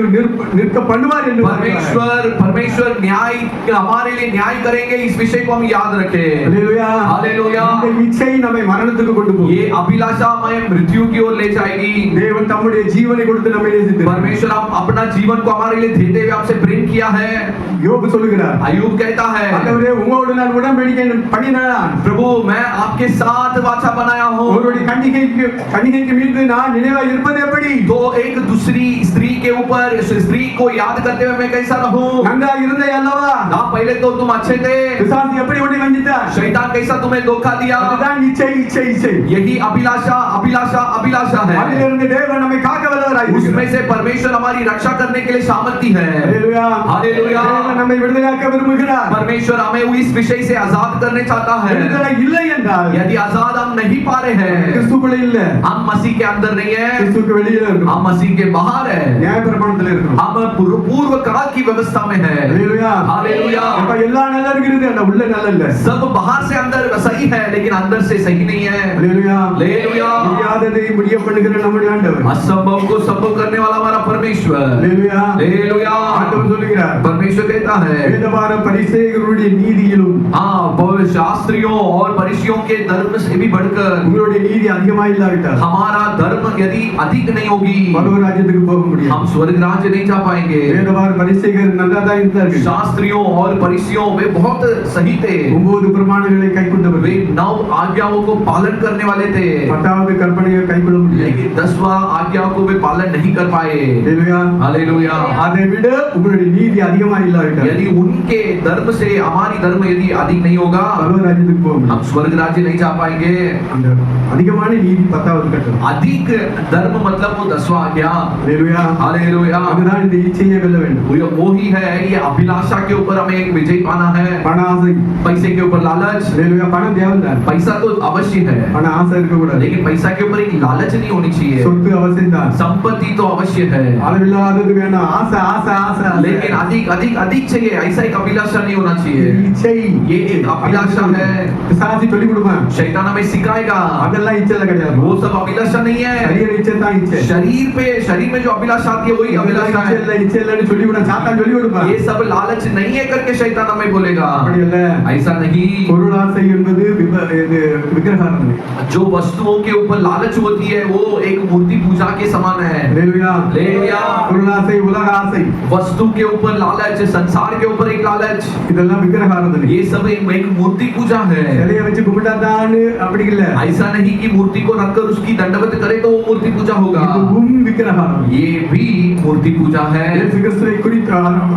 நிற்க பண்ணுவார் என்று परमेश्वर न्याय हमारे लिए न्याय करेंगे, इस विषय को हम याद रखें। அல்லேலூயா. हालेलुया। இந்த இச்சை நம்மை மரணத்துக்கு கொண்டு போகும். ये अभिलाषा हमें मृत्यु की ओर ले जाएगी। தேவன் தம்முடைய ஜீவனை கொடுத்து நம்மை நேசித்தார். परमेश्वर अपना जीवन को हमारे लिए देते हुए आपसे प्रेम किया है। யோபு சொல்லுகிறார், अय्यूब कहता है, ஆண்டவரே உம்மோடு நான் உடன்படிக்கை பண்ணினான். प्रभु मैं आपके साथ वाचा बनाया हूँ। ஒருவருடைய கன்னிகைக்கு மீது நான் நினைவாய் இருப்பது எப்படி? तो एक दूसरी स्त्री के ऊपर स्त्री को याद करते हुए मैं कैसा रहूं? நன்றாக இருந்தே அல்லவா? ना पहले तो तुम अच्छे थे, பிசாசு எப்படி உன்னை வஞ்சித்தார்? शैतान कैसा तुम्हें धोखा दिया। அதுதான் இச்சை. यही अभिलाषा है। அதிலிருந்து தேவன் நம்மை காக்க வல்லவராய் இருக்கிறார். उसमें से परमेश्वर हमारी रक्षा करने के लिए सामर्थी है। அல்லேலூயா. हालेलुया। தேவன் நம்மை விடுதலையாக்க விரும்புகிறார். விரும்புகிறார். परमेश्वर हमें इस विषय से आजाद करने चाहता है. விடுதலை இல்லை என்றால் यदि आजाद हम नहीं पा रहे हैं, கிறிஸ்துக்குள்ள இல்ல, हम मसीह के अंदर नहीं है, கிறிஸ்துக்கு வெளியில இருக்கோம், हम मसीह के बाहर है, நியாயப்பிரமாணத்துல இருக்கோம். हम पूर्व काल की व्यवस्था में है. ஹalleluya. हालेलुया. அப்ப எல்லாம் நல்லா இருக்குது, ஆனா உள்ள நல்லா இல்ல. सब बाहर से अंदर सही है लेकिन अंदर से सही नहीं है. ஹalleluya. हालेलुया. முடியாததை முடிய பண்ணுகிற நம்முடைய ஆண்டவர். असंभव को संभव करने वाला हमारा परमेश्वर. ஹalleluya. हालेलुया. ஆண்டவர் சொல்லுகிறார், परमेश्वर कहता है, வேதபார பரிசேயர்களுடைய நீதியிலும் हाँ, शास्त्रियों और फरीसियों के धर्म से भी बढ़कर உங்களுடைய நீதி அதிகமா இல்லாவிட்டால் हमारा धर्म यदि अधिक नहीं होगी, பரலோக ராஜ்யத்துக்கு போக முடியாது. हम स्वर्ग राज्य नहीं जा पाएंगे. வேதபார பரிசேயர் நல்லா தான் இருந்தார்கள். शास्त्रियों और फरीसियों वे बहुत सही थे. 9 பிரமாணங்களை கைக்கொண்டவர்கள். वे 9 आज्ञाओं को पालन करने वाले थे, 10வது கற்பனையை கைக்கொள்ள முடியல. लेकिन 10वां आज्ञा को वे पालन नहीं कर पाए. ஹalleluya. हालेलुया. அதை விட உங்களுடைய நீதி அதிகமா இல்லாவிட்டால் यदि उनके धर्म से हमारी धर्म यदि अधिक नहीं होगा, பரலோக ராஜ்யத்துக்கு போக முடியாது. हम स्वर्ग राज्य नहीं जा पाएंगे. அந்த அதிகமான நீதி 10வது கட்டளை. अधिक धर्म मतलब वो 10वां आज्ञा. ஹalleluya. हालेलुया. அதுதான் இந்த இச்சையை வெல்ல வேண்டும். वो ही है, ये अभिलाषा के ऊपर हमें एक विजय पाना है. பண ஆசை. पैसे के ऊपर लालच. ஹalleluya. பணம் தேவைதான். पैसा तो अवश्य है, பண ஆசை இருக்க கூடாது. लेकिन पैसा के ऊपर एक लालच नहीं होनी चाहिए. சொத்து அவசியம்தான். संपत्ति तो अवश्य है, அளவில்லாதது வேணாம். ஆசை ஆசை ஆசை ஆசை. लेकिन अधिक अधिक अधिक चाहिए. ऐसा एक अभिलाषा नहीं होना चाहिए. இச்சை. ये एक अभिलाषा है. பிசாசு சொல்லி கொடுப்பான். शैतान हमें सिखाएगा, அதெல்லாம் இச்சைல கிடையாது. वो सब अभिलाषा नहीं है. சரீர இச்சை தான் இச்சை. शरीर में जो अभिलाषा आती है वही अभिलाषा है. இச்சை இல்லன்னு சொல்லி விட சாத்தான் சொல்லி கொடுப்பான். ये सब लालच नहीं है करके शैतान हमें बोलेगा. அப்படி இல்ல. ऐसा नहीं. பொருள் ஆசை என்பது இது விக்கிரகாராதனை. जो वस्तुओं के ऊपर लालच होती है वो एक मूर्ति पूजा के समान है. ஹalleluya. हालेलुया. பொருள் ஆசை, உலக ஆசை, वस्तु के ऊपर लालच, संसार के ऊपर एक लालच, இதெல்லாம் விக்கிரகாராதனை. ये सब एक मूर्ति पूजा है. சிலையை வச்சு கும்பிட்டாதான் அப்படி இல்ல. ऐसा नहीं कि मूर्ति को रखकर उसकी दंडवत करे तो वो मूर्ति पूजा होगा. இதுவும் விக்கிரகாராதனை. ये भी मूर्ति पूजा है. இயேசு கிறிஸ்துவை குறித்து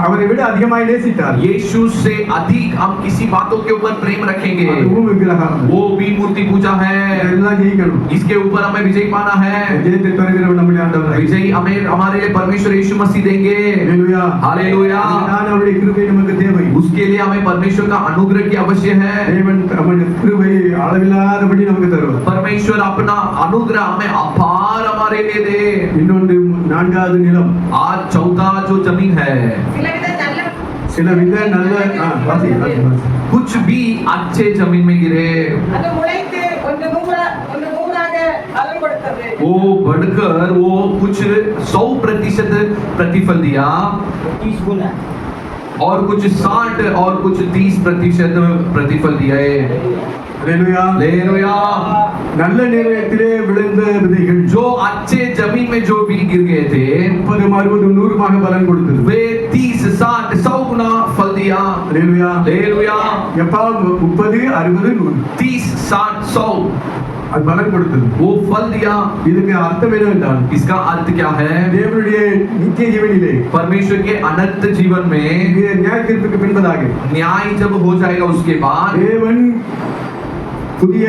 அவரை விட அதிகமாய் நேசித்தார். यीशु से अधिक हम किसी बातों के ऊपर प्रेम रखेंगे, அதுவும் விக்கிரகாராதனை. वो भी मूर्ति पूजा है. இதெல்லாம் ஜெயிக்கணும். इसके ऊपर हमें विजय पाना है. ஜெயத்தை தருகிறவர் நம்முடைய ஆண்டவர். विजय हमें हमारे लिए परमेश्वर यीशु मसीह देंगे. ஹalleluya. हालेलुया. இதுதான் அவருடைய கிருபை நமக்கு தேவை. उसके लिए हमें परमेश्वर का अनुग्रह की आवश्यक है. தேவன் நம்முடைய கிருபை அளவில்லாதபடி நமக்கு தருவார். परमेश्वर अपना अनुग्रह हमें अपार हमारे लिए दे. இன்னொன்று 4வது நிலம். आज 14 जो जमीन है, சில வித நல்ல வாசி வாசி வாசி. कुछ भी अच्छे जमीन में गिरे, அது முளைத்து ஒன்று நூறாக பலன் கொடுத்தது. वो बढ़कर वो कुछ 100% प्रतिफल दिया, 30 गुना और कुछ 60 और कुछ 30% प्रतिफल दिया है. ஹalleluya. हालेलुया. நல்ல நிலத்திலே விழுந்த விதைகள் जो अच्छे जमीन में जो बीज गिर गए थे 30, 60, 100 பலன் கொடுத்தது. वे 30, 60, 100 गुना फल दिया. ஹalleluya. हालेलुया. எப்பா 30, 60, 100 30, 60, 100 அது பலன் கொடுத்தது. वो फल दिया. இதுக்கு அர்த்தம் என்னவென்றால் इसका अर्थ क्या है? தேவனுடைய நித்திய ஜீவனிலே परमेश्वर के अनंत जीवन में நியாய தீர்ப்புக்கு பின்பதாக न्याय जब हो जाएगा उसके बाद தேவன் புதிய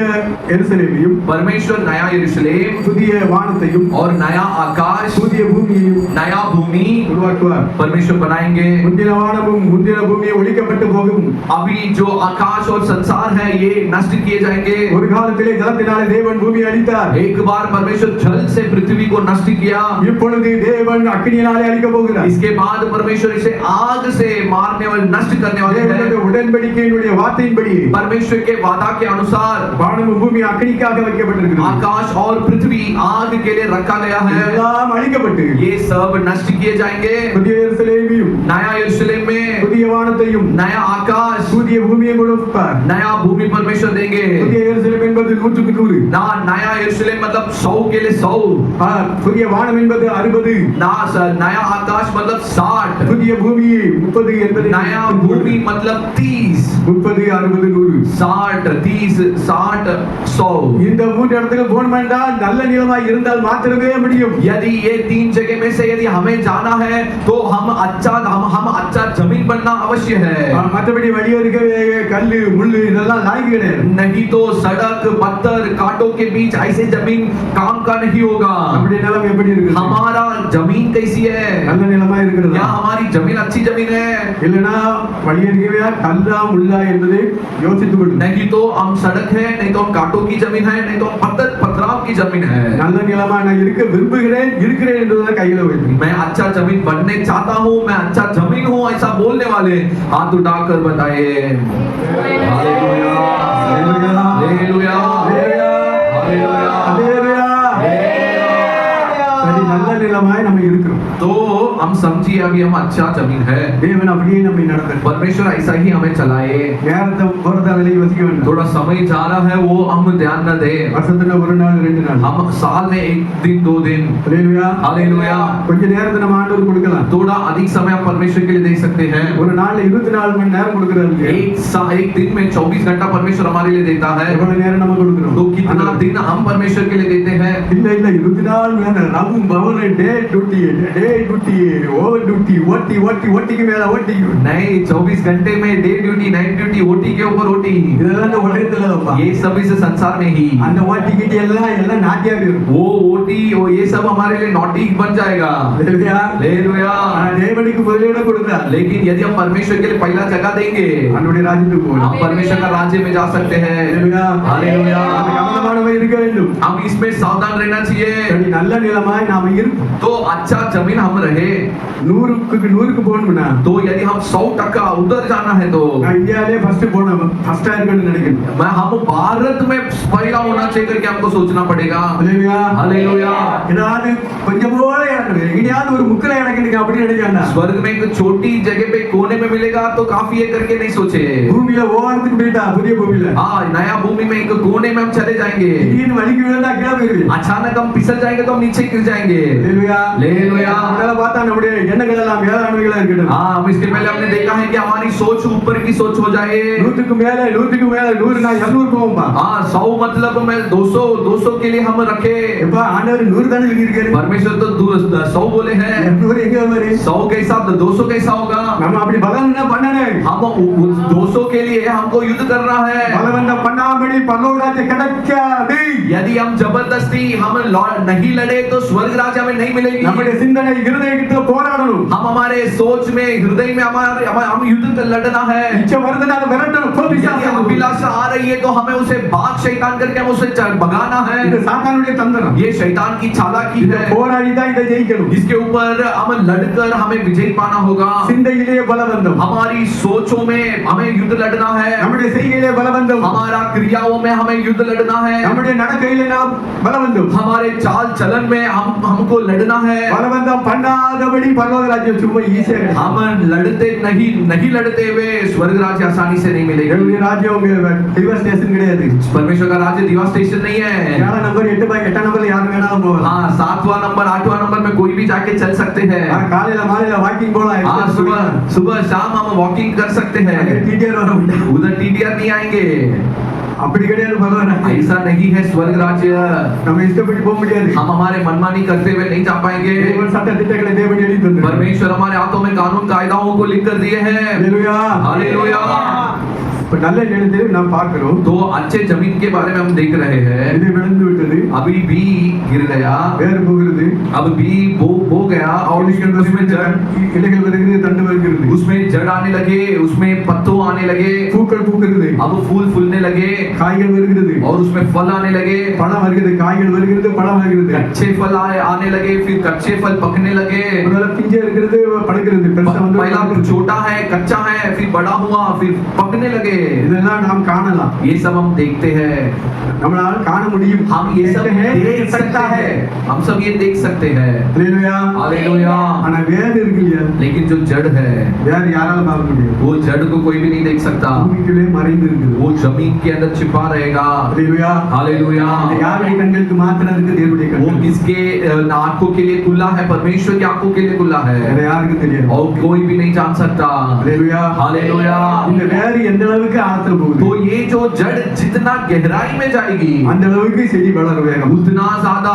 எருசலேமையும் परमेश्वर नया यरूशलेम புதிய வானத்தையும் और नया आकाश, புதிய பூமியையும் नया भूमि உருவாக்குவார். परमेश्वर बनाएंगे. முந்தின வானமும் முந்தின பூமியும் ஒழிக்கப்பட்டு போகும். अभी जो आकाश और संसार है ये नष्ट किए जाएंगे. ஒரு காலத்திலே ஜலத்தினாலே தேவன் பூமியை அழித்தார். एक बार परमेश्वर जल से पृथ्वी को नष्ट किया. இப்பொழுது தேவன் அக்கினியினாலே அழிக்க போகிறார். इसके बाद परमेश्वर इसे आग से मारने वाले नष्ट करने वाले தேவனுடைய हैं. உடன்படிக்கையினுடைய வார்த்தையின்படி परमेश्वर के वादा के अनुसार வானமும் பூமி அக்கினிக்காக வைக்கப்பட்டிருக்கிறது. आकाश और पृथ्वी आग के लिए रखा गया है. எல்லாம் அழிக்கப்பட்டு ये सब नष्ट किए जाएंगे. புதிய எருசலேமையும் नया यरूशलेम में புதிய வானத்தையும் नया आकाश, புதிய பூமியை கொடுப்பார். नया भूमि परमेश्वर देंगे. புதிய எருசலேம் என்பது 100க்கு 100. ना नया यरूशलेम मतलब 100 के लिए 100. புதிய வானம் என்பது 60. ना नया आकाश मतलब 60. புதிய பூமி 30 என்பது नया भूमि मतलब 30. 30, 60, 100. 60, 30, 60 100 இந்த மூன்று இடத்துக்கு போகணும் என்றால் நல்ல நிலமாய் இருந்தால் மாத்திரமே முடியும். यदि ये 3 जगह में से यदि हमें जाना है तो हम अच्छा जमीन बनना अवश्य है. மற்றபடி வழியோருக்கு கல்லு முள்ளு இதெல்லாம் லாய்க்கு கிடையாது. नहीं तो सड़क पत्थर कांटों के बीच ऐसे जमीन काम का नहीं होगा. நம்முடைய நிலம் எப்படி இருக்கு? हमारा जमीन कैसी है? நல்ல நிலமா இருக்கிறது. क्या हमारी जमीन अच्छी जमीन है? இல்லனா வழியோருக்கு கல்லா முள்ளா என்பதை யோசித்துக் கொள்ளுங்கள். नहीं तो हम सड़क है, नहीं तो हम कांटों की जमीन है, नहीं तो पथराव की जमीन है. நல்ல நிலமா நான் இருக்க விரும்புகிறேன் இருக்கிறேன் என்றதை கையில வைத்து मैं अच्छा जमीन बनने चाहता हूँ, मैं अच्छा जमीन हूँ, ऐसा बोलने वाले हाथ उठाकर बताए. Hallelujah, hallelujah, hallelujah, hallelujah. சரி, நல்ல நிலமாய் நம்ம இருக்கிறோம். तो हम समझिए अभी हम अच्छा जमीन है. தேவன் அப்படியே நம்மை நடத்துறார். परमेश्वर ऐसा ही हमें चलाए. நேரத்தை போறத விலை யோசிக்க வேண்டாம். थोड़ा समय जा रहा है वो हम ध्यान न दे. வருஷத்துல ஒரு நாள் ரெண்டு நாள் हम साल में 1 दिन 2 दिन. ஹalleluya, हालेलुया. கொஞ்ச நேரத்தை நம்ம ஆண்டவர் கொடுக்கலாம். थोड़ा अधिक समय हम परमेश्वर के लिए दे सकते हैं. ஒரு நாள்ல 24 மணி நேரம் கொடுக்கறாரு. एक दिन में 24 घंटा परमेश्वर हमारे लिए देता है. எவ்வளவு நேரம் நம்ம கொடுக்கிறோம்? तो कितना दिन हम परमेश्वर के लिए देते हैं? இல்ல 24 மணி நேரம் ரவும் பவன டே டியூட்டி ஓவர் டியூட்டி ஓட்டிக்கு மேல ஓட்டி. नहीं, 24 घंटे में day duty night duty OT के ऊपर ओटी. இதெல்லாம் இந்த உலகத்துல இல்லப்பா. ये सब इस संसार में ही. அந்த ஓட்டிக்கிட்டு எல்லாம் நாட்டியா இருக்கும். वो ओटी वो ये सब हमारे लिए नॉटी बन जाएगा. ஹalleluya, हालेलुया. தேவனுக்கு முதலிடம் கொடுக்கிறார். लेकिन यदि हम परमेश्वर के लिए पहला जगह देंगे, அவருடைய ராஜ்யத்துக்கு போகலாம். हम परमेश्वर का राज्य में जा सकते हैं. ஹalleluya, हालेलुया. அது கவனமானவராய் இருக்க வேண்டும். हम इसमें सावधान रहना चाहिए. சரி, நல்ல நிலமாய் நாம இருப்போம். तो अच्छा जमीन हम रहे. 100க்கு போகணும்னா तो यदि हम 100% उधर जाना है तो நான் இந்தியாவிலே ஃபர்ஸ்ட் போனோம். ஃபர்ஸ்டா இருக்கணும்னு நினைக்கிறேன். मैं हम भारत में पहला होना चाहिए करके हमको सोचना पड़ेगा. ஹalleluya, हालेलुया. ஏதாவது கொஞ்சம் போல எனக்கு எங்கேயாவது ஒரு முக்கில எனக்கு அப்படி நினைக்காண்டா. स्वर्ग में एक छोटी जगह पे कोने में मिलेगा तो काफी है करके नहीं सोचे. பூமியில ஓரத்துக்கு போயிட்டா புதிய பூமியில. हाँ, नया भूमि में एक कोने में हम चले जाएंगे. திடீர்னு வலிக்கு விழுந்தா கீழே போயிருவேன். अचानक हम फिसल जाएंगे तो हम नीचे गिर जाएंगे. ஹalleluya, हालेलुया. அதனால பார்த்தா நம்முடைய எண்ணங்கள் எல்லாம் வேளாண்மைகளா இருக்கட்டும். हाँ, हम इसके पहले हमने देखा है कि हमारी सोच ऊपर की सोच हो जाए. 100க்கு மேல 100 நான் 200 போவோம்பா. हाँ, 100 मतलब मैं 200 के लिए हम रखे. எப்பா ஆண்டவர் 100 தானே சொல்லியிருக்காரு. परमेश्वर तो 100 बोले हैं. 200 எங்க வரும்? 100 के हिसाब तो 200 कैसा होगा? நம்ம அப்படி பலவந்தம் பண்ணணும். हम उस 200 के लिए हमको युद्ध करना है. பலவந்தம் பண்ணாமடி பரலோக ராஜ்யம் கிடைக்காது. यदि हम जबरदस्ती हम नहीं लड़े तो स्वर्ग राज्य हमें नहीं मिलेगी. நம்முடைய சிந்தனை இருதயத்துல போராடணும். हम हमारे सोच में हृदय में हम युद्ध लड़ना है. இச்ச வருதுனா அதை விரட்டணும். यदि अभिलाषा आ रही है तो हमें उसे भाग शैतान करके हम उसे भगाना है. இது சாத்தானுடைய தந்திரம். ये शैतान की चालाकी இத है. போராடி தான் இதை ஜெயிக்கணும். इसके ऊपर हम लड़कर हमें विजय पाना होगा. சிந்தையிலே பலவந்தம். हमारी सोचों में हमें युद्ध लड़ना है. நம்முடைய செய்கையிலே பலவந்தம். हमारा क्रियाओं में हमें युद्ध लड़ना है. நம்முடைய நடக்கையிலே நாம் பலவந்தம். हमारे चाल चलन में हमको लड़ना है. பலவந்தம் பண்ணாதபடி பரலோக ராஜ்யம் சும்மா ஈஸியா हम लड़ते नहीं लड़ते हुए स्वर्ग राज्य आसानी से नहीं मिलेगा. நம்முடைய ராஜ்யம் உங்க டிவா ஸ்டேஷன் கிடையாது. परमेश्वर का राज्य दिवा स्टेशन नहीं है. 7 நம்பர் 8 நம்பர்ல யார் வேணாலும் போகலாம். हाँ, 7वां नंबर 8वां नंबर में कोई भी जाके चल सकते हैं. காலையில மாலையில வாக்கிங் போலாம். हाँ, सुबह शाम हम वॉकिंग कर सकते हैं. டிடிஆர் வர முடியாது. उधर TDR नहीं आएंगे. அப்படி கிடையாது பரலோக ராஜ்யம். ऐसा नहीं है स्वर्ग राज्य. நம்ம இஷ்டப்பட்டு போக முடியாது. हम हमारे मनमानी करते हुए नहीं जा पाएंगे. தேவன் சட்ட திட்டங்களை தேவன் எழுதி தந்தார். परमेश्वर हमारे हाथों में कानून कायदाओं को लिख कर दिए हैं. ஹalleluya, हालेलुया. இப்ப நல்ல நிலத்தை நாம் பார்க்கிறோம். तो अच्छे जमीन के बारे में हम देख रहे हैं. இது விழுந்து விட்டது. अभी भी गिर गया. வேர் போகிறது. अब भी बो गया और उसमें जड़ இலைகள் வருகிறது, தண்டு வருகிறது. उसमें जड़ आने लगे, उसमें पत्तों आने लगे. பூக்கள் பூக்கிறது. अब फूल फूलने लगे காய்கள் வருகிறது. और उसमें फल आने लगे. பழம் வருகிறது. காய்கள் வருகிறது, பழம் வருகிறது. कच्चे फल आने लगे, फिर कच्चे फल पकने लगे. முதல்ல பிஞ்சு இருக்கிறது, பழுக்கிறது. பெருசா வந்து पहला छोटा है, कच्चा है, फिर बड़ा हुआ, फिर पकने लगे. இதெல்லாம் நாம் காணலாம். ये सब हम देखते हैं. நம்மளால காண முடியும். हम ये सब देख सकता है. हम सब ये देख सकते हैं. ஹalleluya, हालेलुया. ஆனா வேர் இருக்கு இல்லையா? लेकिन जो जड़ है வேர் யாரால பார்க்க முடியும்? वो जड़ को कोई भी नहीं देख सकता. பூமிக்குள்ளே மறைந்து இருக்குது. वो जमीन के अंदर छिपा रहेगा. ஹalleluya, हालेलुया. இது யாருடைய கண்களுக்கு மாத்திரம் இருக்கு? தேவனுடைய वो கண்களுக்கு. किसके आंखों के लिए खुला है? परमेश्वर की आंखों के लिए खुला है வேற யாருக்கும் தெரியாது. और कोई भी नहीं जान सकता. ஹalleluya, हालेलुया. இந்த வேர் எந்த அளவுக்கு அளவுக்கு ஆழத்துல போகுது. तो ये जो जड़ जितना गहराई में जाएगी அந்த அளவுக்கு செடி வளர வேகம். उतना ज्यादा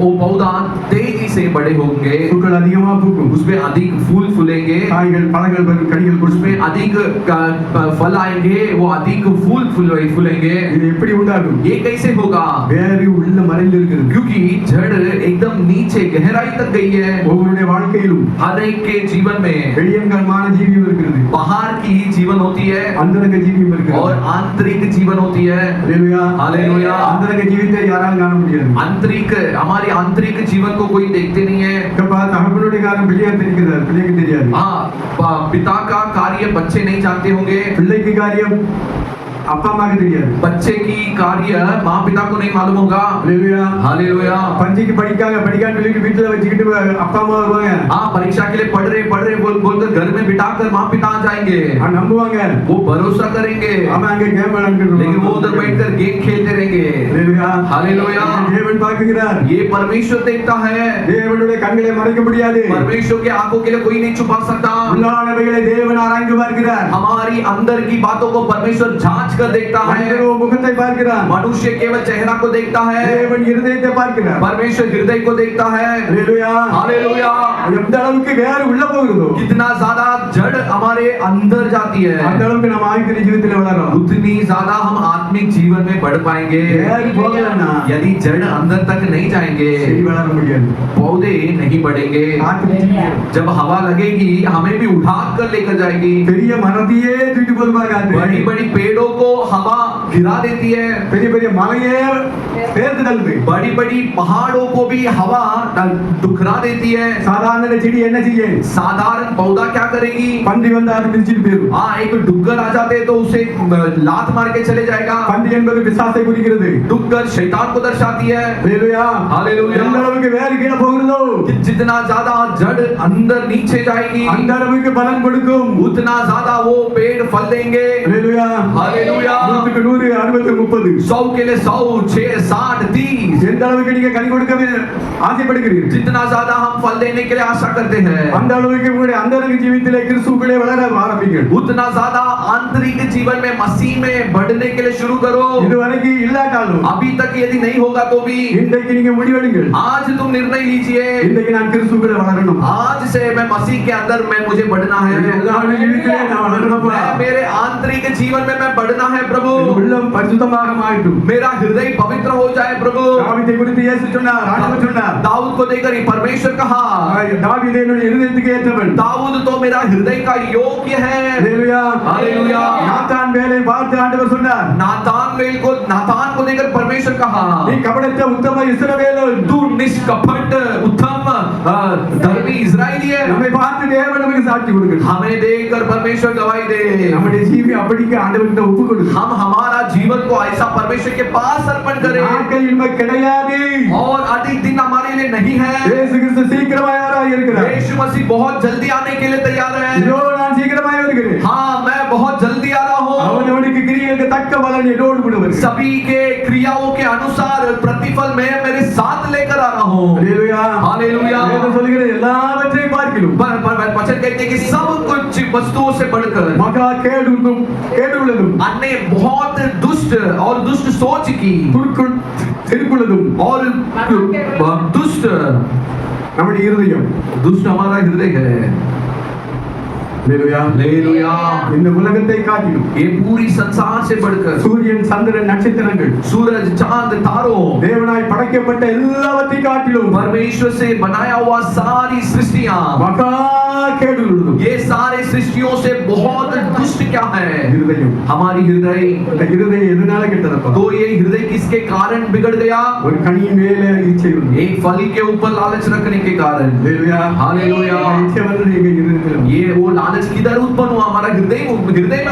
वो पौधा तेजी से बड़े होंगे, பூக்கள் அதிகமா பூக்கும். उसमें अधिक फूल फूलेंगे, காய்கள் பழங்கள் வரும், கனிகள் கொடுக்கும். उसमें अधिक फल आएंगे, वो अधिक फूल फूलेंगे. இது எப்படி உண்டாகும்? ये कैसे होगा? வேறு உள்ள மறைந்து இருக்கிறது. क्योंकि जड़ एकदम नीचे गहराई तक गई है. ஒவ்வொருடைய வாழ்க்கையிலும் हर एक के जीवन में வெளியங்கமான ஜீவியம் இருக்கிறது, बाहर की जीवन होती है அந்தரங்க ஜீவியம் இருக்கிறது. और आंतरिक जीवन होती है. ஹalleluya. हालेलुया. அந்தரங்க ஜீவியத்தை யாராலும் காண முடியாது. आंतरिक हमारी आंतरिक जीवन को कोई देखते नहीं है. இப்ப தகப்பனுடைய காரியம் பிள்ளையா தெரிகிறது, பிள்ளைக்கு தெரியாது. हाँ, पिता का कार्य बच्चे नहीं जानते होंगे, பிள்ளைக்கு காரியம் அப்பா அம்மாக்கு தெரியாது. बच्चे की कार्य माँ पिता को नहीं मालूम होगा. ஹalleluya. हालेलुया. பஞ்சிக்கு படிக்கான்னு சொல்லிட்டு வீட்டுல வச்சுக்கிட்டு அப்பா அம்மா வருவாங்க. हाँ, परीक्षा के लिए पढ़ रहे बोलकर घर में बिठाकर माँ पिता आ जाएंगे, நம்புவாங்க, वो भरोसा करेंगे, அவன் அங்க கேம் விளையாண்டுட்டு लेकिन वो उधर बैठकर गेम खेलते रहेंगे. ஹalleluya. हालेलुया. தேவன் பார்க்கிறார். ये परमेश्वर देखता है. தேவனுடைய கண்களை மறைக்க முடியாது. परमेश्वर के आंखों के लिए कोई नहीं छुपा सकता. உள்ளானவைகளை தேவன் ஆராய்ந்து பார்க்கிறார். हमारी अंदर की बातों को परमेश्वर जांच कर देखता है. மனிதனோ முகத்தை பார்க்கிறார், मनुष्य केवल चेहरा को देखता है, தேவன் இருதயத்தை பார்க்கிறார். परमेश्वर हृदय को देखता है. ஹalleluya. हालेलुया. எந்த அளவுக்கு வேறு உள்ள போகுதோ कितना ज्यादा जड़ हमारे अंदर जाती है, அந்த அளவுக்கு நம்ம ஆவிக்குரிய ஜீவிதத்தில் வளரும். उतनी ज्यादा हम आत्मिक जीवन में बढ़ पाएंगे. வேறு போகலன்னா यदि जड़ अंदर तक नहीं जाएंगे, செடி வளர முடியாது. पौधे नहीं बढ़ेंगे. ஆத்மீக ஜீவியம் जब हवा लगेगी हमें भी उठा कर लेकर जाएगी. பெரிய மரத்தையே தூக்கி போடுவாங்க. बड़ी बड़ी पेड़ों को हवा गिरा देती है, பெரிய பெரிய மலையே சேர்த்து தள்ளுது. बड़ी बड़ी पहाड़ों को भी हवा दुखरा देती है. சாதாரண செடி என்ன செய்யும்? साधारण पौधा क्या करेगी? பன்றி வந்து அதை மிதிச்சிட்டு போயிடும். हाँ, एक डुग्गर आ जाते तो उसे लात मार के चले जाएगा. பன்றி என்பது பிசாசை குறிக்கிறது. डुग्गर शैतान को दर्शाती है. ஹalleluya. हालेलुया. எந்த அளவுக்கு வேறு கீழே போகிறதோ जितना ज्यादा जड़ अंदर नीचे जाएगी அந்த அளவுக்கு பலன் கொடுக்கும். उतना ज्यादा वो पेड़ फल देंगे. ஹalleluya. हालेलुया. 100க்கு 100, 60க்கு 30. 100 के लिए 100, 6, 60, 30. எந்த அளவுக்கு நீங்க கனி கொடுக்க ஆசைப்படுகிறீர்கள், जितना ज्यादा हम फल देने के लिए आशा करते हैं, அந்த அளவுக்கு உங்களுடைய அந்தரங்க ஜீவியத்திலே கிறிஸ்துவுக்குள்ளே வளர ஆரம்பிங்கள். उतना ज्यादा आंतरिक जीवन में मसीह में बढ़ने के लिए शुरू करो. இதுவரைக்கும் இல்லாட்டாலும் अभी तक यदि नहीं होगा तो भी இன்றைக்கு நீங்க முடிவெடுங்கள். आज तुम निर्णय लीजिए. இன்றைக்கு நான் கிறிஸ்துவுக்குள்ளே வளரணும். आज से मैं मसीह के अंदर मैं मुझे बढ़ना है. எல்லாருடைய ஜீவியத்திலே நான் வளரணும்ப்பா. मैं मेरे आंतरिक जीवन में मैं बढ़ना है प्रभु. உள்ளம் பரிசுத்தமாக மாறட்டும். मेरा हृदय पवित्र हो जाए प्रभु. தாவீதை குறித்து இயேசு சொன்னார், ஆண்டவர் சொன்னார், दाऊद को देखकर ही परमेश्वर कहा, தாவீது என்னுடைய இருதயத்துக்கு ஏற்றவன். दाऊद तो मेरा हृदय का योग्य है. ஹalleluya. हालेलुया. நாத்தான் வேலை பார்த்து ஆண்டவர் சொன்னார், नातान को देखकर परमेश्वर कहा, நீ கபடற்ற உத்தம இஸ்ரவேலன், तू निष्कपट उत्तम धर्मी इस्राएली है. நம்மை பார்த்து தேவன் நமக்கு சாட்சி கொடுக்கிறார். हमें देखकर परमेश्वर गवाही दे. நம்முடைய ஜீவியம் அப்படிக்கு ஆண்டவர்கிட்ட ஒப்பு கொடுக்கிறோம். हम हमारा जीवन को ऐसा परमेश्वर के पास अर्पण करें. நாட்கள் இனிமே கிடையாது. और अधिक दिन हमारे लिए नहीं है. இயேசு கிறிஸ்து சீக்கிரமாய் இருக்கிறார். यीशु मसीह बहुत जल्दी आने के लिए तैयार है. இதோ நான் சீக்கிரமாய் வருகிறேன். हाँ, मैं बहुत जल्दी आ रहा हूँ. அவனவனுக்கு கிரியைக்கு தக்க பலன் என்னோடு கூட வருகிறது. सभी के क्रियाओं के अनुसार प्रतिफल मैं मेरे साथ लेकर आ रहा हूँ. ஹalleluya. हालेलुया. வேதம் சொல்கிறது எல்லாவற்றையும் பார்க்கிறோம். वचन कहते हैं कि सब कुछ वस्तुओं से बढ़कर மகா கேடுள்ளதும் अन्य बहुत दुष्ट और दुष्ट सोच की திருக்குள்ளதும் और दुष्ट நம்முடைய இருதயம். दुष्ट हमारा हृदय है. ஹalleluya. हालेलुया. இந்த உலகத்தை காட்டிலும் ये पूरी संसार से बढ़कर சூரியன் சந்திரன் நட்சத்திரங்கள் सूरज चांद तारों தேவனாய் படைக்கப்பட்ட எல்லாவற்றையும் காட்டிலும் परमेश्वर से बनाया हुआ सारी सृष्टियां மகா கேடுள்ளதும் ये सारे सृष्टियों से बहुत दुष्ट क्या है? இருதயம். हमारी हृदय. இந்த இருதயம் எதனால கெட்டதப்பா? तो ये हृदय किसके कारण बिगड़ गया? ஒரு கனியின் மேல இச்சை உண்டு. एक फल के ऊपर लालच रखने के कारण. ஹalleluya. हालेलुया. இச்சை வந்தது எங்க இருதயத்துல. ये वो लालच किधर उत्पन्न हुआ? हमारा हृदय में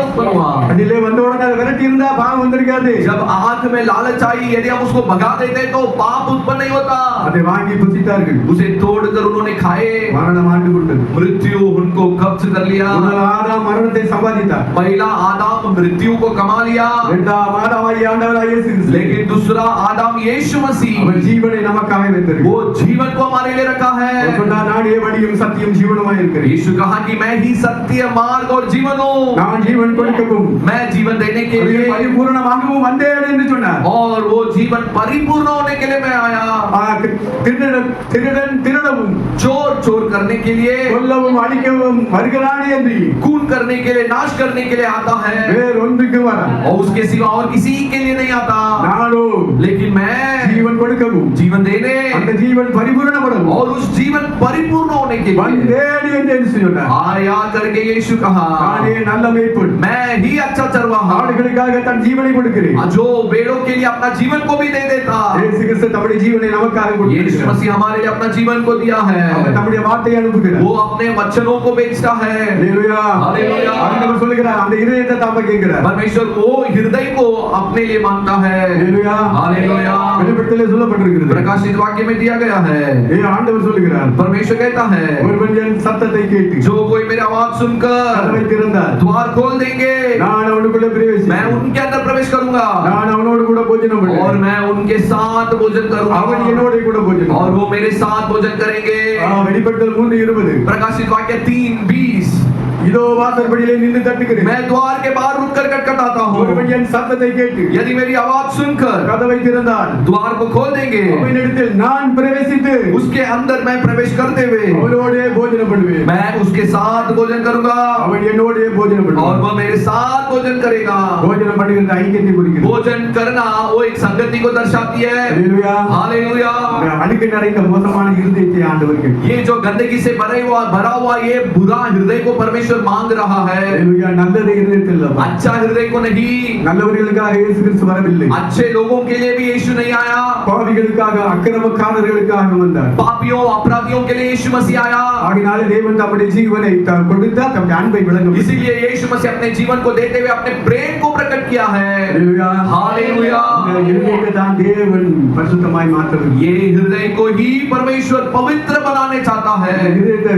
उत्पन्न हुआ. அதிலே வந்த உடனே அதை விரட்டி இருந்தா பாவம் வந்திருக்காது. जब आंख में लालच आई, यदि हम उसको भगा देते तो पाप उत्पन्न नहीं होता. அதை வாங்கி புசித்தார்கள். उसे तोड़कर उन्होंने खाए. மரணம் ஆண்டு கொண்டது. मृत्यु उनको कब्ज कर लिया. முதல் ஆதாம் மரணத்தை சம்பாதித்தார். पहला आदम मृत्यु को कमा लिया, இரண்டாம் ஆதாமாகிய ஆண்டவராகிய இயேசு கிறிஸ்து लेकिन दूसरा आदम यीशु मसीह அவர் ஜீவனை நமக்காக வைத்திருக்கிறார். वो जीवन को हमारे लिए रखा है। அவர் சொன்னார், நானே வழியும் சத்தியம் ஜீவனுமாய் இருக்கிறேன். यीशु कहा कि मैं ही सत्य, मार्ग और जीवन हूँ। நான் ஜீவன் கொடுக்கவும் मैं जीवन देने के அது लिए பரிபூரணமாகவும் வந்தேன் என்று சொன்னார். और वो जीवन परिपूर्ण होने के लिए मैं आया। திருடவும் चोर चोर करने के लिए, கொல்லவும் அழிக்கவும் வருகிறானே என்று खून करने के लिए, नाश करने के लिए आता है, வேறொன்றுக்கு வர और उसके सिवा और किसी के लिए नहीं आता। நானோ लेकिन मैं ஜீவன் கொடுக்கவும் जीवन देने அந்த ஜீவன் பரிபூரணப்படவும் और उस जीवन परिपूर्ण होने के लिए வந்தேன் என்று சொன்னார். आया करके यीशु कहा, நானே நல்ல மேய்ப்பன், मैं ही अच्छा चरवाहा, ஆடுகளுக்காக தன் ஜீவனை கொடுக்கிறேன். जो भेड़ों के लिए अपना जीवन को भी दे देता। இயேசு கிறிஸ்து தம்முடைய ஜீவனை நமக்காக यीशु கொடுக்கிறார். मसीह हमारे लिए अपना जीवन को दिया है। அவர் தம்முடைய வார்த்தையை அனுப்புகிறார். वो अपने वचनों को बेचता है। ஹalleluya. हालेलुया। ஆண்டவர் சொல்லுகிறார், அந்த இதயத்தை தாம கேட்கிறார். परमेश्वर वो हृदय को अपने लिए मांगता है। ஹalleluya. हालेलुया। வெளிப்படுத்தலே சொல்லப்பட்டிருக்கிறது. प्रकाशित वाक्य में दिया गया है, ஆண்டவர் சொல்லுகிறார், परमेश्वर कहता है, ஒருவன் என் சத்தத்தை கேட்டு जो कोई मेरी आवाज सुनकर கதவை திறந்தார், द्वार खोल देंगे, நான் அவனுக்குள்ளே मैं பிரவேசிப்பேன், उनके अंदर प्रवेश करूंगा நான் அவனோடு கூட போஜனம் और பண்ணுவேன், मैं उनके साथ भोजन அவன் करूंगा என்னோட கூட போஜனம் और वो मेरे साथ भोजन करेंगे। வெளிப்படுத்தல் 3:20 प्रकाशित वाक्य 3:20, இதோ வாசற்படியிலே நின்று தட்டுகிறேன், मैं द्वार के बाहर रुक कर खटखटाता हूँ, ஒருவன் என் சத்தத்தை கேட்டு यदि मेरी आवाज सुनकर கதவை திறந்தால் द्वार को खोल देंगे, அவனிடத்தில் நான் பிரவேசித்து उसके अंदर मैं प्रवेश करते हुए அவனோடே போஜனம் பண்ணுவேன், मैं उसके साथ भोजन करूंगा அவன் என்னோடே போஜனம் और பண்ணுவான். वह मेरे साथ भोजन करेगा। போஜனம் பண்ணுகிற ஐக்கியத்தை குறிக்கிறது. भोजन करना वो एक संगति को दर्शाती है। ஹalleluya. हालेलुया। அழுக்கு நிறைந்த மோசமான இருதயத்தை ஆண்டவர் கேட்கிறார். ये जो गंदगी से भरा हुआ ये बुरा हृदय को परमेश्वर मांग रहा है। ஹalleluya. நல்லது இருதயத்தில் இல்ல. अच्छा हृदय को नहीं, நல்லவர்களுக்காக இயேசு கிறிஸ்து வரவில்லை, अच्छे लोगों के लिए भी यीशु नहीं आया, பாவிகளுக்காக அக்கிரமக்காரர்களுக்காக வந்தார். पापियों अपराधियों के लिए यीशु मसीह आया। ஆகினாலே தேவன் தம்முடைய ஜீவனை கொடுத்தார், தம்முடைய அன்பை விளங்க इसीलिए यीशु मसीह अपने जीवन को देते हुए अपने प्रेम को प्रकट किया है। ஹalleluya. हालेलुया। இந்த இருதயத்தை தான் தேவன் பரிசுத்தமாய் மாற்ற விரும்புகிறார். ये हृदय को ही परमेश्वर पवित्र बनाने चाहता है। இருதயத்தை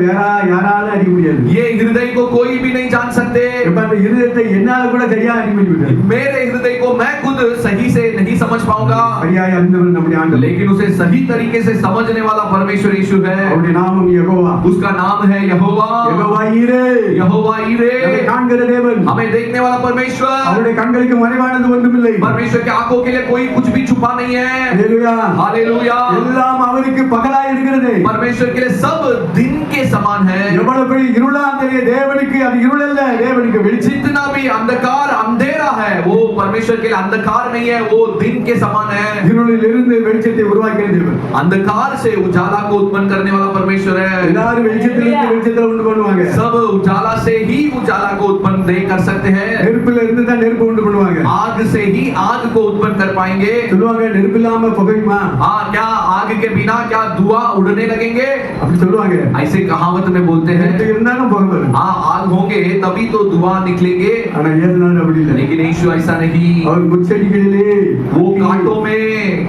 யாரால அறிய முடியாது. ये हृदय को कोई भी नहीं जान सकते। இப்ப அந்த இருதயத்தை என்னால கூட சரியா அறிய முடியாது. मेरे हृदय को मैं खुद सही से नहीं समझ पाऊंगा, சரியாய் அறிந்தவர் நம்முடைய ஆண்டவர். लेकिन उसे सही तरीके से समझने वाला परमेश्वर यीशु है। அவருடைய நாமம் யெகோவா. उसका नाम है यहोवा। யெகோவா ஈரே. यहोवा ईरे, நம்மை காண்கிற தேவன். हमें देखने वाला परमेश्वर। அவருடைய கண்களுக்கு மறைவானது ஒன்றுமில்லை. परमेश्वर की आंखों के लिए कोई कुछ भी छुपा नहीं है। ஹalleluya. हालेलुया। எல்லாம் அவருக்கு பகலாய் இருக்கிறது. परमेश्वर के लिए सब दिन के समान है। எவ்வளவு பெரிய இருளாம் தெரிய தேவனுக்கு அது இருள் அல்ல, தேவனுக்கு வெளிச்சம். जितना भी अंधकार अंधेरा है वो परमेश्वर के लिए अंधकार नहीं है, वो दिन के समान है। இருளில் இருந்து வெளிச்சத்தை உருவாக்கிற தேவன். अंधकार से उजाला को उत्पन्न करने वाला परमेश्वर है। எல்லாரும் வெளிச்சத்திலிருந்து வெளிச்சத்தை உண்டு பண்ணுவாங்க. सब उजाला से ही उजाला को उत्पन्न नहीं कर सकते हैं। நெருப்புல இருந்து தான் நெருப்பு உண்டு பண்ணுவாங்க. आग से ही आग को उत्पन्न कर पाएंगे। சொல்லுவாங்க நெருப்பு இல்லாம புகையுமா? हाँ, क्या आग के बिना क्या धुआं उड़ने लगेंगे? அப்படி சொல்லுவாங்க. ऐसे कहावत में बोलते हैं। நெருப்பு இருந்தாலும் புகை வரும். हाँ, आग होंगे तभी तो धुआं निकलेंगे, ஆனா இயேசுநாதர் அப்படி இல்லை. लेकिन यीशु ऐसा नहीं। அவர் முச்செடிகளிலே वो कांटों में,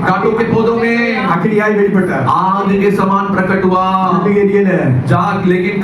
कांटों के पौधों में அக்கினியாய் வெளிப்பட்டார். आग के समान प्रकट हुआ। அது எரியல. जाग, लेकिन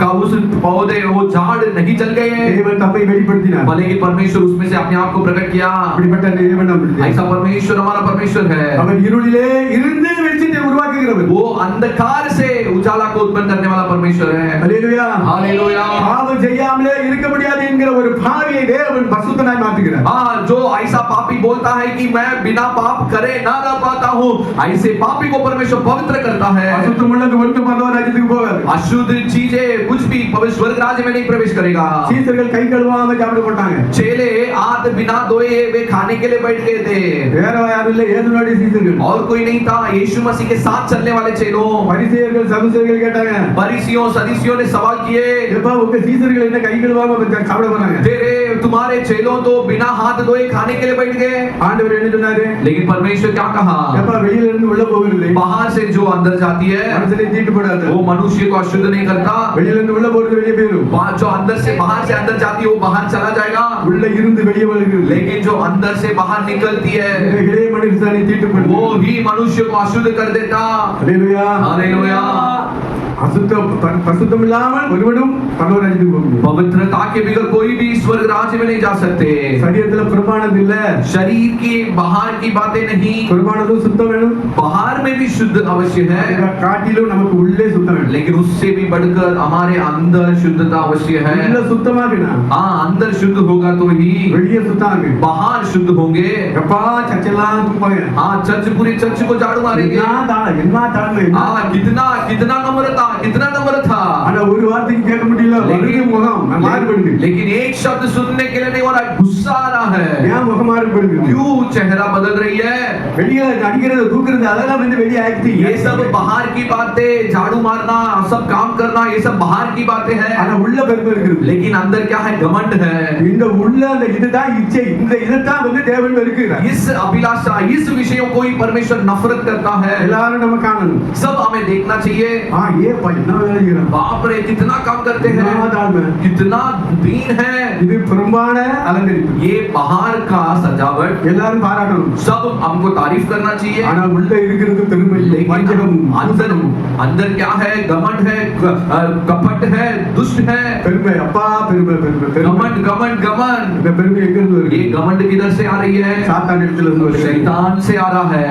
का उस पौधे वो झाड़ नहीं जल गए, தேவன் தம்மை வெளிப்படுத்தினார். भले ही परमेश्वर उसमें से अपने आप को प्रकट किया। அப்படிப்பட்ட தேவன் நம்முடைய ऐसा परमेश्वर हमारा परमेश्वर है। அவர் இருளிலே இருந்து வெளிச்சத்தை உருவாக்குகிறவர். वो अंधकार से उजाला को उत्पन्न करने वाला परमेश्वर है। ஹalleluya. हालेलुया। பாவம் செய்யாமலே இருக்க முடியாது என்கிற ஒரு பாவியை தேவன் பரிசுத்தனாய் மாற்றுகிறார். हाँ, जो ऐसा पापी बोलता है कि मैं बिना पाप करे ना रह पाता हूँ, ऐसे पापी को परमेश्वर पवित्र करता है। அசுத்தம் உள்ளது ஒன்றும் பரலோக ராஜ்யத்துக்கு போகாது. अशुद्ध चीजें कुछ भी पवित्र स्वर्ग राज्य में नहीं प्रवेश करेगा। சீசர்கள் கை கழுவாம சாப்பிட மாட்டாங்க. चेले हाथ बिना धोए वे खाने के लिए बैठ गए थे, வேற யாரும் இல்லை, இயேசுனுடைய சீசர்கள். और कोई नहीं था। यीशु मसीह के साथ चलने वाले चेलों, பரிசேயர்கள் சதுசேயர்கள் கேட்டாங்க, फरीसियों सदूसियों ने सवाल किए, எப்பா உங்க சீசர்கள் என்ன கை கழுவாம சாப்பிட போறாங்க? तेरे तुम्हारे चेलों तो बिना हाथ धोए खाने के लिए बैठ गए। ஆண்டவர் என்ன சொன்னாரு? लेकिन परमेश्वर क्या कहा? எப்பா வெளியில இருந்து உள்ள போகிறது बाहर से जो अंदर जाती है மனுஷனை தீட்டுப்படாது. वो मनुष्य को अशुद्ध नहीं करता, வெளியில இருந்து உள்ள போறது வெளியே போயிடும். जो अंदर से बाहर से अंदर जाती है वो बाहर चला जाएगा, உள்ள இருந்து வெளியே வருகிறது. लेकिन जो अंदर से बाहर निकलती है இடையே மனுஷனை தீட்டுப்படுது. वो ही मनुष्य को अशुद्ध कर देता। ஹalleluya. हालेलुया। பரிசுத்தம் இல்லாமல் ஒருவனும் பரலோக ராஜ்யத்துக்கு போக முடியாது. पवित्रता के बगैर कोई भी स्वर्ग राज्य में नहीं जा सकते. சரீரத்துல பிரமாணம் இல்ல, शरीर की बाहर की बातें नहीं, பிரமாணத்தும் சுத்தம் வேணும், बाहर में भी शुद्ध अवश्य है, இதை காட்டிலும் நமக்கு உள்ளே சுத்தம் வேணும். लेकिन उससे भी बढ़कर हमारे अंदर शुद्धता अवश्य உள்ள है. சுத்தமாகுனா हाँ, अंदर शुद्ध होगा तो ही வெளியே சுத்தமாகு. बाहर शुद्ध होंगे. எப்பா சர்ச்செல்லாம் துப்பாங்க, हाँ, चर्च पूरी चर्च को झाड़ू मारेंगे. என்ன தாழ்மை, हाँ, कितना कितना नम्रता, कितना नम्र था. ஆனா ஒரு வார்த்தைக்கு கேட்க முடியல, வருகை முகம் மாறுபடுது. लेकिन एक शब्द सुनने के लिए नहीं हो रहा, गुस्सा आ रहा है. ஏன் முகம் மாறுபடுது? क्यों चेहरा बदल रही है? வெளியே அடிக்கிறது தூக்குறது அதெல்லாம் வந்து வெளியே ஆக்டிங். ये सब बाहर की बातें, झाड़ू मारना, सब काम करना, ये सब बाहर की बातें हैं. ஆனா உள்ள பெருமை இருக்குது. लेकिन अंदर क्या है? घमंड है. இந்த உள்ள அந்த இதுதான் இச்சை, இந்த இதைத்தான் வந்து தேவன் வெறுக்கிறார். इस अभिलाषा, इस विषयों को ही परमेश्वर नफरत करता है. எல்லாரும் நம்ம காணணும். सब हमें देखना चाहिए. ये என்ன வேலை செய்யறான், बाप रे कितना काम करते हैं, कितना दीन है. இது புறம்பான அலங்கரிப்பு. ये बाहर का सजावट, எல்லாரும் பாராட்டணும். सब हमको तारीफ करना चाहिए. ஆனா உள்ள இருக்கிறது பெருமை, வஞ்சகம், अंदर अंदर क्या है? घमंड है, कपट है, दुष्ट है. பெருமை. அப்பா பெருமை பெருமை பெருமை. घमंड घमंड घमंड. இந்த பெருமை எங்க இருந்து வருது? ये घमंड किधर से आ रही है? சாத்தான் இடத்துல இருந்து வருது. शैतान से आ रहा है,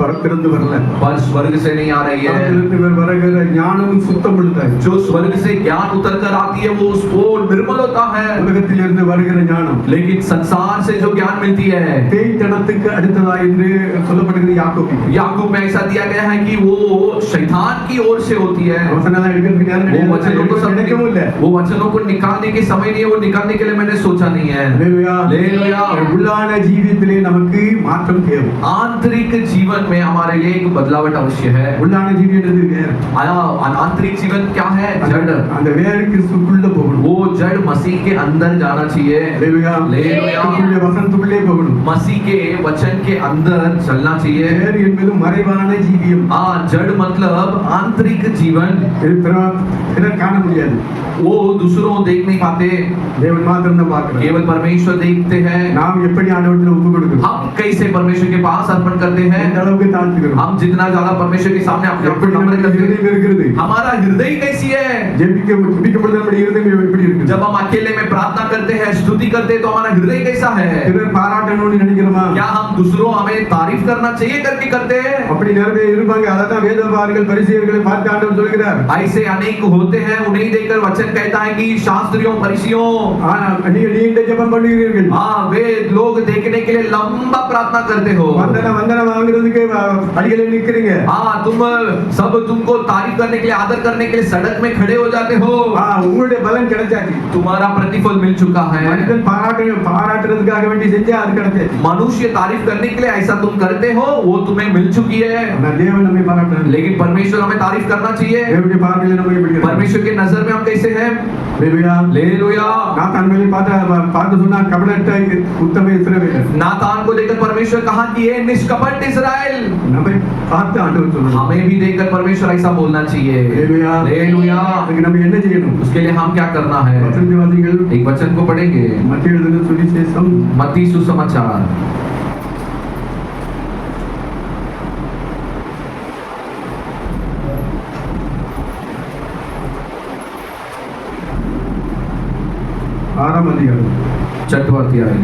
பரத்திலிருந்து வரல, पर स्वर्ग से नहीं आ रही है. பரத்திலிருந்து வருகிற ஞானம் சுத்தம் உள்ளது. जो स्वर्ग से ज्ञान उतर कर आती है वो उसको निर्मल होता है. உலகத்திலிருந்து வருகிற ஞானம், लेकिन संसार से जो ज्ञान मिलती है, பேய்த்தனத்துக்கு அடுத்ததா என்று சொல்லப்படுகிறது யாக்கோபு. याकूब में ऐसा दिया गया है कि वो शैतान की ओर से होती है. வசனலாம் எடுக்கிறதுக்கு நேரம் वो वचनों को கிடையாது, கிடைக்கவும் இல்ல. वो वचनों को निकालने के समय नहीं है, वो निकालने के लिए मैंने सोचा नहीं है. அல்லேலூயா. அல்லேலூயா. உள்ளான ஜீவியத்திலே நமக்கு மாற்றம் தேவை. आंतरिक जीवन में हमारे लिए एक बदलावट अवश्य है. உள்ளான ஜீவியம் எது? வேர். आंतरिक जीवन क्या है? जड़. அந்த வேர் கிறிஸ்துக்குள்ள போகணும். वो जड़ मसीह के अंदर जाना चाहिए. அல்லேலூயா. அல்லேலூயா. கிறிஸ்துவின் வசனத்துக்குள்ளே போகணும். मसीह के वचन के अंदर चलना चाहिए. வேர் என்பது மறைவான ஜீவியம். हाँ, जड़ मतलब आंतरिक जीवन. இது பிறர் காண முடியாது. वो दूसरों देख नहीं पाते, தேவன் மாத்திரம் தான் பார்க்கிறார். केवल परमेश्वर देखते हैं. நாம் எப்படி ஆண்டவரிடம் ஒப்பு கொடுக்கிறோம், हम कैसे परमेश्वर के पास अर्पण करते हैं, எந்த அளவுக்கு தாழ்த்துகிறோம், हम जितना ज्यादा परमेश्वर के सामने अपने आप को எப்படி नम्र நம்முடைய करते हैं, இருதயம் இருக்கிறது, हमारा हृदय कैसी है. ஜெபிக்கும் பொழுது நம்முடைய இருதயம் எப்படி இருக்குது, जब हम अकेले में प्रार्थना करते हैं, स्तुति करते हैं, तो हमारा हृदय कैसा है. பிறர் பாராட்டணும்னு நினைக்கிறோமா? क्या हम दूसरों हमें तारीफ करना चाहिए करके करते हैं. அப்படி நிறைய பேர் இருப்பாங்க. அதான் வேதபாரர்கள் பரிசேயர்களை பார்த்து ஆண்டவர் சொல்கிறார், ऐसे अनेक होते हैं, उन्हें देखकर वचन कहता है कि शास्त्रियों फरीसियों, நீண்ட ஜெபம் பண்ணுகிறீர்கள், हाँ वे लोग देखने के लिए लंबा प्रार्थना करते हो, வந்தனம் வாங்குறதுக்கு படிகளில் நிக்கிறீங்க, हाँ तुम सब तुमको तारीफ करने के लिए, आदर करने के लिए सड़क में खड़े हो जाते हो, உங்களுடைய பலன் கிடைச்சாச்சு, तुम्हारा प्रतिफल मिल चुका है. மனிதன் பாராட்டுறதுக்காக வேண்டி செஞ்சா அது கிடைச்சாச்சு. मनुष्य तारीफ करने के लिए ऐसा तुम करते हो, वो तुम्हें मिल चुकी है. தேவன் நம்மை பாராட்டுறார், लेकिन परमेश्वर हमें तारीफ करना चाहिए. தேவனுடைய பார்வையில் நம்ம எப்படி இருக்கிறோம்? परमेश्वर के नजर में हम कैसे हैं. ஹalleluya. हालेलुया. நாத்தான் மேலே பார்த்து சொன்னா கபடற்ற உத்தம இஸ்ரவேலர். नातान को देखकर परमेश्वर कहा कि ये निष्कपट इस्राएल. நம்மை பார்த்து ஆண்டவர் சொல்றார், हमें भी देखकर परमेश्वर ऐसा बोलना चाहिए. ஹalleluya. हालेलुया. அதுக்கு நம்ம என்ன செய்யணும்? उसके लिए हम क्या करना है. வசனவாதிகள் एक वचन को पढ़ेंगे. மத்திய எழுதின சுவிசேஷம் मत्ती सुसमाचार 6ஆம் அதிகாரம் 6वां अध्याय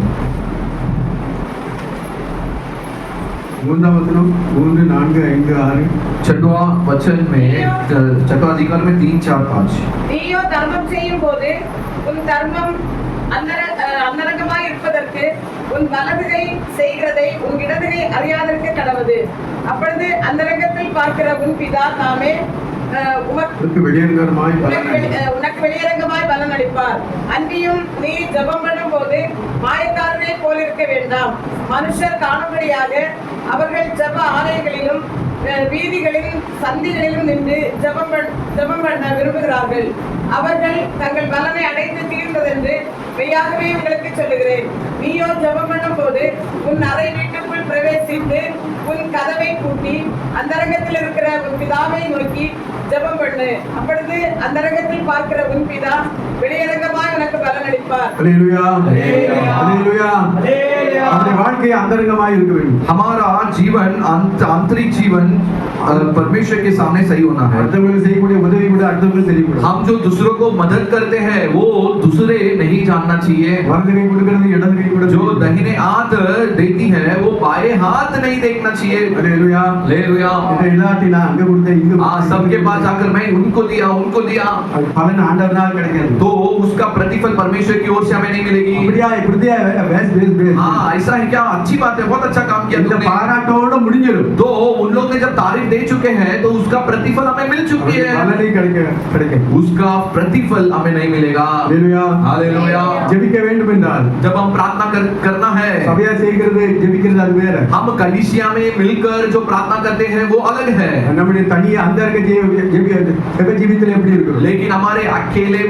3ஆம் வசனம் 3 4 5 6 छठवां वचन में, छठवां अधिकार में 3 4 5. நீயோ தர்மம் செய்யும் போது உன் தர்மம் அந்தரங்கமாய் இருப்பதற்கு உன் வலதுகை செய்கிறதை உன் இடதுகை அறியாதற்கு கடவுது. அப்பொழுது அந்தரங்கத்தில் பார்க்கிற உன் பிதா தாமே உனக்கு வெளியரங்கமாய் பலன் அளிப்பார். அன்றியும் நீ ஜெபம் பண்ணும் போது மாயக்காரனை போல் இருக்க வேண்டாம். மனுஷர் காணும்படியாக அவர்கள் ஜெப ஆலயங்களிலும் வீதிகளிலும் சந்திகளிலும் நின்று ஜெபம் பண்ண விரும்புகிறார்கள். அவர்கள் தங்கள் பலனை அடைந்து தீர்ந்ததென்று மெய்யாகவே உங்களுக்கு சொல்லுகிறேன். நீயோ ஜெபம் பண்ணும் போது உன் அறை வீட்டுக்குள் பிரவேசித்து உன் கதவை பூட்டி அந்தரங்கத்தில் இருக்கிற உன் பிதாவை நோக்கி ஜெபம் பண்ணு. அப்பொழுது அந்தரங்கத்தில் பார்க்கிற உன் பிதா வெளியரங்கமாய் உனக்கு பலனளிப்பார். அல்லேலூயா அல்லேலூயா நம்முடைய வாழ்க்கை அந்தரங்கமாய் இருக்க வேண்டும். हमारा जीवन आंतरिक जीवन परमेश्वर के सामने सही होना है. அடுத்தவங்களுக்கு செய்யக்கூடிய உதவி கூட அடுத்தவங்களுக்கு தெரியக்கூடாது. हम जो दूसरों को मदद करते हैं वो दूसरे नहीं जानना चाहिए. வலது கை கொடுக்கிறது இடது கை கூட जो दाहिने हाथ देती है वो बाएं हाथ नहीं देखना चाहिए. அல்லேலூயா हालेलुया. இதை இல்லாட்டி நான் அங்க கொடுத்தேன் இங்க हाँ, सबके पास जाकर मैं उनको दिया அது பலன் ஆண்டவரால் கிடைக்காது. तो उसका प्रतिफल परमेश्वर की ओर से हमें नहीं मिलेगी. அப்படியா இப்படியா வேஸ் வேஸ் வேஸ் हाँ, ऐसा है क्या? अच्छी बात है, बहुत अच्छा काम किया இந்த तुमने. பாராட்டோட முடிஞ்சிடும். तो उन लोग ने जब तारीफ दे चुके हैं तो उसका प्रतिफल हमें मिल चुकी है. பலனை கிடைக்கும். उसका प्रतिफल हमें नहीं मिलेगा. அல்லேலூயா हालेलुया. ஜெபிக்க வேண்டும் என்றால் जब हम प्रार्थना करना है, சபையா செய்கிறது ஜெபிக்கிறது அது வேற. हम कलीसिया में मिलकर जो प्रार्थना करते हैं वो अलग है. நம்முடைய தனியா அந்தரங்க ஜீவிதத்துல எப்படி இருக்கும்? लेकिन हमारे अकेले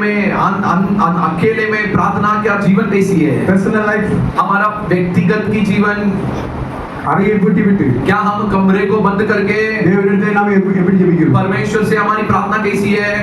में प्रार्थना क्या जीवन कैसी है? पर्सनल लाइफ हमारा व्यक्तिगत की जीवन, அறையை பூட்டி விட்டு क्या हम कमरे को बंद करके தேவனிடத்தை நாம எப்படி ஜெபிக்கிறோம்? परमेश्वर से हमारी प्रार्थना कैसी है?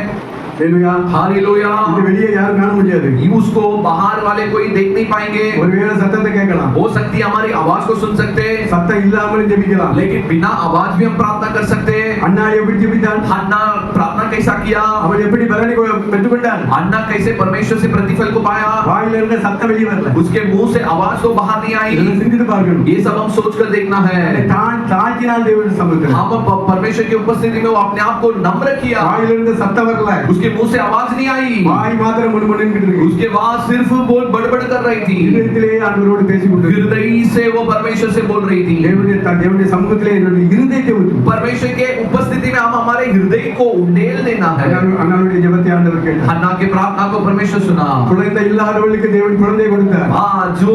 அல்லேலூயா हालेलुया. இது வெளியே யாரும் காண முடியாது. उसको बाहर वाले कोई देख नहीं पाएंगे. ஒருவேளை சத்தத்தை கேட்கலாம், हो सकती है हमारी आवाज को सुन सकते हैं, சத்தம் இல்லாமலும் ஜெபிக்கலாம். लेकिन बिना आवाज भी हम प्रार्थना कर सकते हैं. அண்ணா எப்படி ஜெபித்தான்? हन्ना प्रार्थना कैसा किया? அவன் எப்படி பலனை பெற்றுக்கொண்டான்? हन्ना कैसे परमेश्वर से प्रतिफल को पाया? வாயில இருந்த சத்தம் வெளியே வரல. उसके मुंह से आवाज तो बाहर नहीं आई. இதெல்லாம் சிந்தித்து பார்க்கணும். ये सब हम सोच कर देखना है. தாழ்த்தினால் தேவனுடைய சமூகத்தில் हम परमेश्वर की उपस्थिति में वो अपने आप को नम्र किया. வாயில இருந்த சத்தம் வரல. उसके मुंह से आवाज नहीं आई. வாய் மாத்திரம் முணுமுணுன்னு இருக்கு. उसके बाद सिर्फ बोल बड़बड़ कर रही थी. இதயத்திலே ஆண்டவரோடு பேசிக்கொண்டு हृदय से वो परमेश्वर से बोल रही थी. தேவனுடைய சமூகத்திலே என்னுடைய இருதயத்தை ஊத்து. परमेश्वर के उपस्थिति में हम हमारे हृदय को उंडेल देना है. அண்ணாவுடைய ஜெபத்தை ஆண்டவர் கேட்டார். हन्ना के प्रार्थना को परमेश्वर सुना. குழந்தை இல்லாதவர்களுக்கு தேவன் குழந்தை கொடுத்தார். हाँ, जो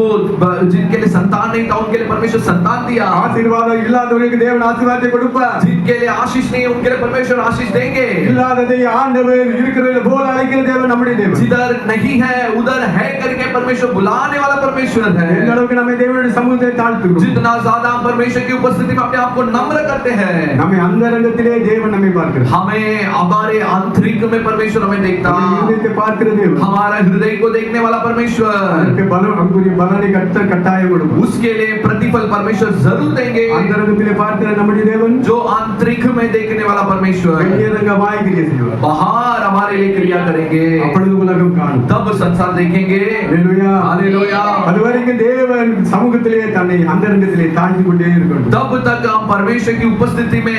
जिनके लिए संतान नहीं था उनके लिए परमेश्वर संतान दिया. ஆசீர்வாதம் இல்லாதவர்களுக்கு தேவன் ஆசீர்வாதத்தை கொடுப்பார். जिनके लिए आशीष नहीं है उनके लिए परमेश्वर आशीष देंगे. இல்லாததை ஆண்டவர் இருக்கிறது போல அழைக்கிற தேவன் நம்முடைய தேவன். जिधर नहीं है उधर है करके परमेश्वर बुलाने वाला परमेश्वर எந்த है. அளவுக்கு நம்ம தேவனுடைய சமூகத்தை தாழ்த்துகிறோம், जितना ज्यादा हम परमेश्वर की उपस्थिति में अपने आप को नम्र करते हैं, நம்ம அந்தரங்கத்திலே தேவன் நம்மை பார்க்கிறார். हमें हमारे आंतरिक में परमेश्वर हमें देखता. நம்முடைய இருதயத்தை பார்க்கிற தேவன். हमारा हृदय को देखने वाला परमेश्वर, அதற்கு பலன் நமக்குரிய பலனை கட்டாயம் கொடுப்பார். उसके लिए प्रतिफल परमेश्वर जरूर देंगे. அந்தரங்கத்திலே பார்க்கிற நம்முடைய தேவன் जो आंतरिक में देखने वाला परमेश्वर வெளியரங்கமாய் கிரியை செய்வார். बाहर हमारे लिए क्रिया करेंगे. அப்பொழுது உலகம் காணும். तब संसार देखेंगे. அல்லேலூயா हालेलुया. அதுவரைக்கும் தேவன் சமூகத்திலே தன்னை அந்தரங்கத்திலே தாழ்த்தி கொண்டே இருக்கணும். तब तक हम परमेश्वर की उपस्थिति में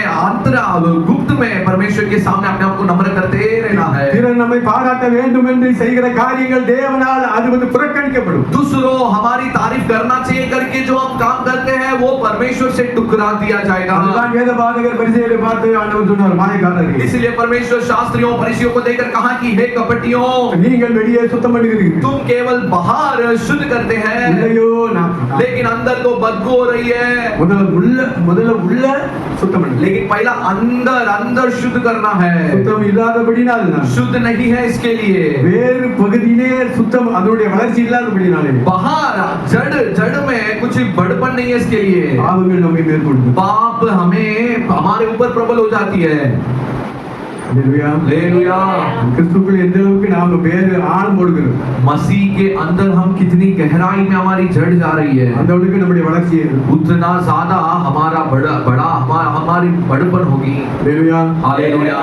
गुप्त में परमेश्वर के सामने अपने आप को नम्र करते रहना है. பிறர் நம்மை பாராட்ட வேண்டும் என்று செய்கிற காரியங்கள் தேவனால் அது புறக்கணிக்கப்படும். दूसरों हमारी तारीफ करना चाहिए करके जो हम काम करते हैं वो परमेश्वर से टुकरा दिया जाएगा. அதுதான் வேத பாதகர் பரிசேயரை பார்த்து ஆண்டவர் சொன்னார், மாயக்காரர்களே, इसलिए परमेश्वर शास्त्रियों फरीसियों को देखकर कहा कि हे कपटियों, நீங்கள் வெளியே சுத்தம் பண்ணுகிறீர்கள், तुम केवल बाहर शुद्ध करते हैं உள்ளேயோ நாற்றம். लेकिन अंदर तो बदबू हो रही है. முதல்ல உள்ள சுத்தம் பண்ணுங்க. लेकिन पहला अंदर शुद्ध करना है. சுத்தம் இல்லாதபடினால் शुद्ध नहीं है इसके लिए. வேறு பகுதியிலே சுத்தம் அதனுடைய வளர்ச்சி இல்லாதபடினாலே बाहर जड़ में कुछ बड़पन नहीं है इसके लिए. பாவங்கள் நம்மை மேற்கொள்ளும். पाप हमें हमारे ऊपर प्रबल हो जाती है. அல்லேலூயா. हालेलुया. கிறிஸ்துவுக்குள் எந்த அளவுக்கு நாம வேறு ஆழம் போடுகிறோம், मसीह के अंदर हम कितनी गहराई में हमारी जड़ जा रही है, அந்த அளவுக்கு நம்முடைய வளர்ச்சி उतना ज्यादा हमारा बड़ा हमारी बड़पन होगी. அல்லேலூயா. हालेलुया.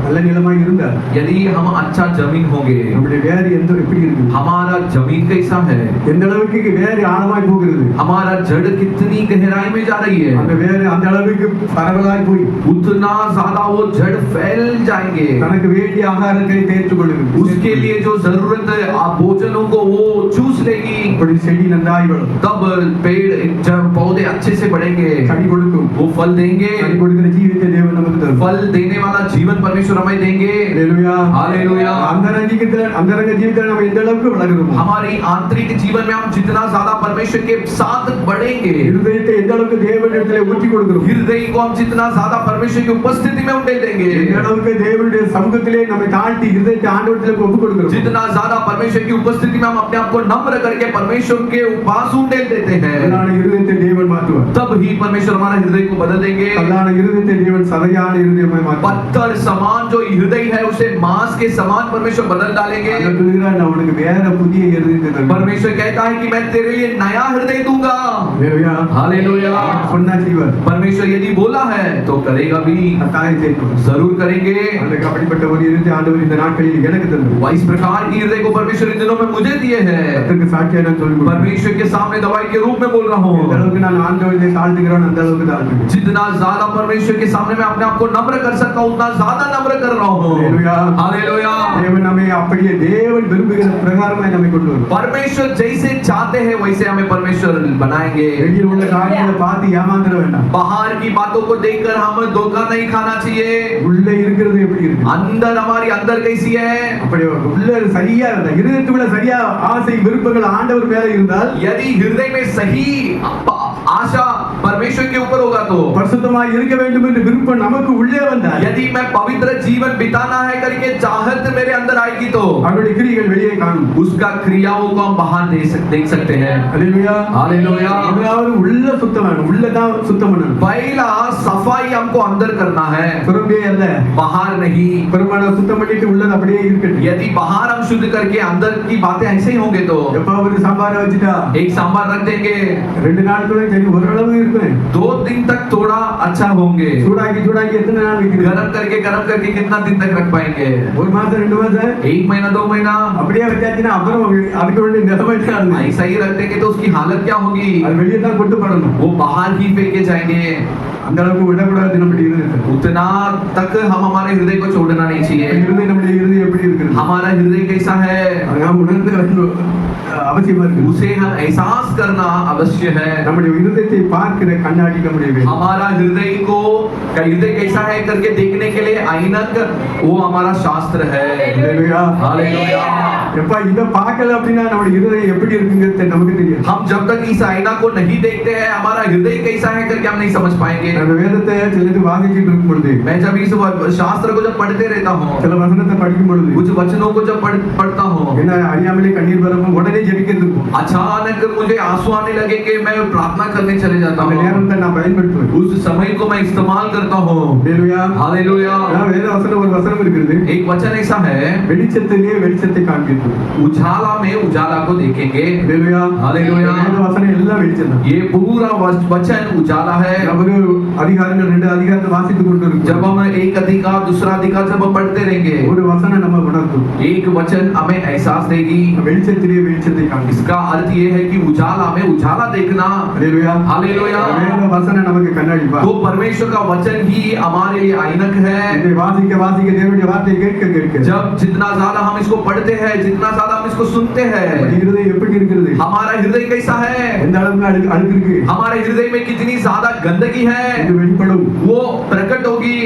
நல்ல நிலமாய் இருந்தா यदि हम अच्छा जमीन होंगे, நம்முடைய வேறு எப்படி இருக்கு, हमारा जमीन कैसा है, எந்த அளவுக்கு வேறு ஆழமாய் போகிறது, हमारा जड़ कितनी गहराई में जा रही है, அந்த வேறு அந்த அளவுக்கு பரவலாய் போய் उतना ज्यादा वो जड़ फैल जाएंगे. தனக்கு வேண்டிய ஆகாரங்களை தேர்த்துக் கொள்ளுகிறது. उसके लिए जो जरूरत है भोजनों को वो चूस लेगी. இப்படி செடி நன்றாய் வளரும், तब पेड़ जब पौधे अच्छे से बढ़ेंगे, கனி கொடுக்கும். वो फल देंगे. கனி கொடுக்கிற ஜீவித்தை தேவன் நமக்கு தரும். फल देने वाला जीवन परमेश्वर हमें देंगे. அல்லேலூயா. हालेलुया. அந்தரங்க ஜீவிதத்தில் நம்ம எந்த அளவுக்கு வளருகிறோம், हमारी आंतरिक जीवन में हम जितना ज्यादा परमेश्वर के साथ बढ़ेंगे, இருதயத்தை எந்த அளவுக்கு தேவனிடத்திலே ஊற்றி கொடுக்கிறோம், हृदय को हम जितना ज्यादा परमेश्वर की उपस्थिति में उंडेल देंगे, எந்த அளவுக்கு தேவனுடைய சமூகத்திலே நம்மை தாழ்த்தி இருதயத்தை ஆண்டவரிடத்திலே ஒப்புக் கொடுக்கிறோம், जितना ज्यादा परमेश्वर की उपस्थिति में हम अपने आप को नम्र करके परमेश्वर के पास उंडेल देते हैं, அதனால இருதயத்தை தேவன் தேவன் மாற்றுவார். तब ही परमेश्वर हमारा हृदय को बदल देंगे। கல்லான இருதயத்தை தேவன் சதையான இருதயமாய் மாற்றுவார். पत्थर समान जो हृदय है उसे मांस के समान परमेश्वर बदल डालेंगे। அவர் சொல்கிறார், நான் உனக்கு வேற புதிய இருதயத்தை தருவேன். परमेश्वर कहता है कि मैं तेरे लिए नया हृदय दूंगा। ஹல்லேலூயா. हालेलुया। சொன்னா செய்வார். परमेश्वर यदि बोला है तो करेगा भी, கட்டாயம் செய்வார். जरूर करेंगे। அவருக்கு அப்படிப்பட்ட ஒரு இருதயத்தை ஆண்டவர் இந்த நாட்களில் எனக்கு தந்தார். इस प्रकार की हृदय को परमेश्वर इन दिनों में मुझे दिए हैं। கர்த்தருக்கு சாட்சியா நான் சொல்லுகிறேன். परमेश्वर के सामने दवाई के रूप में बोल रहा हूँ। எந்த அளவுக்கு நான் ஆண்டவரை தாழ்த்துகிறேன் அந்த அளவுக்கு தாழ்த்துகிறேன். जितना ज्यादा परमेश्वर के सामने मैं अपने आप को नम्र कर सकता हूँ उतना ज्यादा नम्र कर रहा हूँ। हालेलुया। हालेलुया। தேவன் நம்மை அப்படியே தேவன் விரும்புகிற பிரகாரமாய் நம்மை கொண்டு வருவார். परमेश्वर जैसे चाहते हैं वैसे हमें परमेश्वर बनाएंगे। வெளியில் உள்ள காரியங்களை பார்த்து ஏமாந்துட வேண்டாம். बाहर की बातों को देखकर हम धोखा नहीं खाना चाहिए। உள்ளே இருக்கிறது எப்படி இருக்கு? अंदर हमारी अंदर कैसी है? அப்படி உள்ள சரியா இருந்தா இருதயத்துக்குள்ள சரியா ஆசை விருப்பங்கள் ஆண்டவர் மேல இருந்தால், यदि हृदय में सही आशा परमेश्वर के ऊपर होगा तो, பரிசுத்தமாய் இருக்க வேண்டும் என்று விருப்பம் நமக்கு உள்ளே வந்தால், यदि मैं पवित्र जीवन बिताना है करके चाहत मेरे अंदर आएगी तो அவருடைய கிரியைகள் வெளியே காணும். उसका क्रियाओं को हम बाहर देख सकते हैं। ஹல்லேலூயா. हालेलुया। முதலாவது உள்ள சுத்தம் வேணும். உள்ளதான் சுத்தம் பண்ணணும். पहला सफाई हमको अंदर करना है, புறம்பே அல்ல. बाहर नहीं। புறமான சுத்தம் பண்ணிட்டு உள்ளது அப்படியே இருக்கட்டும். यदि बाहर हम शुद्ध करके अंदर की बातें ऐसे ही होंगे तो எப்ப ஒரு சாம்பாரை வச்சுட்டா एक सांबार रख देंगे, 2 நாட்களும் சரி ஓரளவு இருக்கும். 2 दिन तक थोड़ा अच्छा होंगे। சூடாக்கி எத்தனை நாள் வைக்கிறது? गरम करके कितना दिन तक रख पाएंगे? 1 மாசம் 2 மாசம் 1 महीना 2 महीना அப்படியே வச்சாச்சுன்னா அப்புறம் அதுக்கு வேண்டிய நிலைமை தான். ऐसा ही रख देंगे तो उसकी हालत क्या होगी? அது வெளியே தான் கொண்டு போடணும். वो बाहर ही फेंके जाएंगे। அந்த அளவுக்கு விடக்கூடாது நம்முடைய இருதயத்தை. उतना तक हम हमारे हृदय को छोड़ना नहीं चाहिए। இருதயம் நம்முடைய இருதயம் எப்படி இருக்குது? हमारा हृदय कैसा है அது நாம் உணர்ந்து அவசியமா இருக்கு. उसे हम एहसास करना अवश्य है। நம்முடைய இருதயத்தை பார்க்கிற கண்ணாடி நம்முடைய வேலை. हमारा हृदय कैसा है करके देखने के लिए ऐनक वो हमारा शास्त्र है। ஹல்லேலூயா. हालेलुया। எப்ப இத பார்க்கல அப்படின்னா நம்முடைய இருதயம் எப்படி இருக்குங்கிறது நமக்கு தெரியாது. हम जब तक इस आईना को नहीं देखते हैं हमारा हृदय कैसा है करके हम नहीं समझ पाएंगे। அந்த வேதத்தை சிலது வாசிச்சிட்டு இருக்கும் பொழுது, मैं जब इस शास्त्र को जब पढ़ते रहता हूँ, சில வசனத்தை படிக்கும் பொழுது कुछ वचनों को जब पढ़ता हूँ, என்ன அறியாமலே கண்ணீர் வரவும் உடனே ஜெபிக்கிறது இருக்கும். अचानक मुझे आंसू आने लगे कि मैं प्रार्थना करने चले जाता அந்த हूँ। நேரத்தை நான் பயன்படுத்துவேன். उस समय को मैं इस्तेमाल करता हूँ। ஹல்லேலூயா. हालेलुया। வேத வசனம் ஒரு வசனம் இருக்குது. एक वचन ऐसा है, வெளிச்சத்திலே வெளிச்சத்தை காண்பித்து. उजाला में उजाला को देखेंगे। ஹல்லேலூயா. हालेलुया। வேத வசனம் எல்லாம் வெளிச்சம் தான். ये पूरा वचन उजाला है। நமக்கு அதிகாரங்கள் 2 அதிகாரத்தை வாசித்துக் கொண்டு जब இருக்கோம். हम एक अधिकार दूसरा अधिकार जब हम पढ़ते रहेंगे, ஒரு வசனம் நம்ம உணர்த்தும். एक वचन हमें एहसास देगी। வெளிச்சத்திலே வெளிச்சத்தை காண்பித்து. इसका अर्थ ये है कि उजाला में उजाला देखना। ஹல்லேலூயா. हालेलुया। வேத வசனம் நமக்கு கண்ணாடி பா. तो परमेश्वर का वचन ही हमारे लिए ऐनक है। இதை வாசிக்க வாசிக்க தேவனுடைய வார்த்தையை கேட்க கேட்க जब जितना ज्यादा हम इसको पढ़ते हैं, जितना ज्यादा हम इसको सुनते हैं, நம்முடைய இருதயம் எப்படி இருக்கிறது? हमारा हृदय कैसा है, எந்த அளவுக்கு அழுக்கு இருக்கு? हमारे हृदय में कितनी ज्यादा गंदगी है, இது வெளிப்படும். वो प्रकट होगी।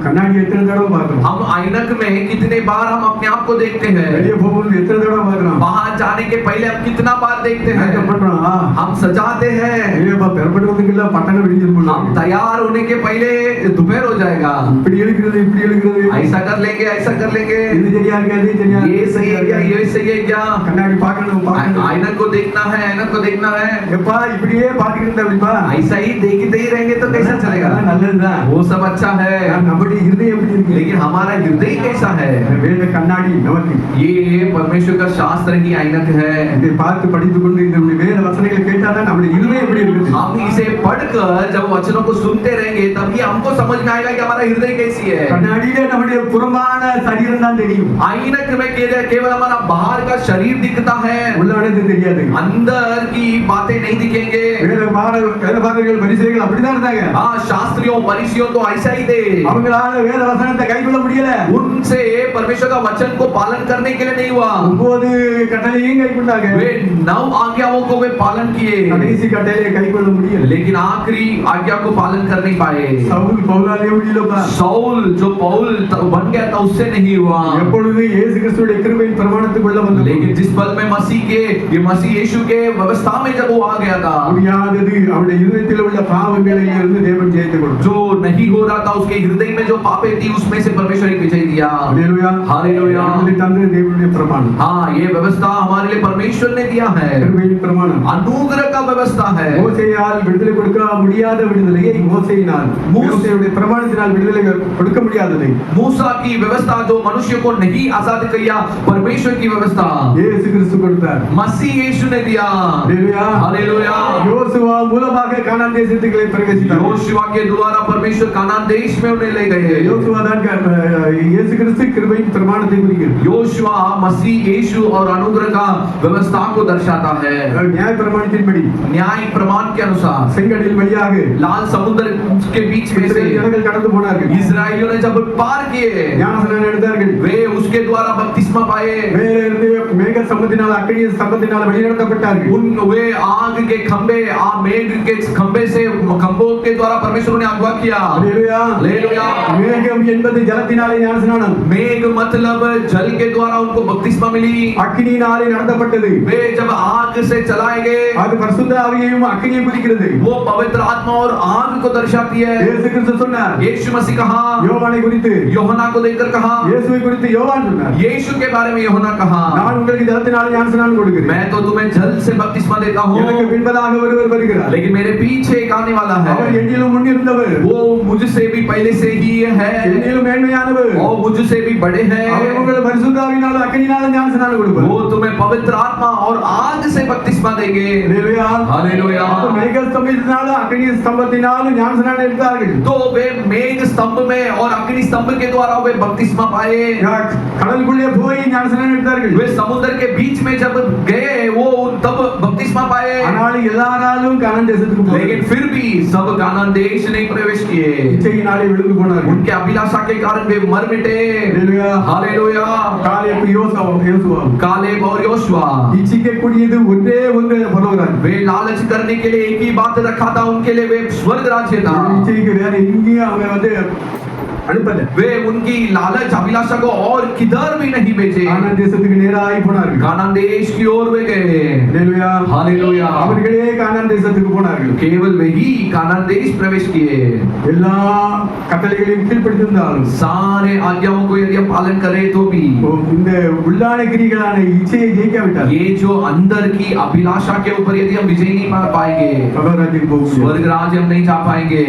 கண்ணாடி எத்தனை தடவை பார்க்கணும்? हम ऐनक में कितने बार हम अपने आप को देखते हैं, வெளியே போகும்போது எத்தனை தடவை பார்க்கணும்? बाहर जाने के पहले हम कितना बार देखते हैं, மேக்கப் பண்றோம். हम सजाते हैं, ஐயோப்பா பெறப்படுவதுக்கு இல்ல பட்டணம் விடிஞ்சிருக்கும். हम तैयार होने के पहले दोपहर हो जाएगा। இப்படி எழுக்கிறது இப்படி எழுக்கிறது. ऐसा कर लेंगे, ऐसा कर लेंगे, இது சரியா இருக்கு அது சரியா ये सही है क्या, ये सही है क्या, கண்ணாடி பார்க்கணும் பார்க்கணும். ऐनक को देखना है, ऐनक को देखना है। எப்பா இப்படியே பார்த்துக்கிட்டு இருந்தா எப்படிப்பா? ऐसा ही देखते ही रहेंगे तो कैसा चलेगा? அதெல்லாம் நல்லதுதான். वो सब अच्छा है, நம்முடைய இருதயம் எப்படி இருக்கு? लेकिन हमारा हृदय कैसा है? வேத கண்ணாடி நமக்கு. ये परमेश्वर का शास्त्र ही ऐनक है। இதை பார்த்து படித்துக் கொண்டு இந்த வேத வசனங்களை கேட்டாதான் நம்முடைய இருதயம் எப்படி இருக்குது? हम इसे पढ़कर जब वचनों को सुनते रहेंगे तभी हमको समझ में आएगा कि हमारा हृदय कैसी है। கண்ணாடியிலே நம்முடைய புறமான சரீரம் தான் தெரியும். ऐनक में केवल हमारा बाहर का शरीर दिखता है, உள்ளானது தெரியாது. अंदर की बातें नहीं दिखेंगे। வேத பாரகர்கள் பரிசேயர்கள் அப்படிதான் இருந்தாங்க. हाँ, शास्त्रियों फरीसियों तो ऐसा ही थे। அவங்களால வேத வசனத்தை கைக்கொள்ள முடியல. उनसे परमेश्वर का वचन को पालन करने के लिए नहीं हुआ। 9 கட்டளையையும் கைக்கொண்டாங்க. वे 9 आज्ञाओं को वे पालन किए, கடைசி கட்டளையை கைக்கொள்ள முடியல. लेकिन आखिरी आज्ञा को पालन कर नहीं पाए। சவுல் பவுலாலே முடியலப்பா. शाऊल जो पौल बन गया था उससे नहीं हुआ। எப்பொழுது இயேசு கிறிஸ்துவின் கிருபையின் பிரமாணத்துக்குள்ள வந்தது, लेकिन जिस पल में मसीह यीशु के व्यवस्था में जब वो आ गया था, முடியாதது அவருடைய இருதயத்தில் உள்ள பாவங்களை இருந்து தேவன் ஜெயித்து கொடுத்தார். जो नहीं हो रहा था उसके हृदय में जो पापें थी उसमें से परमेश्वर एक विजय दिया। ஹல்லேலூயா. हालेलुया। நம்முடைய தந்தை தேவனுடைய பிரமாணம். हाँ, ये व्यवस्था हमारे लिए परमेश्वर ने दिया है, கிருபையின் பிரமாணம். अनुग्रह का व्यवस्था है। மோசேயால் விடுதலை கொடுக்க முடியாத விடுதலையை மோசேயினால், மோசேயுடைய பிரமாணத்தினால் விடுதலை கொடுக்க முடியாததை मूसा की व्यवस्था जो मनुष्य को नहीं आजाद किया, परमेश्वर की व्यवस्था இயேசு கிறிஸ்து கொடுத்தார். मसीह यीशु ने दिया। ஹல்லேலூயா. हालेलुया। யோசுவா மூலமாக கானான் தேசத்துக்குள்ளே பிரவேசித்தார். योशुआ के द्वारा परमेश्वर कानान देश में उन्हें ले गए। யோசுவா தான் இயேசு கிறிஸ்து கிருபையின் பிரமாணத்தை குறிக்கிறது. योशुआ मसीह यीशु और अनुग्रह का व्यवस्था को दर्शाता है। நியாய பிரமாணத்தின்படி न्याय प्रमाण के अनुसार செங்கடல் வழியாக लाल समुद्र के बीच में से ஜனங்கள் கடந்து போனார்கள். इस्राएलियों ने जब पार किए, ஞானஸ்நானம் எடுத்தார்கள். वे उसके द्वारा बपतिस्मा पाए। மேலே இருந்து மேக ஸ்தம்பத்தினால் அக்கினி ஸ்தம்பத்தினால் வழிநடத்தப்பட்டார்கள். वे आग के खंबे मेघ के खंबे से खंभों के द्वारा परमेश्वर ने अगवा किया। ஹல்லேலூயா. हालेलुया। மேகம் என்பது ஜலத்தினாலே ஞானஸ்நானம், मेघ मतलब जल के द्वारा उनको बपतिस्मा मिली। அக்கினியினாலே நடத்தப்பட்டது. वे जब आग से चलाए गए, அது பரிசுத்த ஆவியையும் அக்கினியையும் குறிக்கிறது. वो पवित्र आत्मा और आग को दर्शाती है। இயேசு கிறிஸ்து சொன்னார். यीशु मसीह कहा, யோவானை குறித்து யோहना को देखकर कहा, இயேசுவை குறித்து யோவான் சொன்னார். यीशु के बारे में யோहना कहा, நான் உங்களுக்கு ஜலத்தினாலே ஞானஸ்நானம் கொடுக்கிறேன். मैं तो तुम्हें जल से बपतिस्मा देता எனக்கு हूँ, பின்பதாக ஒருவர் வருகிறார். लेकिन मेरे पीछे एक आने वाला அவர் है, என்னிலும் முன்னிருந்தவர், वो मुझसे भी पहले से ही है என்னிலும் மேன்மையானவர். और मुझसे भी बड़े அவர் हैं। உங்களை பரிசுத்த ஆவியினாலும் அக்கினியினாலும் ஞானஸ்நானம் கொடுப்பார். वो तुम्हें पवित्र आत्मा और आग से बपतिस्मा देंगे। ஹல்லேலூயா. हालेलुया। அப்ப மேக ஸ்தம்பத்தினாலும் அக்கினி ஸ்தம்பத்தினாலும் ஞானஸ்நானம் எடுத்தார்கள். तो वे मेघ स्तंभ में और अग्नि स्तंभ के द्वारा वे बपतिस्मा पाए। கடலுக்குள்ளே போய் ஞானஸ்நானம் எடுத்தார்கள். वे समुद्र के बीच में जब गए, वो तब बपतिस्मा पाए। ஆனால் எல்லாராலும் கானான் தேசத்துக்கு போகல. लेकिन फिर भी सब कानान देश नहीं प्रवेश किए। இச்சையினாலே விழுந்து போனார்கள். उनके अभिलाषा के कारण वे मर मिटे। ஹல்லேலூயா. हालेलुया। காலேப் யோசுவா कालेब और योशुआ, இச்சிக்கக்கூடியது ஒன்றே ஒன்று பரலோகராஜ்யம். वे लालच करने के लिए एक ही बात रखा था, उनके लिए वे स्वर्ग राज्य था। இச்சைக்கு வேற எங்கேயும் அவங்க அனுப்பல. वे उनकी लालच अभिलाषा को और किधर भी नहीं भेजे, கானான் தேசத்துக்கு நேராய் போனார்கள். कानान देश की ओर वे गए। ஹல்லேலூயா. हालेलुया। அவர்களே கானான் தேசத்துக்கு போனார்கள். केवल वे ही कानान देश प्रवेश किए। எல்லா கட்டளைகளையும் கீழ்ப்படிந்திருந்தாலும் सारे आज्ञाओं को यदि हम पालन करें तो भी இந்த உள்ளான கிரிகளான இச்சையை ஜெயிக்காவிட்டால் ये जो अंदर की अभिलाषा के ऊपर यदि हम विजय नहीं पा पाएंगे, பரலோகராஜ்யத்துக்கு போக முடியாது. स्वर्ग राज्य हम नहीं जा पाएंगे।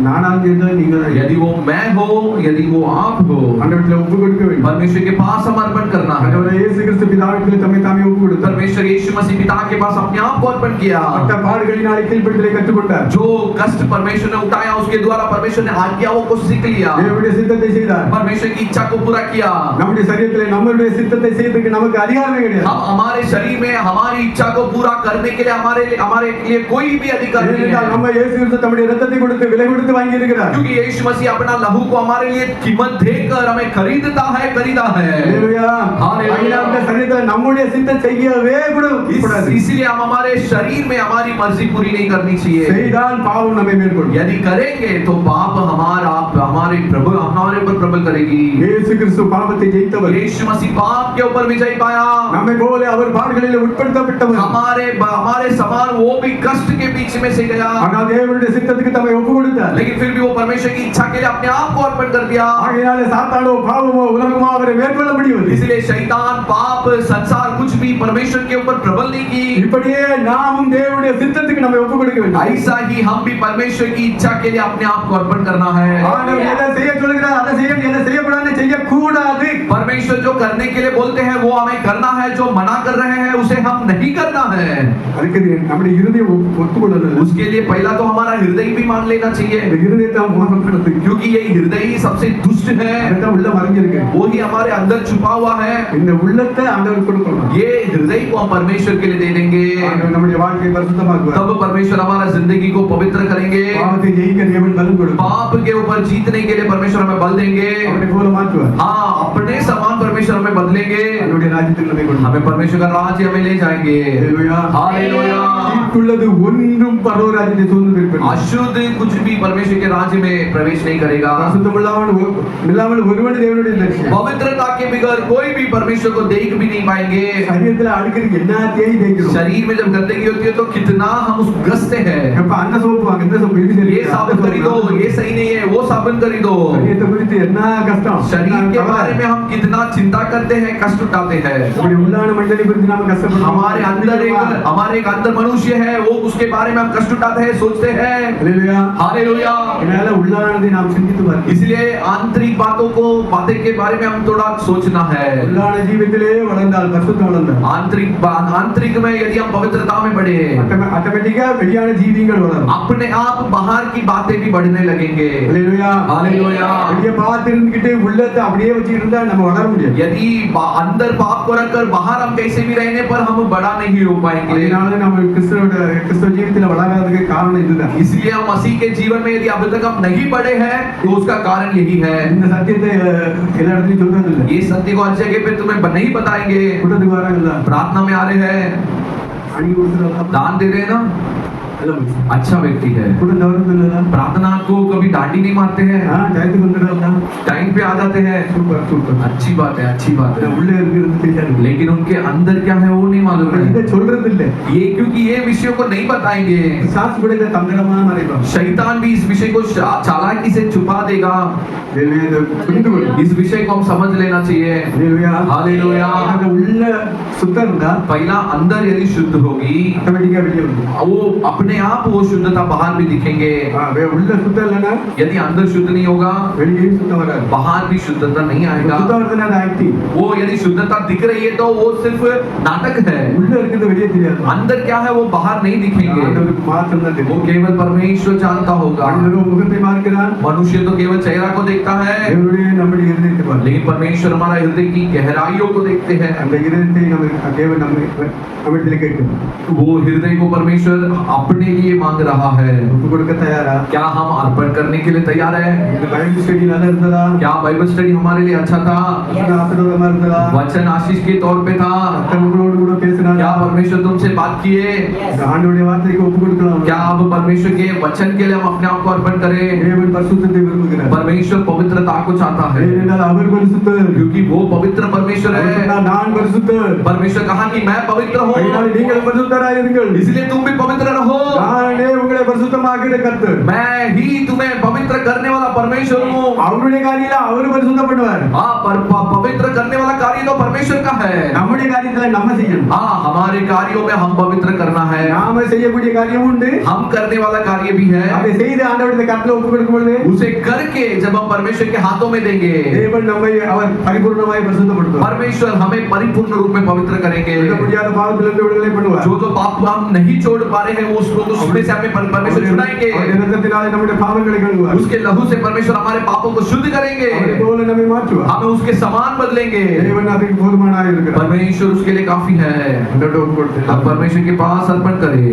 நானாக இருந்தால் நீங்கள் यदि वो मैं हो, यदि वो आप हो, ஆண்டவரிடத்தில் ஒப்பு கொடுக்க வேண்டும். परमेश्वर के पास समर्पण करना है। ஆண்டவரே இயேசு கிறிஸ்து பிதாவிடத்தில் தம்மை தாமே ஒப்பு கொடுத்தார். परमेश्वर यीशु मसीह पिता के पास अपने आप को अर्पण किया। பட்ட பாடுகளினாலே கீழ்ப்படிதலை கற்றுக்கொண்டார். जो कष्ट परमेश्वर ने उठाया, उसके द्वारा परमेश्वर ने आज्ञाओं को सीख लिया, தேவனுடைய சித்தத்தை செய்தார். परमेश्वर की इच्छा को पूरा किया। நம்முடைய சரீரத்திலே நம்மளுடைய சித்தத்தை செய்யறதுக்கு நமக்கு அதிகாரமே கிடையாது. हम हमारे शरीर में हमारी इच्छा को पूरा करने के लिए हमारे लिए कोई भी अधिकार नहीं ஏனென்றால் है, நம்ம இயேசு கிறிஸ்து தம்முடைய இரத்தத்தை கொடுத்து விலை கொடுத்து வாங்கி இருக்கிறார். क्योंकि यीशु मसीह अपना लहू को हमारे लिए कीमत देकर हमें खरीदता है, खरीदा है। ஹல்லேலூயா. ஹல்லேலூயா. நம்முடைய சரீரத்தில் நம்முடைய சித்தம் செய்யவே கூடாது. इसलिए हम हमारे शरीर में हमारी मर्जी पूरी नहीं करनी चाहिए। செய்தால் பாவம் நம்மை மேற்கொள்ளும். यदि करेंगे तो पाप हमारे ऊपर प्रबल करेगी। இயேசு கிறிஸ்து பாவத்தை ஜெயித்தவர். यीशु मसीह पाप के ऊपर विजय पाया। நம்மை போல அவர் பாடுகளில் உட்படுத்தப்பட்டவர். हमारे समान वो भी कष्ट के बीच में से गया, ஆனால் தேவனுடைய சித்தத்துக்கு தம்மை ஒப்பு கொடுத்தார். लेकिन फिर भी वो परमेश्वर की इच्छा के लिए अपने आप को अर्पण कर दिया। ஆகையாலே சாத்தானோ பாவமோ உலகமோ அவரை மேற்கொள்ள முடியவில்லை. इसलिए शैतान, पाप, संसार कुछ भी परमेश्वर के ऊपर प्रबल नहीं की। இப்படியே நாமும் தேவனுடைய சித்தத்துக்கு நம்மை ஒப்பு கொடுக்க வேண்டும். ऐसा ही हम भी परमेश्वर की इच्छा के लिए अपने आप को अर्पण करना है। ஆண்டவர் எதை செய்ய சொல்கிறார் அதை செய்யணும், எதை செய்யக்கூடாது செய்யக்கூடாது. परमेश्वर जो करने के लिए बोलते हैं वो हमें करना है, जो मना कर रहे हैं उसे हम नहीं करना है। அதுக்கு நம்முடைய இருதயம் ஒத்துக்கொள்ளணும். उसके लिए पहला तो हमारा हृदय भी मान लेना चाहिए, இந்த இருதயத்தை மோசப்படுத்து. क्योंकि ये हृदय ही सबसे दुष्ट है, அதுதான் உள்ள மறைஞ்சிருக்கு. वो ही हमारे अंदर छुपा हुआ है। இந்த உள்ளத்தை ஆண்டவர் கொடுக்கணும். ये हृदय को हम परमेश्वर के लिए दे देंगे, ஆண்டவர் நம்முடைய வாழ்க்கையை பரிசுத்தமாக்குவார். तब परमेश्वर हमारा जिंदगी को पवित्र करेंगे। பாவத்தை ஜெயிக்க தேவன் பலன் கொடுப்பார். पाप के ऊपर जीतने के लिए परमेश्वर हमें बल देंगे। அவரை போல மாற்றுவார். हाँ, अपने समान परमेश्वर हमें बदलेंगे, அவருடைய ராஜ்யத்தில் நம்மை கொண்டு हमें परमेश्वर का राज्य हमें ले जाएंगे। ஹல்லேலூயா. हालेलुया। தீட்டுள்ளது ஒன்றும் பரலோக ராஜ்யத்தை சுதந்திரிப்பது. अशुद्ध कुछ भी परमेश्वर के राज्य में प्रवेश नहीं करेगा। பரிசுத்தமில்லாமல் ஒருவன் தேவனுடைய தரிசனம். पवित्रता के बगैर कोई भी परमेश्वर को देख भी नहीं पाएंगे। சரீரத்தில் அடுக்கிறதுக்கு என்னத்தையும் தேய்க்கிறோம் शरीर में जब गंदगी होती है तो कितना हम उस गसते हैं எப்ப அந்த சோப்பு வாங்க இந்த சோப்பு இது ये साबुन खरीदो ये सही नहीं है वो साबुन खरीदो சரீரத்தை குறித்து என்ன கஷ்டம் शरीर के बारे में हम कितना चिंता करते हैं कष्ट उठाते हैं இப்படி உள்ளான மனிதனை குறித்து நாம கஷ்டப்படுறோம் हमारे एक अंदर मनुष्य है वो उसके बारे में हम कष्ट उठाते हैं सोचते हैं ஹalleluya हालेलुया இதனால உள்ளானதை நாம் சிந்தித்து பார்க்கணும் इसलिए आंतरिक बातें के बारे में हम थोड़ा सोचना है உள்ளான ஜீவித்திலே வளர்ந்தால் பரிசுத்தம் வளர்ந்தால் आंतरिक में यदि हम पवित्रता में बढ़े ஆட்டோமேட்டிக்கா வெளியான ஜீவியங்கள் வளரும் अपने आप बाहर की बातें भी बढ़ने लगेंगे ஹalleluya हालेलुया வெளிய பாத்து இருந்துகிட்டு உள்ளத்தை அப்படியே வச்சிட்டு இருந்தா நம்ம வளர முடியாது यदि अंदर पाप को रखकर बाहर हम कैसे भी रहने पर हम बड़ा नहीं हो पाएंगे அதனால நம்ம கிறிஸ்தவ ஜீவிதத்துல வளராததுக்கு காரணம் இதுதான் इसलिए हम मसीह के जीवन में यदि अभी तक हम नहीं बढ़े हैं तो उसका कारण यही है இந்த சத்தியத்தை எல்லா இடத்துலயும் சொல்றது இல்ல ये सत्य को हर जगह पे तुम्हें नहीं बताएंगे கூட்டத்துக்கு வராங்கல்ல प्रार्थना में आ रहे हैं அடி கொடுத்துறாங்க दान दे रहे हैं ना अच्छा व्यक्ति है கூட்டம் தவறுது இல்ல प्रार्थना को कभी डांटी नहीं मारते हैं டயத்துக்கு வந்துடுறாங்க टाइम पे आ जाते हैं சூப்பர் சூப்பர் अच्छी बात है உள்ளே இருக்கிறது தெரியாது लेकिन उनके अंदर क्या है वो नहीं मालूम है இதை சொல்றது இல்ல ये क्योंकि ये विषयों को नहीं बताएंगे சாஸ் கூட தந்திரமா மறைப்பாங்க शैतान भी इस विषय को चालाकी से छुपा देगा புரிந்து கொள்ள इस विषय को हम समझ लेना चाहिए हालेलुया உள்ள சுத்தம் இருந்தா पहला अंदर यदि शुद्ध होगी ஆட்டோமேட்டிக்கா வெளியே வந்துடும் वो अपने आप वो शुद्धता बाहर भी दिखेंगे உள்ள சுத்தம் இல்லைன்னா यदि अंदर शुद्ध नहीं होगा வெளியே சுத்தம் வராது बाहर भी शुद्धता नहीं आएगा சுத்தம் வருதுன்னா அது ஆக்டிங் वो यदि शुद्धता दिख रही है तो वो सिर्फ नाटक है உள்ள இருக்கிறது வெளியே தெரியாது अंदर क्या है वो बाहर नहीं दिखेंगे ஆண்டவருக்கு மாத்திரம் தான் वो தெரியும் केवल परमेश्वर जानता होगा மனிதனோ முகத்தை பார்க்கிறான் मनुष्य तो केवल चेहरा को देखता है தேவனுடைய நம்முடைய இருதயத்தை பார்க்கிறான் लेकिन परमेश्वर हमारा हृदय की गहराइयों को देखते हैं அந்த இருதயத்தை நம்ம தேவன் நம்மிடத்தில் கேட்கிறார் वो हृदय को परमेश्वर अपने लिए मांग रहा है ஒப்பு கொடுக்க தயாரா क्या हम अर्पण करने के लिए तैयार है இந்த பைபிள் ஸ்டடி நல்லா இருந்ததா क्या बाइबल स्टडी हमारे लिए अच्छा था வசன ஆசீர்வாதமா இருந்ததா वचन आशीष के तौर पे था கர்த்தர் உங்களோடு கூட பேசினாரா क्या परमेश्वर तुमसे बात किए இந்த ஆண்டவருடைய வார்த்தைக்கு ஒப்பு கொடுக்கலாம் क्या अब परमेश्वर के वचन के लिए हम अपने आप को अर्पण करें தேவன் பரிசுத்தத்தை விரும்புகிறார் परमेश्वर पवित्रता को चाहता है ஏனென்றால் அவர் பரிசுத்தர் क्योंकि वो पवित्र परमेश्वर அவர் है சொன்னார், நான் பரிசுத்தர் परमेश्वर कहा कि मैं पवित्र அதனால हूँ நீங்கள் பரிசுத்தராயிருங்கள் इसलिए तुम भी पवित्र रहो நானே உங்களை பரிசுத்தமாக்கிற கர்த்தர் मैं ही तुम्हें पवित्र करने वाला परमेश्वर हूँ அவருடைய காரியத்துல அவர் பரிசுத்தம் பண்ணுவார் हाँ पवित्र करने वाला कार्य तो परमेश्वर का है நம்முடைய காரியத்துல நம்ம செய்யணும் हाँ हमारे कार्यों में हम पवित्र करना है நாம செய்யக்கூடிய காரியம் உண்டு हम करने वाला कार्य भी है அதை செய்து ஆண்டவருடைய கர்த்தரை ஒப்பு கொடுக்கும் பொழுது उसे करके जब हम परमेश्वर के हाथों में देंगे தேவன் நம்மை அவர் பரிபூர்ணமாய் பரிசுத்தப்படுத்துவார் परमेश्वर हमें परिपूर्ण रूप में पवित्र करेंगे விட முடியாத பாவத்திலிருந்து விடுதலை பண்ணுவார் जो पाप हम नहीं छोड़ पा रहे हैं वो उसको उसमें से हमें परमेश्वर छुड़ाएंगे அவருடைய இரத்தத்தினாலே நம்முடைய பாவங்களை கழுவுவார் उसके लहू से परमेश्वर हमारे पापों को शुद्ध करेंगे அவரை போல நம்மை மாற்றுவார் हमें उसके समान बदलेंगे தேவன் அதுக்கு போதுமானவராய் இருக்கிறார் परमेश्वर उसके लिए काफी है ஆண்டவருடைய ஒப்பு கொடுத்து अब परमेश्वर के पास अर्पण करें